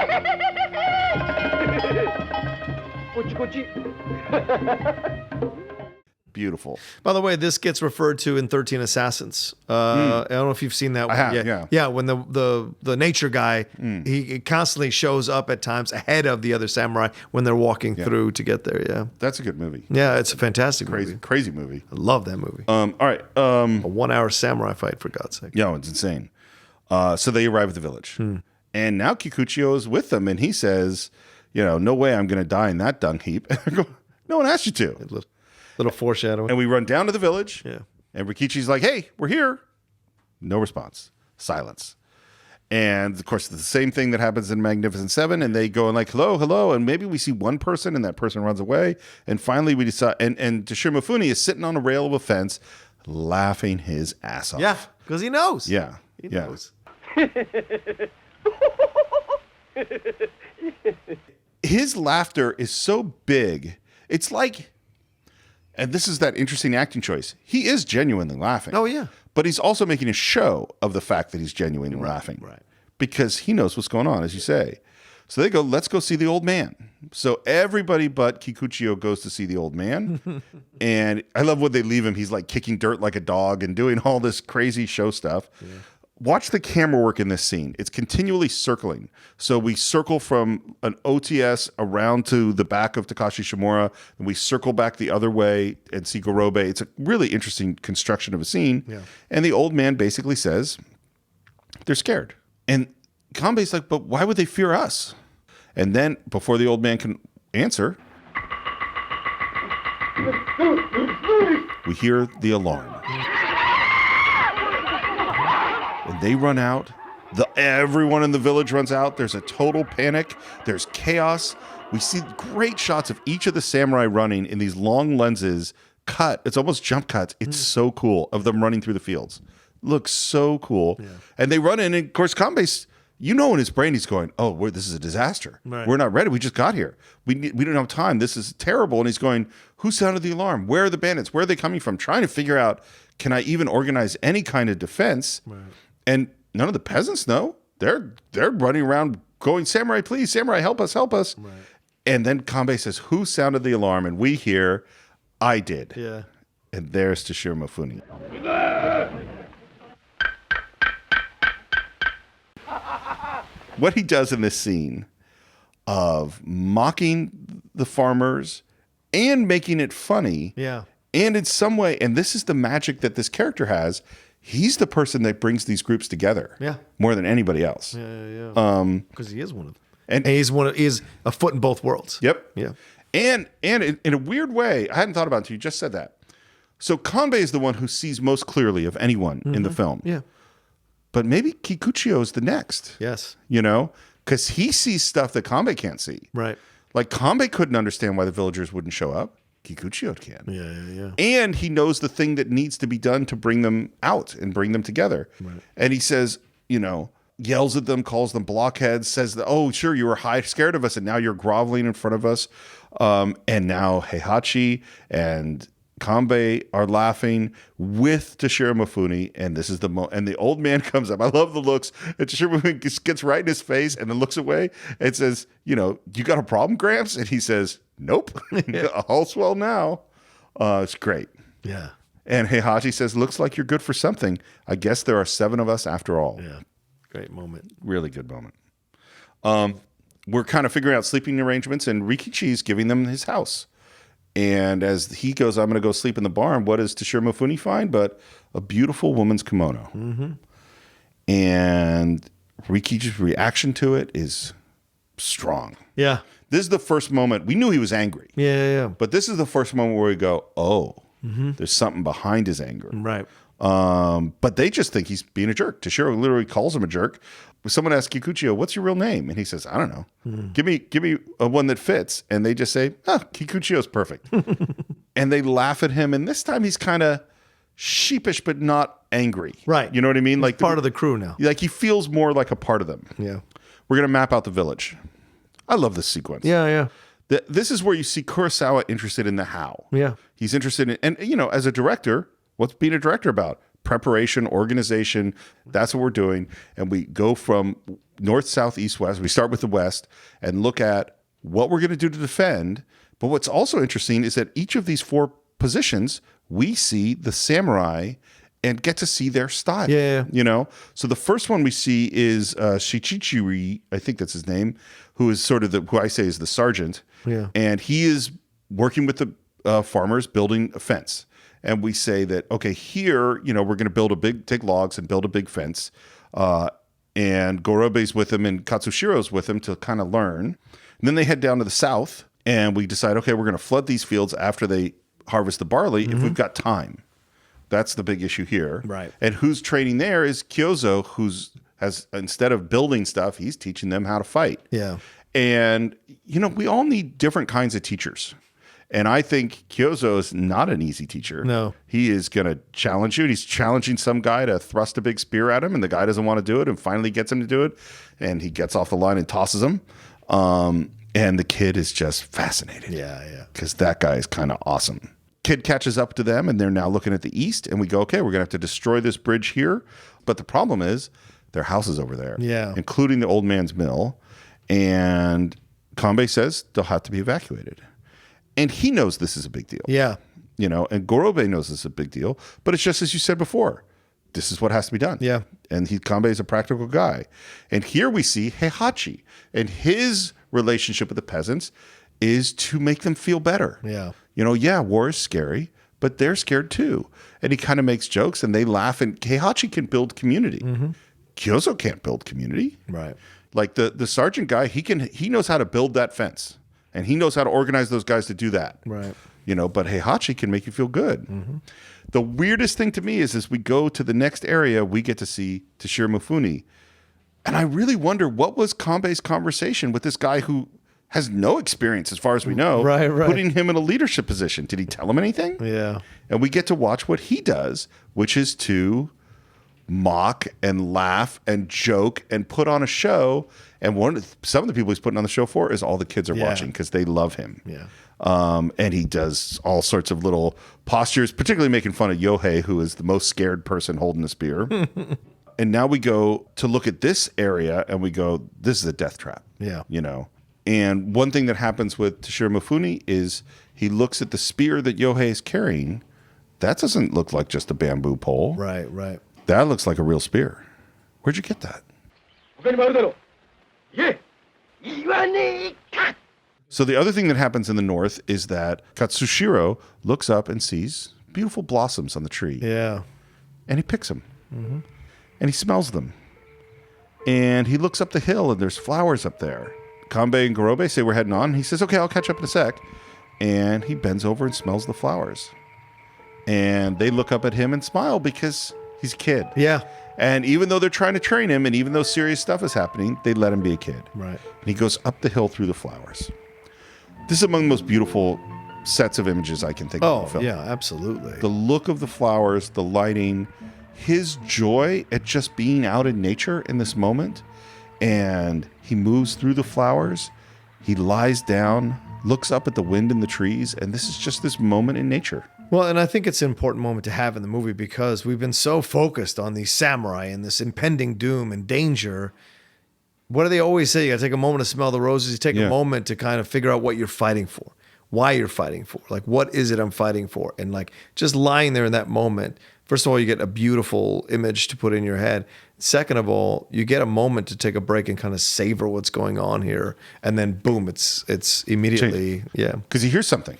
S1: Beautiful.
S2: By the way, this gets referred to in 13 Assassins. I don't know if you've seen that one.
S1: I have,
S2: Yeah, when the nature guy, he constantly shows up at times ahead of the other samurai when they're walking through to get there. Yeah.
S1: That's a good movie.
S2: Yeah, it's a fantastic movie.
S1: Crazy movie.
S2: I love that movie.
S1: All right.
S2: A 1-hour samurai fight, for God's sake.
S1: Yeah, it's insane. So they arrive at the village. And now Kikuchiyo is with them, and he says, you know, no way I'm going to die in that dung heap. And I go, no one asked you to.
S2: Little foreshadowing.
S1: And we run down to the village.
S2: Yeah.
S1: And Rikichi's like, hey, we're here. No response. Silence. And of course, the same thing that happens in Magnificent Seven. And they go and like, hello, hello. And maybe we see one person and that person runs away. And finally we decide, and Toshiro Mifune is sitting on a rail of a fence laughing his ass off.
S2: Yeah, because he knows.
S1: Yeah.
S2: He knows.
S1: His laughter is so big. It's like, and this is that interesting acting choice. He is genuinely laughing.
S2: Oh, yeah.
S1: But he's also making a show of the fact that he's genuinely laughing.
S2: Right.
S1: Because he knows what's going on, as you say. So they go, let's go see the old man. So everybody but Kikuchiyo goes to see the old man. And I love when they leave him. He's like kicking dirt like a dog and doing all this crazy show stuff. Yeah. Watch the camera work in this scene. It's continually circling. So we circle from an OTS around to the back of Takashi Shimura, and we circle back the other way and see Gorobe. It's a really interesting construction of a scene. Yeah. And the old man basically says, they're scared. And Kambei's like, but why would they fear us? And then, before the old man can answer, we hear the alarm. And they run out. Everyone in the village runs out. There's a total panic. There's chaos. We see great shots of each of the samurai running in these long lenses cut. It's almost jump cuts. It's so cool of them running through the fields. Looks so cool. Yeah. And they run in, and of course, Kambei's, you know, in his brain, he's going, oh, this is a disaster. Right. We're not ready. We just got here. We don't have time. This is terrible. And he's going, who sounded the alarm? Where are the bandits? Where are they coming from? Trying to figure out, can I even organize any kind of defense? Right. And none of the peasants know. They're running around going, samurai, please, samurai, help us, help us. Right. And then Kambei says, who sounded the alarm? And we hear, I did. Yeah. And there's Toshiro Mifune. What he does in this scene of mocking the farmers and making it funny.
S2: Yeah.
S1: And in some way, and this is the magic that this character has, he's the person that brings these groups together. Yeah. More than anybody else.
S2: Yeah. Because he is one of them. And he's a foot in both worlds.
S1: Yep.
S2: Yeah.
S1: And in a weird way, I hadn't thought about it until you just said that. So Kambei is the one who sees most clearly of anyone in the film.
S2: Yeah.
S1: But maybe Kikuchiyo is the next.
S2: Yes.
S1: You know? Because he sees stuff that Kambei can't see.
S2: Right.
S1: Like Kambei couldn't understand why the villagers wouldn't show up. Kikuchiyo can.
S2: Yeah.
S1: And he knows the thing that needs to be done to bring them out and bring them together. Right. And he says, you know, yells at them, calls them blockheads, says that, oh, sure, you were scared of us, and now you're groveling in front of us. And now Heihachi and Kambei are laughing with Toshiro Mifune, and this is and the old man comes up. I love the looks. And Toshiro Mifune gets right in his face and then looks away and says, you know, you got a problem, Gramps? And he says, nope. All's well now. It's great.
S2: Yeah.
S1: And Heihachi says, looks like you're good for something. I guess there are 7 of us after all.
S2: Yeah. Great moment.
S1: Really good moment. We're kind of figuring out sleeping arrangements, and Rikichi is giving them his house. And as he goes, I'm going to go sleep in the barn. What does Toshiro Mifune find but a beautiful woman's kimono? Mm-hmm. And Rikichi's reaction to it is strong.
S2: Yeah.
S1: This is the first moment. We knew he was angry.
S2: Yeah.
S1: But this is the first moment where we go, oh, there's something behind his anger.
S2: Right.
S1: But they just think he's being a jerk. Toshiro literally calls him a jerk. Someone asks Kikuchiyo, what's your real name? And he says, I don't know. Give me a one that fits. And they just say, Kikuchiyo's perfect. And they laugh at him. And this time he's kind of sheepish, but not angry.
S2: Right.
S1: You know what I mean?
S2: He's
S1: like
S2: part of the crew now.
S1: Like he feels more like a part of them.
S2: Yeah.
S1: We're going to map out the village. I love this sequence.
S2: Yeah.
S1: This is where you see Kurosawa interested in the how.
S2: Yeah.
S1: He's interested in, and you know, as a director, what's being a director about? Preparation, organization. That's what we're doing. And we go from north, south, east, west. We start with the west and look at what we're going to do to defend. But what's also interesting is that each of these 4 positions, we see the samurai and get to see their style.
S2: Yeah.
S1: You know? So the first one we see is Shichichiri, I think that's his name, who is sort of who I say is the sergeant.
S2: Yeah. And
S1: he is working with the farmers building a fence. And we say that, okay, here, you know, we're going to take logs and build a big fence. And Gorobe's with him and Katsushiro's with him to kind of learn. And then they head down to the south and we decide, okay, we're going to flood these fields after they harvest the barley if we've got time. That's the big issue here.
S2: Right.
S1: And who's training there is Kyozo, has instead of building stuff, he's teaching them how to fight.
S2: Yeah.
S1: And, you know, we all need different kinds of teachers. And I think Kyozo is not an easy teacher.
S2: No.
S1: He is going to challenge you. He's challenging some guy to thrust a big spear at him, and the guy doesn't want to do it, and finally gets him to do it, and he gets off the line and tosses him. And the kid is just fascinated.
S2: Yeah.
S1: Because that guy is kind of awesome. Kid catches up to them, and they're now looking at the east, and we go, okay, we're going to have to destroy this bridge here. But the problem is their house is over there, including the old man's mill. And Kambei says they'll have to be evacuated. And he knows this is a big deal.
S2: Yeah.
S1: You know, and Gorobe knows this is a big deal, but it's just as you said before, this is what has to be done.
S2: Yeah.
S1: And Kambei is a practical guy. And here we see Heihachi, and his relationship with the peasants is to make them feel better.
S2: Yeah.
S1: You know, war is scary, but they're scared too. And he kind of makes jokes and they laugh, and Heihachi can build community. Kyozo can't build community.
S2: Right.
S1: Like the sergeant guy, he knows how to build that fence. And he knows how to organize those guys to do that.
S2: Right.
S1: You know, but Heihachi can make you feel good. The weirdest thing to me is as we go to the next area, we get to see Toshiro Mifune. And I really wonder, what was Kambei's conversation with this guy who has no experience, as far as we know,
S2: right.
S1: putting him in a leadership position? Did he tell him anything?
S2: Yeah.
S1: And we get to watch what he does, which is to mock and laugh and joke and put on a show. And some of the people he's putting on the show for is all the kids are watching because they love him.
S2: Yeah.
S1: And he does all sorts of little postures, particularly making fun of Yohei, who is the most scared person holding a spear. And now we go to look at this area and we go, this is a death trap.
S2: Yeah.
S1: You know? And one thing that happens with Toshiro Mifune is he looks at the spear that Yohei is carrying. That doesn't look like just a bamboo pole.
S2: Right.
S1: That looks like a real spear. Where'd you get that? So the other thing that happens in the north is that Katsushiro looks up and sees beautiful blossoms on the tree.
S2: Yeah.
S1: And he picks them. And he smells them. And he looks up the hill and there's flowers up there. Kambei and Gorobe say we're heading on. He says, okay, I'll catch up in a sec. And he bends over and smells the flowers. and they look up at him and smile because he's a kid.
S2: Yeah.
S1: And even though they're trying to train him, and even though serious stuff is happening, they let him be a kid.
S2: Right.
S1: And he goes up the hill through the flowers. This is among the most beautiful sets of images I can think of in
S2: Oh,
S1: the film.
S2: yeah, absolutely.
S1: The look of the flowers, the lighting, his joy at just being out in nature in this moment. And he moves through the flowers. He lies down, looks up at the wind in the trees, and this is just this moment in nature.
S2: Well, and I think it's an important moment to have in the movie because we've been so focused on these samurai and this impending doom and danger. What do they always say? You got to take a moment to smell the roses. You take
S1: Yeah.
S2: a moment to kind of figure out what you're fighting for, why you're fighting for. Like, what is it I'm fighting for? And like just lying there in that moment, first of all, you get a beautiful image to put in your head. Second of all, you get a moment to take a break and kind of savor what's going on here. And then boom, it's immediately, yeah.
S1: Because he hears something.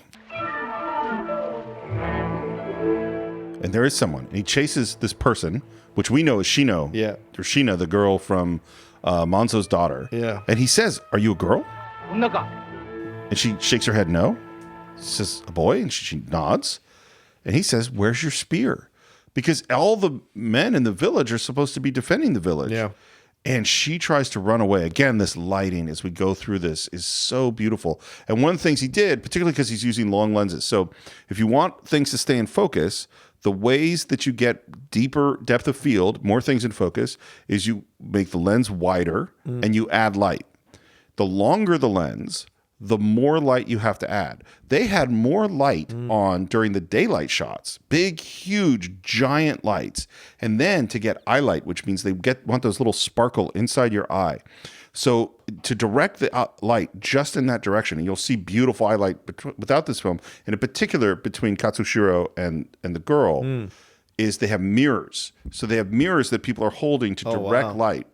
S1: And there is someone. And he chases this person, which we know is Shino.
S2: Yeah.
S1: Or Shina, the girl from Monzo's daughter.
S2: Yeah.
S1: And he says, "Are you a girl?" And she shakes her head no. He says, "A boy?" And she nods. And he says, "Where's your spear?" Because all the men in the village are supposed to be defending the village.
S2: Yeah.
S1: And she tries to run away. Again, this lighting as we go through this is so beautiful. And one of the things he did, particularly because he's using long lenses. So if you want things to stay in focus, the ways that you get deeper depth of field, more things in focus, is you make the lens wider and you add light. The longer the lens, the more light you have to add. They had more light on during the daylight shots, big, huge, giant lights. And then to get eye light, which means they want those little sparkle inside your eye. So to direct the light just in that direction, and you'll see beautiful eye light without this film, and in particular between Katsushiro and the girl, is they have mirrors. So they have mirrors that people are holding to direct
S2: wow.
S1: light.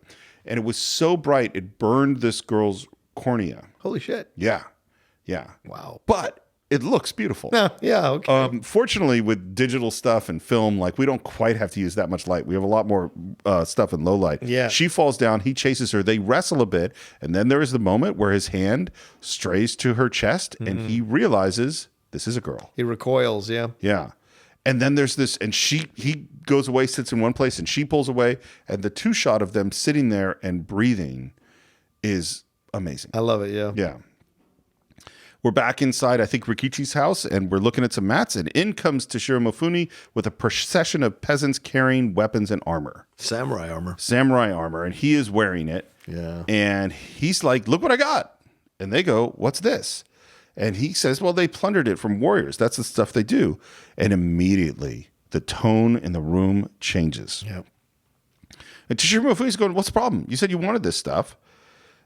S1: And it was so bright, it burned this girl's cornea.
S2: Holy shit.
S1: Yeah. Yeah.
S2: Wow.
S1: But it looks beautiful.
S2: Yeah, okay.
S1: Fortunately, with digital stuff and film, like we don't quite have to use that much light. We have a lot more stuff in low light.
S2: Yeah.
S1: She falls down. He chases her. They wrestle a bit. And then there is the moment where his hand strays to her chest and he realizes this is a girl.
S2: He recoils, yeah.
S1: Yeah. And then there's this, and he goes away, sits in one place, and she pulls away. And the two shot of them sitting there and breathing is amazing.
S2: I love it, yeah.
S1: Yeah. We're back inside, I think, Rikichi's house, and we're looking at some mats, and in comes Toshiro Mifune with a procession of peasants carrying weapons and armor.
S2: Samurai armor.
S1: And he is wearing it.
S2: Yeah.
S1: And he's like, "Look what I got." And they go, "What's this?" And he says, "Well, they plundered it from warriors. That's the stuff they do." And immediately, the tone in the room changes.
S2: Yep.
S1: And Toshiro Mifune's going, "What's the problem? You said you wanted this stuff.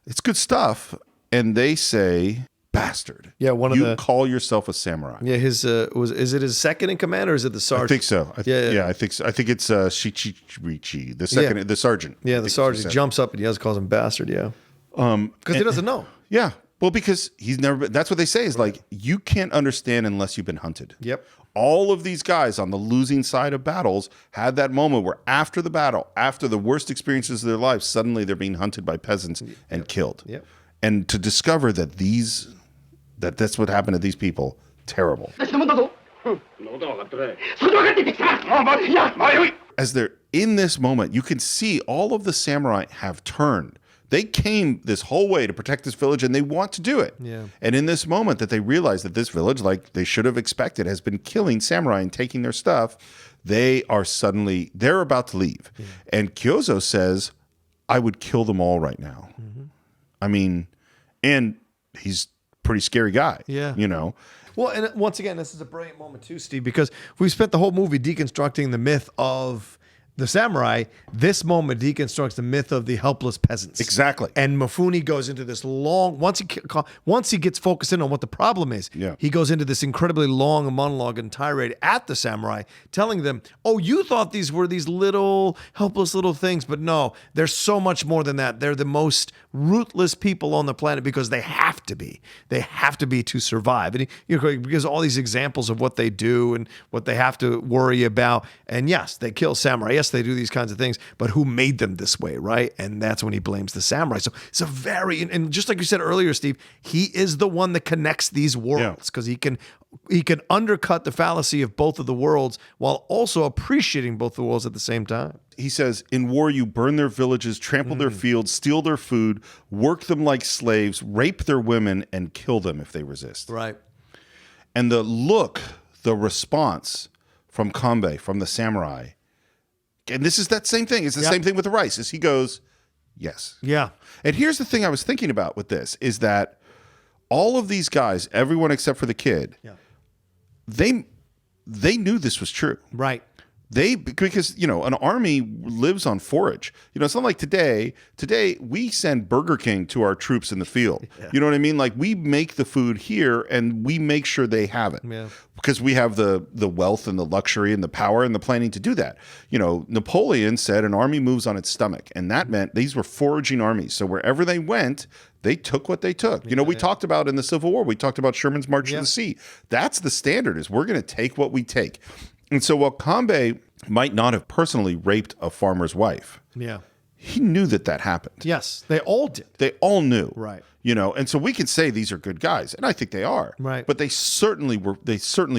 S1: It's good stuff." And they say, "Bastard.
S2: Yeah, one of
S1: you
S2: the-
S1: call yourself a samurai."
S2: Yeah, is it his second in command or is it the sergeant?
S1: I think so.
S2: Yeah.
S1: I think so. I think it's Shichirichi, the second, the sergeant.
S2: Yeah,
S1: I
S2: the
S1: think
S2: sergeant
S1: he said.
S2: jumps up and he calls him bastard, yeah. Because he doesn't know.
S1: Yeah. Well, because he's never been, that's what they say is like, you can't understand unless you've been hunted.
S2: Yep.
S1: All of these guys on the losing side of battles had that moment where after the battle, after the worst experiences of their lives, suddenly they're being hunted by peasants and killed.
S2: Yep.
S1: And to discover that that's what happened to these people, terrible. As they're in this moment, you can see all of the samurai have turned. They came this whole way to protect this village and they want to do it.
S2: Yeah.
S1: And in this moment that they realize that this village, like they should have expected, has been killing samurai and taking their stuff, they're about to leave. Yeah. And Kyozo says, "I would kill them all right now." Mm-hmm. I mean, and he's a pretty scary guy.
S2: Yeah.
S1: You know?
S2: Well, and once again, this is a brilliant moment too, Steve, because we've spent the whole movie deconstructing the myth of the samurai. This moment deconstructs the myth of the helpless peasants.
S1: Exactly.
S2: And Mifune goes into this long, once he gets focused in on what the problem is,
S1: Yeah.
S2: he goes into this incredibly long monologue and tirade at the samurai, telling them, "Oh, you thought these were these little helpless little things, but no, they're so much more than that. They're the most ruthless people on the planet because they have to be. They have to be to survive." And because all these examples of what they do and what they have to worry about. And yes, they kill samurai. Yes, they do these kinds of things, but who made them this way, right? And that's when he blames the samurai. So it's and just like you said earlier, Steve, he is the one that connects these worlds because he can he can undercut the fallacy of both of the worlds while also appreciating both the worlds at the same time.
S1: He says, in war, you burn their villages, trample their fields, steal their food, work them like slaves, rape their women, and kill them if they resist.
S2: Right.
S1: And the look, the response from Kambei, from the samurai, and this is that same thing. It's the same thing with the rice, is he goes, yes.
S2: Yeah.
S1: And here's the thing I was thinking about with this, is that all of these guys, everyone except for the kid, they knew this was true.
S2: Right.
S1: Because, you know, an army lives on forage. You know, it's not like today. Today, we send Burger King to our troops in the field. Yeah. You know what I mean? Like, we make the food here and we make sure they have it. Yeah. Because we have the wealth and the luxury and the power and the planning to do that. You know, Napoleon said an army moves on its stomach. And that meant these were foraging armies. So wherever they went, they took what they took. You know, we talked about in the Civil War, we talked about Sherman's March to the Sea. That's the standard, is we're going to take what we take. And so while Kambei might not have personally raped a farmer's wife, he knew that happened.
S2: Yes, they all did.
S1: They all knew.
S2: Right.
S1: You know, and so we can say these are good guys, and I think they are.
S2: Right.
S1: But they certainly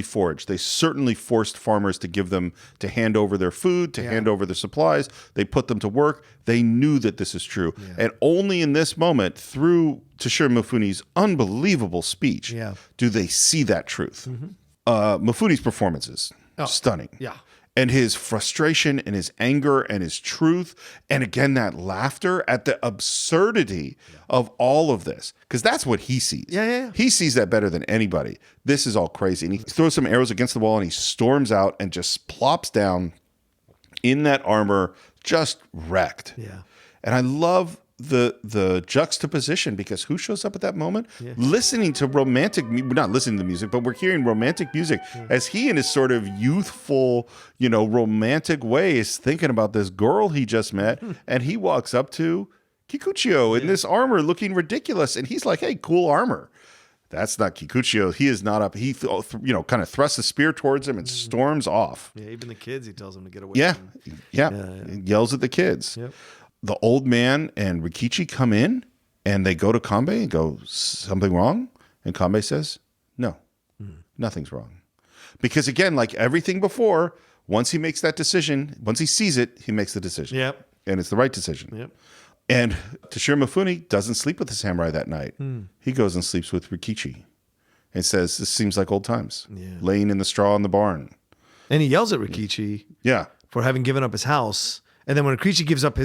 S1: foraged. They certainly forced farmers to hand over their food, to hand over their supplies. They put them to work. They knew that this is true. Yeah. And only in this moment, through Toshiro Mifune's unbelievable speech, do they see that truth. Mifune's performances. Stunning.
S2: Yeah.
S1: And his frustration and his anger and his truth. And again, that laughter at the absurdity of all of this. Because that's what he sees.
S2: Yeah.
S1: He sees that better than anybody. This is all crazy. And he throws some arrows against the wall and he storms out and just plops down in that armor, just wrecked.
S2: Yeah.
S1: And I love the juxtaposition, because who shows up at that moment? Listening to not listening to the music, but we're hearing romantic music as he, in his sort of youthful, you know, romantic way, is thinking about this girl he just met. And he walks up to Kikuchiyo in this armor looking ridiculous. And he's like, hey, cool armor. That's not Kikuchiyo. He is not up. He, kind of thrusts a spear towards him and storms off.
S2: Yeah, even the kids, he tells them to get away from him.
S1: Yeah. He yells at the kids. Yep. The old man and Rikichi come in and they go to Kambei and go, something wrong? And Kambei says, no, nothing's wrong. Because again, like everything before, once he makes that decision, once he sees it, he makes the decision.
S2: Yep.
S1: And it's the right decision.
S2: Yep.
S1: And Toshiro Mifune doesn't sleep with the samurai that night. He goes and sleeps with Rikichi and says, this seems like old times. Laying in the straw in the barn.
S2: And he yells at Rikichi for having given up his house. And then when Rikichi gives up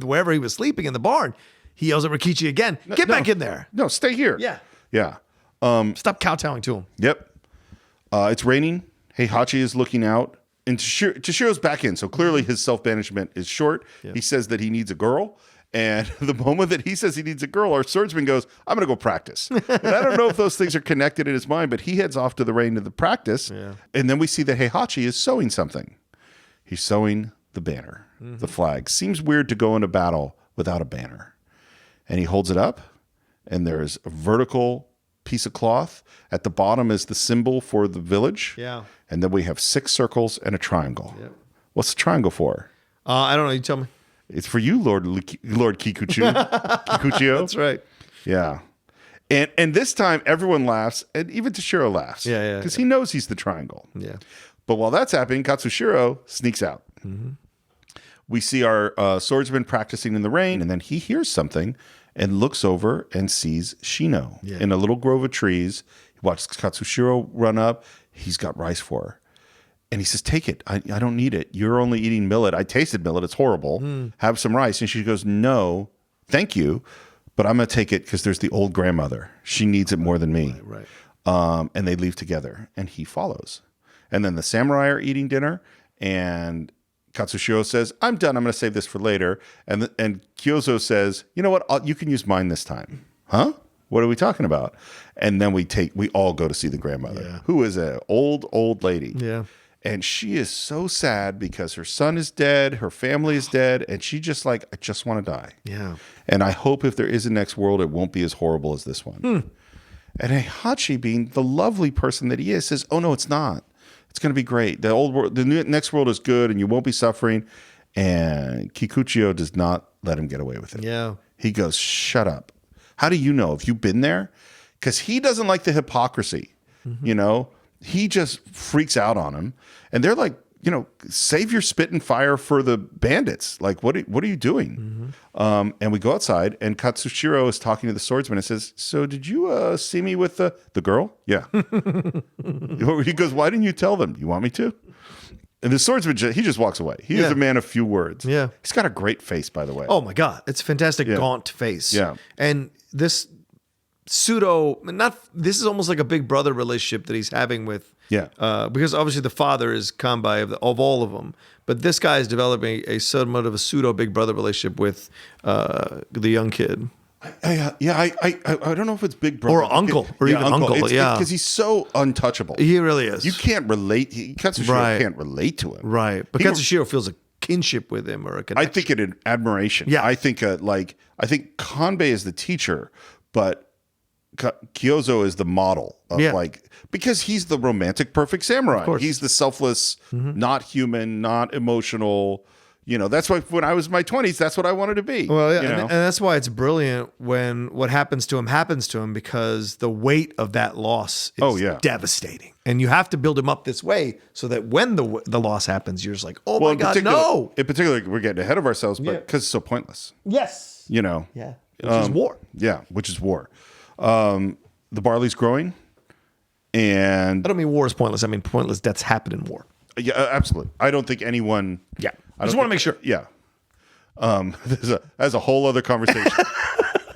S2: wherever he was sleeping in the barn, he yells at Rikichi again, get back in there.
S1: No, stay here. Yeah.
S2: Stop kowtowing to him.
S1: Yep. It's raining. Heihachi is looking out. And Toshiro's back in. So clearly his self-banishment is short. He says that he needs a girl. And the moment that he says he needs a girl, our swordsman goes, I'm going to go practice. And I don't know if those things are connected in his mind, but he heads off to the rain to the practice. And then we see that Heihachi is sewing something. He's sewing the banner. The flag. Seems weird to go into battle without a banner. And he holds it up, and there's a vertical piece of cloth. At the bottom is the symbol for the village.
S2: Yeah.
S1: And then we have 6 circles and a triangle. Yep. What's the triangle for?
S2: I don't know. You tell me.
S1: It's for you, Lord Kikuchiyo.
S2: That's right.
S1: Yeah. And this time, everyone laughs, and even Toshiro laughs.
S2: Yeah.
S1: Because he knows he's the triangle.
S2: Yeah.
S1: But while that's happening, Katsushiro sneaks out. We see our swordsman practicing in the rain, and then he hears something and looks over and sees Shino in a little grove of trees. He watches Katsushiro run up. He's got rice for her. And he says, take it. I don't need it. You're only eating millet. I tasted millet. It's horrible. Have some rice. And she goes, no, thank you. But I'm going to take it because there's the old grandmother. She needs it more than me.
S2: Right.
S1: And they leave together, and he follows. And then the samurai are eating dinner, and Katsushiro says, I'm done. I'm going to save this for later. And Kyozo says, you know what? You can use mine this time. Huh? What are we talking about? And then we all go to see the grandmother, who is an old lady.
S2: Yeah.
S1: And she is so sad because her son is dead, her family is dead, and she just like, I just want to die.
S2: Yeah. And
S1: I hope if there is a next world, it won't be as horrible as this one. And Heihachi, being the lovely person that he is, says, oh no, it's not. It's going to be great. The old world, the next world is good, and you won't be suffering. And Kikuchiyo does not let him get away with it.
S2: Yeah.
S1: He goes, shut up. How do you know? Have you been there? Because he doesn't like the hypocrisy. You know, he just freaks out on him, and they're like, you know, save your spit and fire for the bandits. Like, what are you doing? And we go outside, and Katsushiro is talking to the swordsman and says, so did you see me with the girl? Yeah. He goes, why didn't you tell them? You want me to? And the swordsman, he just walks away. He is a man of few words.
S2: Yeah.
S1: He's got a great face, by the way.
S2: Oh my God. It's a fantastic gaunt face.
S1: Yeah.
S2: And this this is almost like a big brother relationship that he's having with, because obviously the father is Kambei of all of them, but this guy is developing a somewhat of a pseudo big brother relationship with the young kid.
S1: I don't know if it's big brother
S2: or uncle, or even uncle.
S1: Because he's so untouchable.
S2: He really is.
S1: You can't relate. Katsushiro can't relate to him.
S2: Right. But Katsushiro feels a kinship with him, or a connection.
S1: I think it an admiration.
S2: Yeah.
S1: I think Kanbei is the teacher, but Kyozo is the model of because he's the romantic perfect samurai. He's the selfless, not human, not emotional. You know, that's why when I was in my 20s, that's what I wanted to be.
S2: Well, yeah,
S1: you know?
S2: and that's why it's brilliant when what happens to him, because the weight of that loss is devastating. And you have to build him up this way so that when the loss happens, you're just like, oh my God, no.
S1: In particular, we're getting ahead of ourselves, but because it's so pointless.
S2: Yes.
S1: You know.
S2: Yeah. Which is war.
S1: Yeah, which is war. The barley's growing, and
S2: I don't mean war is pointless. I mean pointless deaths happen in war.
S1: Yeah, absolutely. I don't think anyone.
S2: Yeah, I just want to make sure.
S1: Yeah, that's a whole other conversation.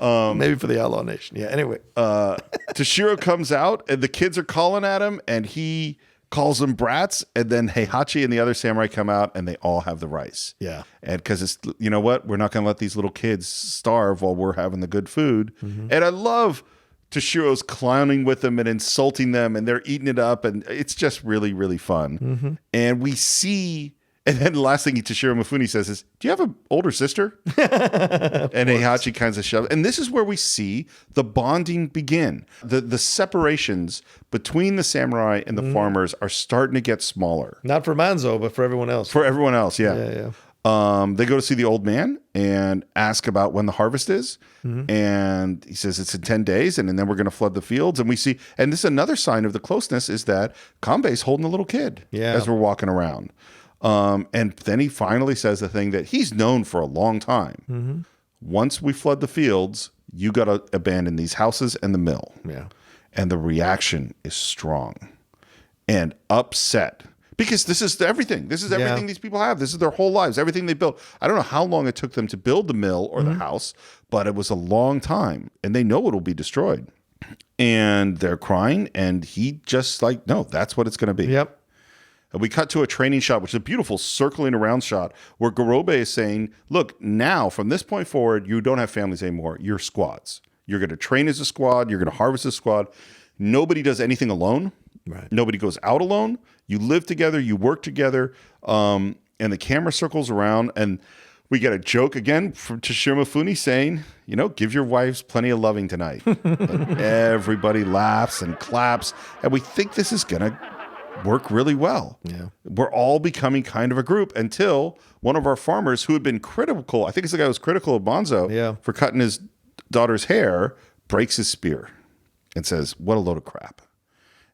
S2: Maybe for the Outlaw Nation. Yeah. Anyway,
S1: Toshiro comes out, and the kids are calling at him, and he calls them brats. And then Heihachi and the other samurai come out, and they all have the rice.
S2: Yeah,
S1: and because it's, you know what, we're not going to let these little kids starve while we're having the good food. And I love Toshiro's clowning with them and insulting them, and they're eating it up, and it's just really, really fun. And we see, and then the last thing Toshiro Mifune says is, do you have an older sister? And Heihachi kind of shoves. And this is where we see the bonding begin. The separations between the samurai and the farmers are starting to get smaller.
S2: not for Manzo, but for everyone else.
S1: For everyone else, yeah.
S2: Yeah.
S1: They go to see the old man and ask about when the harvest is. And he says it's in 10 days, and then we're going to flood the fields. And we see, and this is another sign of the closeness, is that Kambei's holding a little kid as we're walking around. And then he finally says the thing that he's known for a long time. Once we flood the fields, you got to abandon these houses and the mill.
S2: Yeah.
S1: And the reaction is strong and upset. Because this is everything. This is everything these people have. This is their whole lives, everything they built. I don't know how long it took them to build the mill or the house, but it was a long time. And they know it'll be destroyed. And they're crying. And he just like, no, that's what it's going to be.
S2: Yep.
S1: And we cut to a training shot, which is a beautiful circling around shot, where Gorobe is saying, look, now from this point forward, you don't have families anymore. You're squads. You're going to train as a squad. You're going to harvest as a squad. Nobody does anything alone.
S2: Right.
S1: Nobody goes out alone. You live together, you work together, and the camera circles around, and we get a joke again from Toshiro Mifune saying, you know, give your wives plenty of loving tonight. And everybody laughs and claps, and we think this is going to work really well.
S2: Yeah.
S1: We're all becoming kind of a group until one of our farmers who had been critical, I think it's the guy who was critical of Bonzo for cutting his daughter's hair, breaks his spear and says, what a load of crap.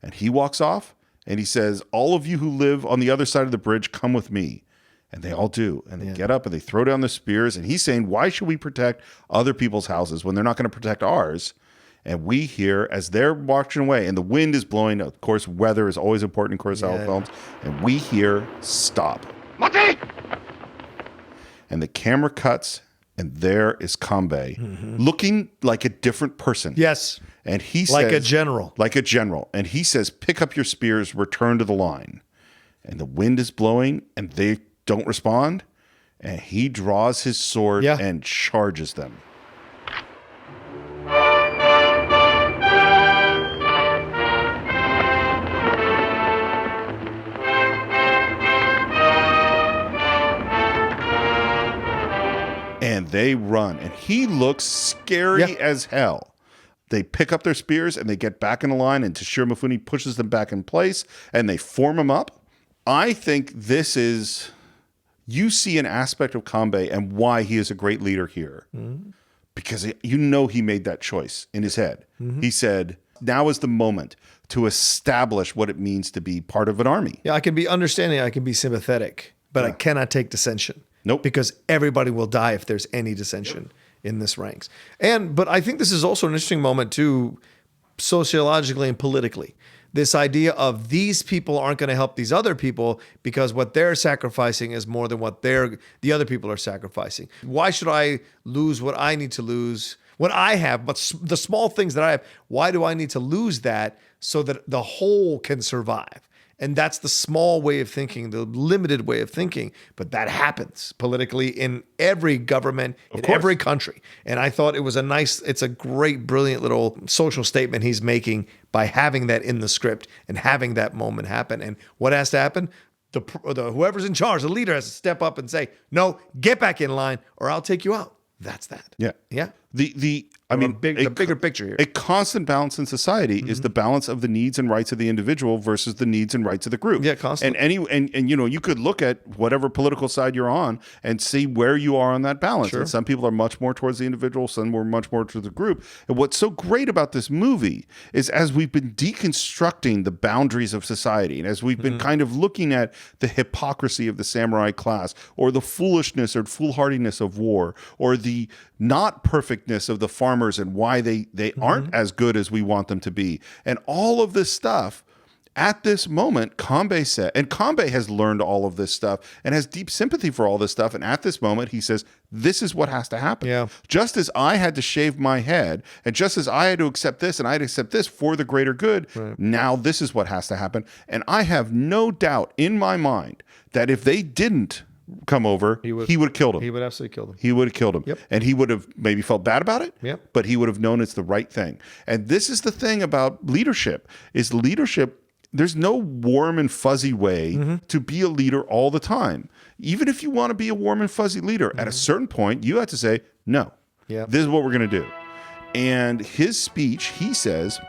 S1: And he walks off. And he says, all of you who live on the other side of the bridge, come with me. And they all do. And they get up and they throw down their spears. And he's saying, why should we protect other people's houses when they're not going to protect ours? And we hear, as they're marching away, and the wind is blowing, of course, weather is always important in Kurosawa films, and we hear, stop. Mate! And the camera cuts, and there is Kambei, looking like a different person.
S2: Yes.
S1: And he says,
S2: like a general.
S1: Like a general. And he says, pick up your spears, return to the line. And the wind is blowing, and they don't respond. And he draws his sword and charges them. And they run. And he looks scary as hell. They pick up their spears and they get back in the line, and Toshiro Mifune pushes them back in place and they form them up. I think this is, you see an aspect of Kambei and why he is a great leader here. Because you know he made that choice in his head. He said, now is the moment to establish what it means to be part of an army.
S2: Yeah, I can be understanding, I can be sympathetic, but I cannot take dissension.
S1: Nope.
S2: Because everybody will die if there's any dissension in this ranks. But I think this is also an interesting moment too, sociologically and politically. This idea of these people aren't going to help these other people because what they're sacrificing is more than what the other people are sacrificing. Why should I lose what I need to lose, what I have, but the small things that I have? Why do I need to lose that so that the whole can survive? And that's the small way of thinking, the limited way of thinking. But that happens politically in every government, in every country. And I thought it's a great, brilliant little social statement he's making by having that in the script and having that moment happen. And what has to happen? The whoever's in charge, the leader has to step up and say, no, get back in line or I'll take you out. That's that.
S1: Yeah.
S2: Yeah.
S1: The
S2: bigger picture here.
S1: A constant balance in society is the balance of the needs and rights of the individual versus the needs and rights of the group.
S2: Yeah, constantly.
S1: And you could look at whatever political side you're on and see where you are on that balance.
S2: Sure.
S1: And some people are much more towards the individual, some are much more to the group. And what's so great about this movie is as we've been deconstructing the boundaries of society, and as we've been kind of looking at the hypocrisy of the samurai class, or the foolishness or foolhardiness of war, or the not perfectness of the farmers and why they aren't as good as we want them to be. And all of this stuff, at this moment, Kambei said, and Kambei has learned all of this stuff and has deep sympathy for all this stuff. And at this moment, he says, this is what has to happen.
S2: Yeah.
S1: Just as I had to shave my head, and just as I had to accept this, and I had to accept this for the greater good, now this is what has to happen. And I have no doubt in my mind that if they didn't come over, he would have killed him.
S2: He would absolutely kill them.
S1: He would have killed him.
S2: Yep.
S1: And he would have maybe felt bad about it, but he would have known it's the right thing. And this is the thing about leadership, there's no warm and fuzzy way to be a leader all the time. Even if you want to be a warm and fuzzy leader, at a certain point, you have to say, no, this is what we're going to do. And his speech, he says,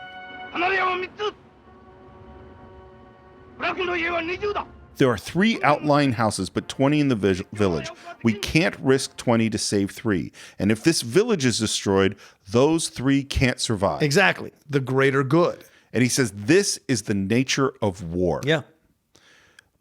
S1: there are 3 outlying houses, but 20 in the village. We can't risk 20 to save 3. And if this village is destroyed, those 3 can't survive.
S2: Exactly. The greater good.
S1: And he says, this is the nature of war.
S2: Yeah.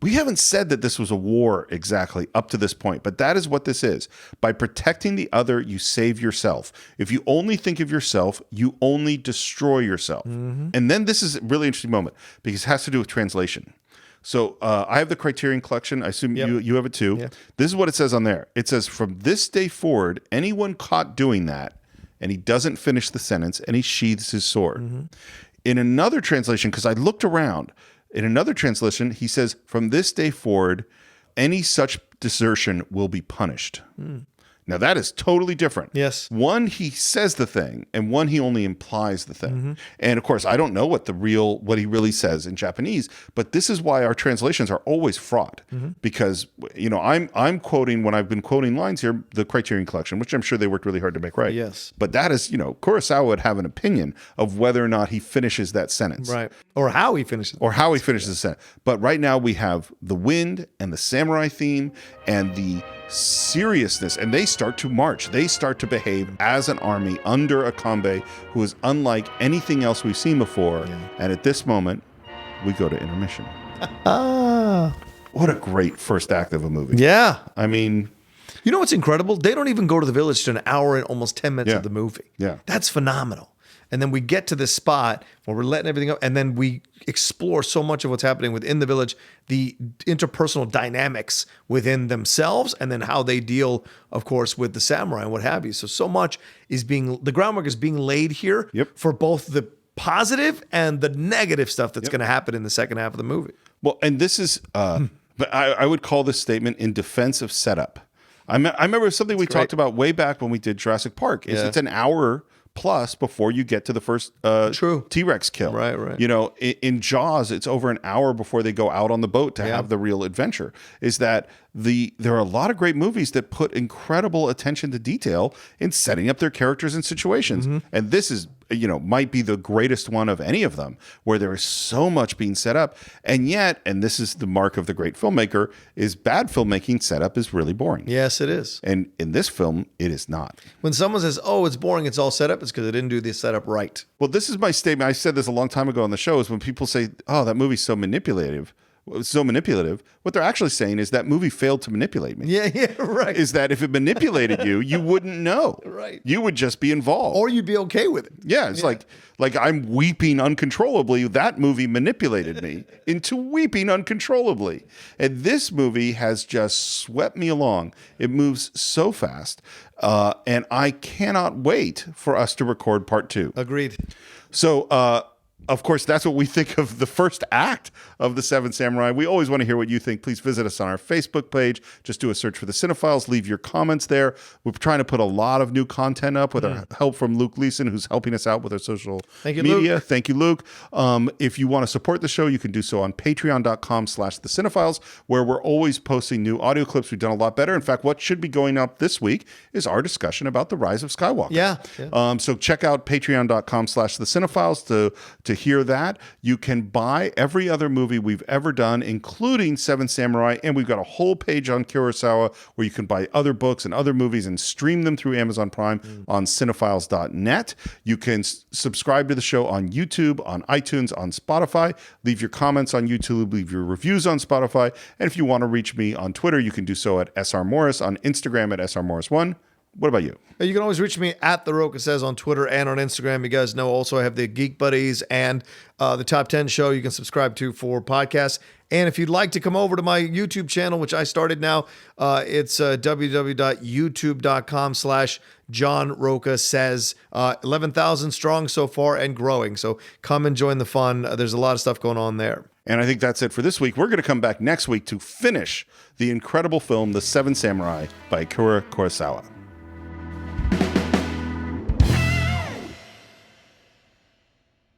S1: We haven't said that this was a war exactly up to this point, but that is what this is. By protecting the other, you save yourself. If you only think of yourself, you only destroy yourself. And then this is a really interesting moment because it has to do with translation. So I have the Criterion Collection. I assume you have it too. Yeah. This is what it says on there. It says, from this day forward, anyone caught doing that, and he doesn't finish the sentence, and he sheathes his sword. In another translation, because I looked around, in another translation, he says, from this day forward, any such desertion will be punished. Now, that is totally different.
S2: Yes.
S1: One, he says the thing, and one, he only implies the thing. And of course, I don't know what he really says in Japanese, but this is why our translations are always fraught. Because, I'm quoting, when I've been quoting lines here, the Criterion Collection, which I'm sure they worked really hard to make right.
S2: Yes.
S1: But that is, Kurosawa would have an opinion of whether or not he finishes that sentence.
S2: Right. Or how he finishes
S1: the sentence. But right now we have the wind and the samurai theme and the seriousness, and they start to march. They start to behave as an army under a Kambei who is unlike anything else we've seen before. And at this moment, we go to intermission. What a great first act of a movie.
S2: Yeah.
S1: I mean,
S2: you know what's incredible? They don't even go to the village to an hour and almost 10 minutes of the movie.
S1: Yeah.
S2: That's phenomenal. And then we get to this spot where we're letting everything go, and then we explore so much of what's happening within the village, the interpersonal dynamics within themselves, and then how they deal, of course, with the samurai and what have you. So much is the groundwork is being laid here for both the positive and the negative stuff that's going to happen in the second half of the movie.
S1: Well, and this is, but I would call this statement in defense of setup. I remember something we talked about way back when we did Jurassic Park. It's an hour plus before you get to the first T-Rex kill.
S2: Right.
S1: In Jaws, it's over an hour before they go out on the boat to have the real adventure. Is that there are a lot of great movies that put incredible attention to detail in setting up their characters and situations. And this is might be the greatest one of any of them, where there is so much being set up. And yet, and this is the mark of the great filmmaker, is bad filmmaking setup is really boring.
S2: Yes, it is.
S1: And in this film, it is not.
S2: When someone says, "Oh, it's boring, it's all set up," it's because they didn't do the setup right.
S1: Well, this is my statement. I said this a long time ago on the show, is when people say, "Oh, that movie's so manipulative." What they're actually saying is that movie failed to manipulate me.
S2: Yeah, right.
S1: Is that if it manipulated you, you wouldn't know.
S2: Right.
S1: You would just be involved.
S2: Or you'd be okay with it.
S1: Yeah, it's like I'm weeping uncontrollably. That movie manipulated me into weeping uncontrollably. And this movie has just swept me along. It moves so fast. And I cannot wait for us to record part 2.
S2: Agreed.
S1: So, of course, that's what we think of the first act of The Seven Samurai. We always want to hear what you think. Please visit us on our Facebook page. Just do a search for The Cine-Files. Leave your comments there. We're trying to put a lot of new content up with our help from Luke Leeson, who's helping us out with our social
S2: Thank you,
S1: media.
S2: Luke.
S1: Thank you, Luke. If you want to support the show, you can do so on patreon.com/The Cine-Files, where we're always posting new audio clips. We've done a lot better. In fact, what should be going up this week is our discussion about The Rise of Skywalker.
S2: Yeah.
S1: So check out patreon.com/The Cine-Files to hear that. You can buy every other movie we've ever done, including Seven Samurai, and we've got a whole page on Kurosawa where you can buy other books and other movies and stream them through Amazon Prime on cinephiles.net. You can subscribe to the show on YouTube, on iTunes, on Spotify. Leave your comments on YouTube, leave your reviews on Spotify, and if you want to reach me on Twitter, you can do so at SRMorris, on Instagram at SRMorris1. What about you?
S2: You can always reach me at The Roca Says on Twitter and on Instagram. You guys know also I have the Geek Buddies and the Top 10 show you can subscribe to for podcasts. And if you'd like to come over to my YouTube channel, which I started now, it's www.youtube.com/John Roca Says. 11,000 strong so far and growing. So come and join the fun. There's a lot of stuff going on there.
S1: And I think that's it for this week. We're going to come back next week to finish the incredible film, The Seven Samurai by Akira Kurosawa.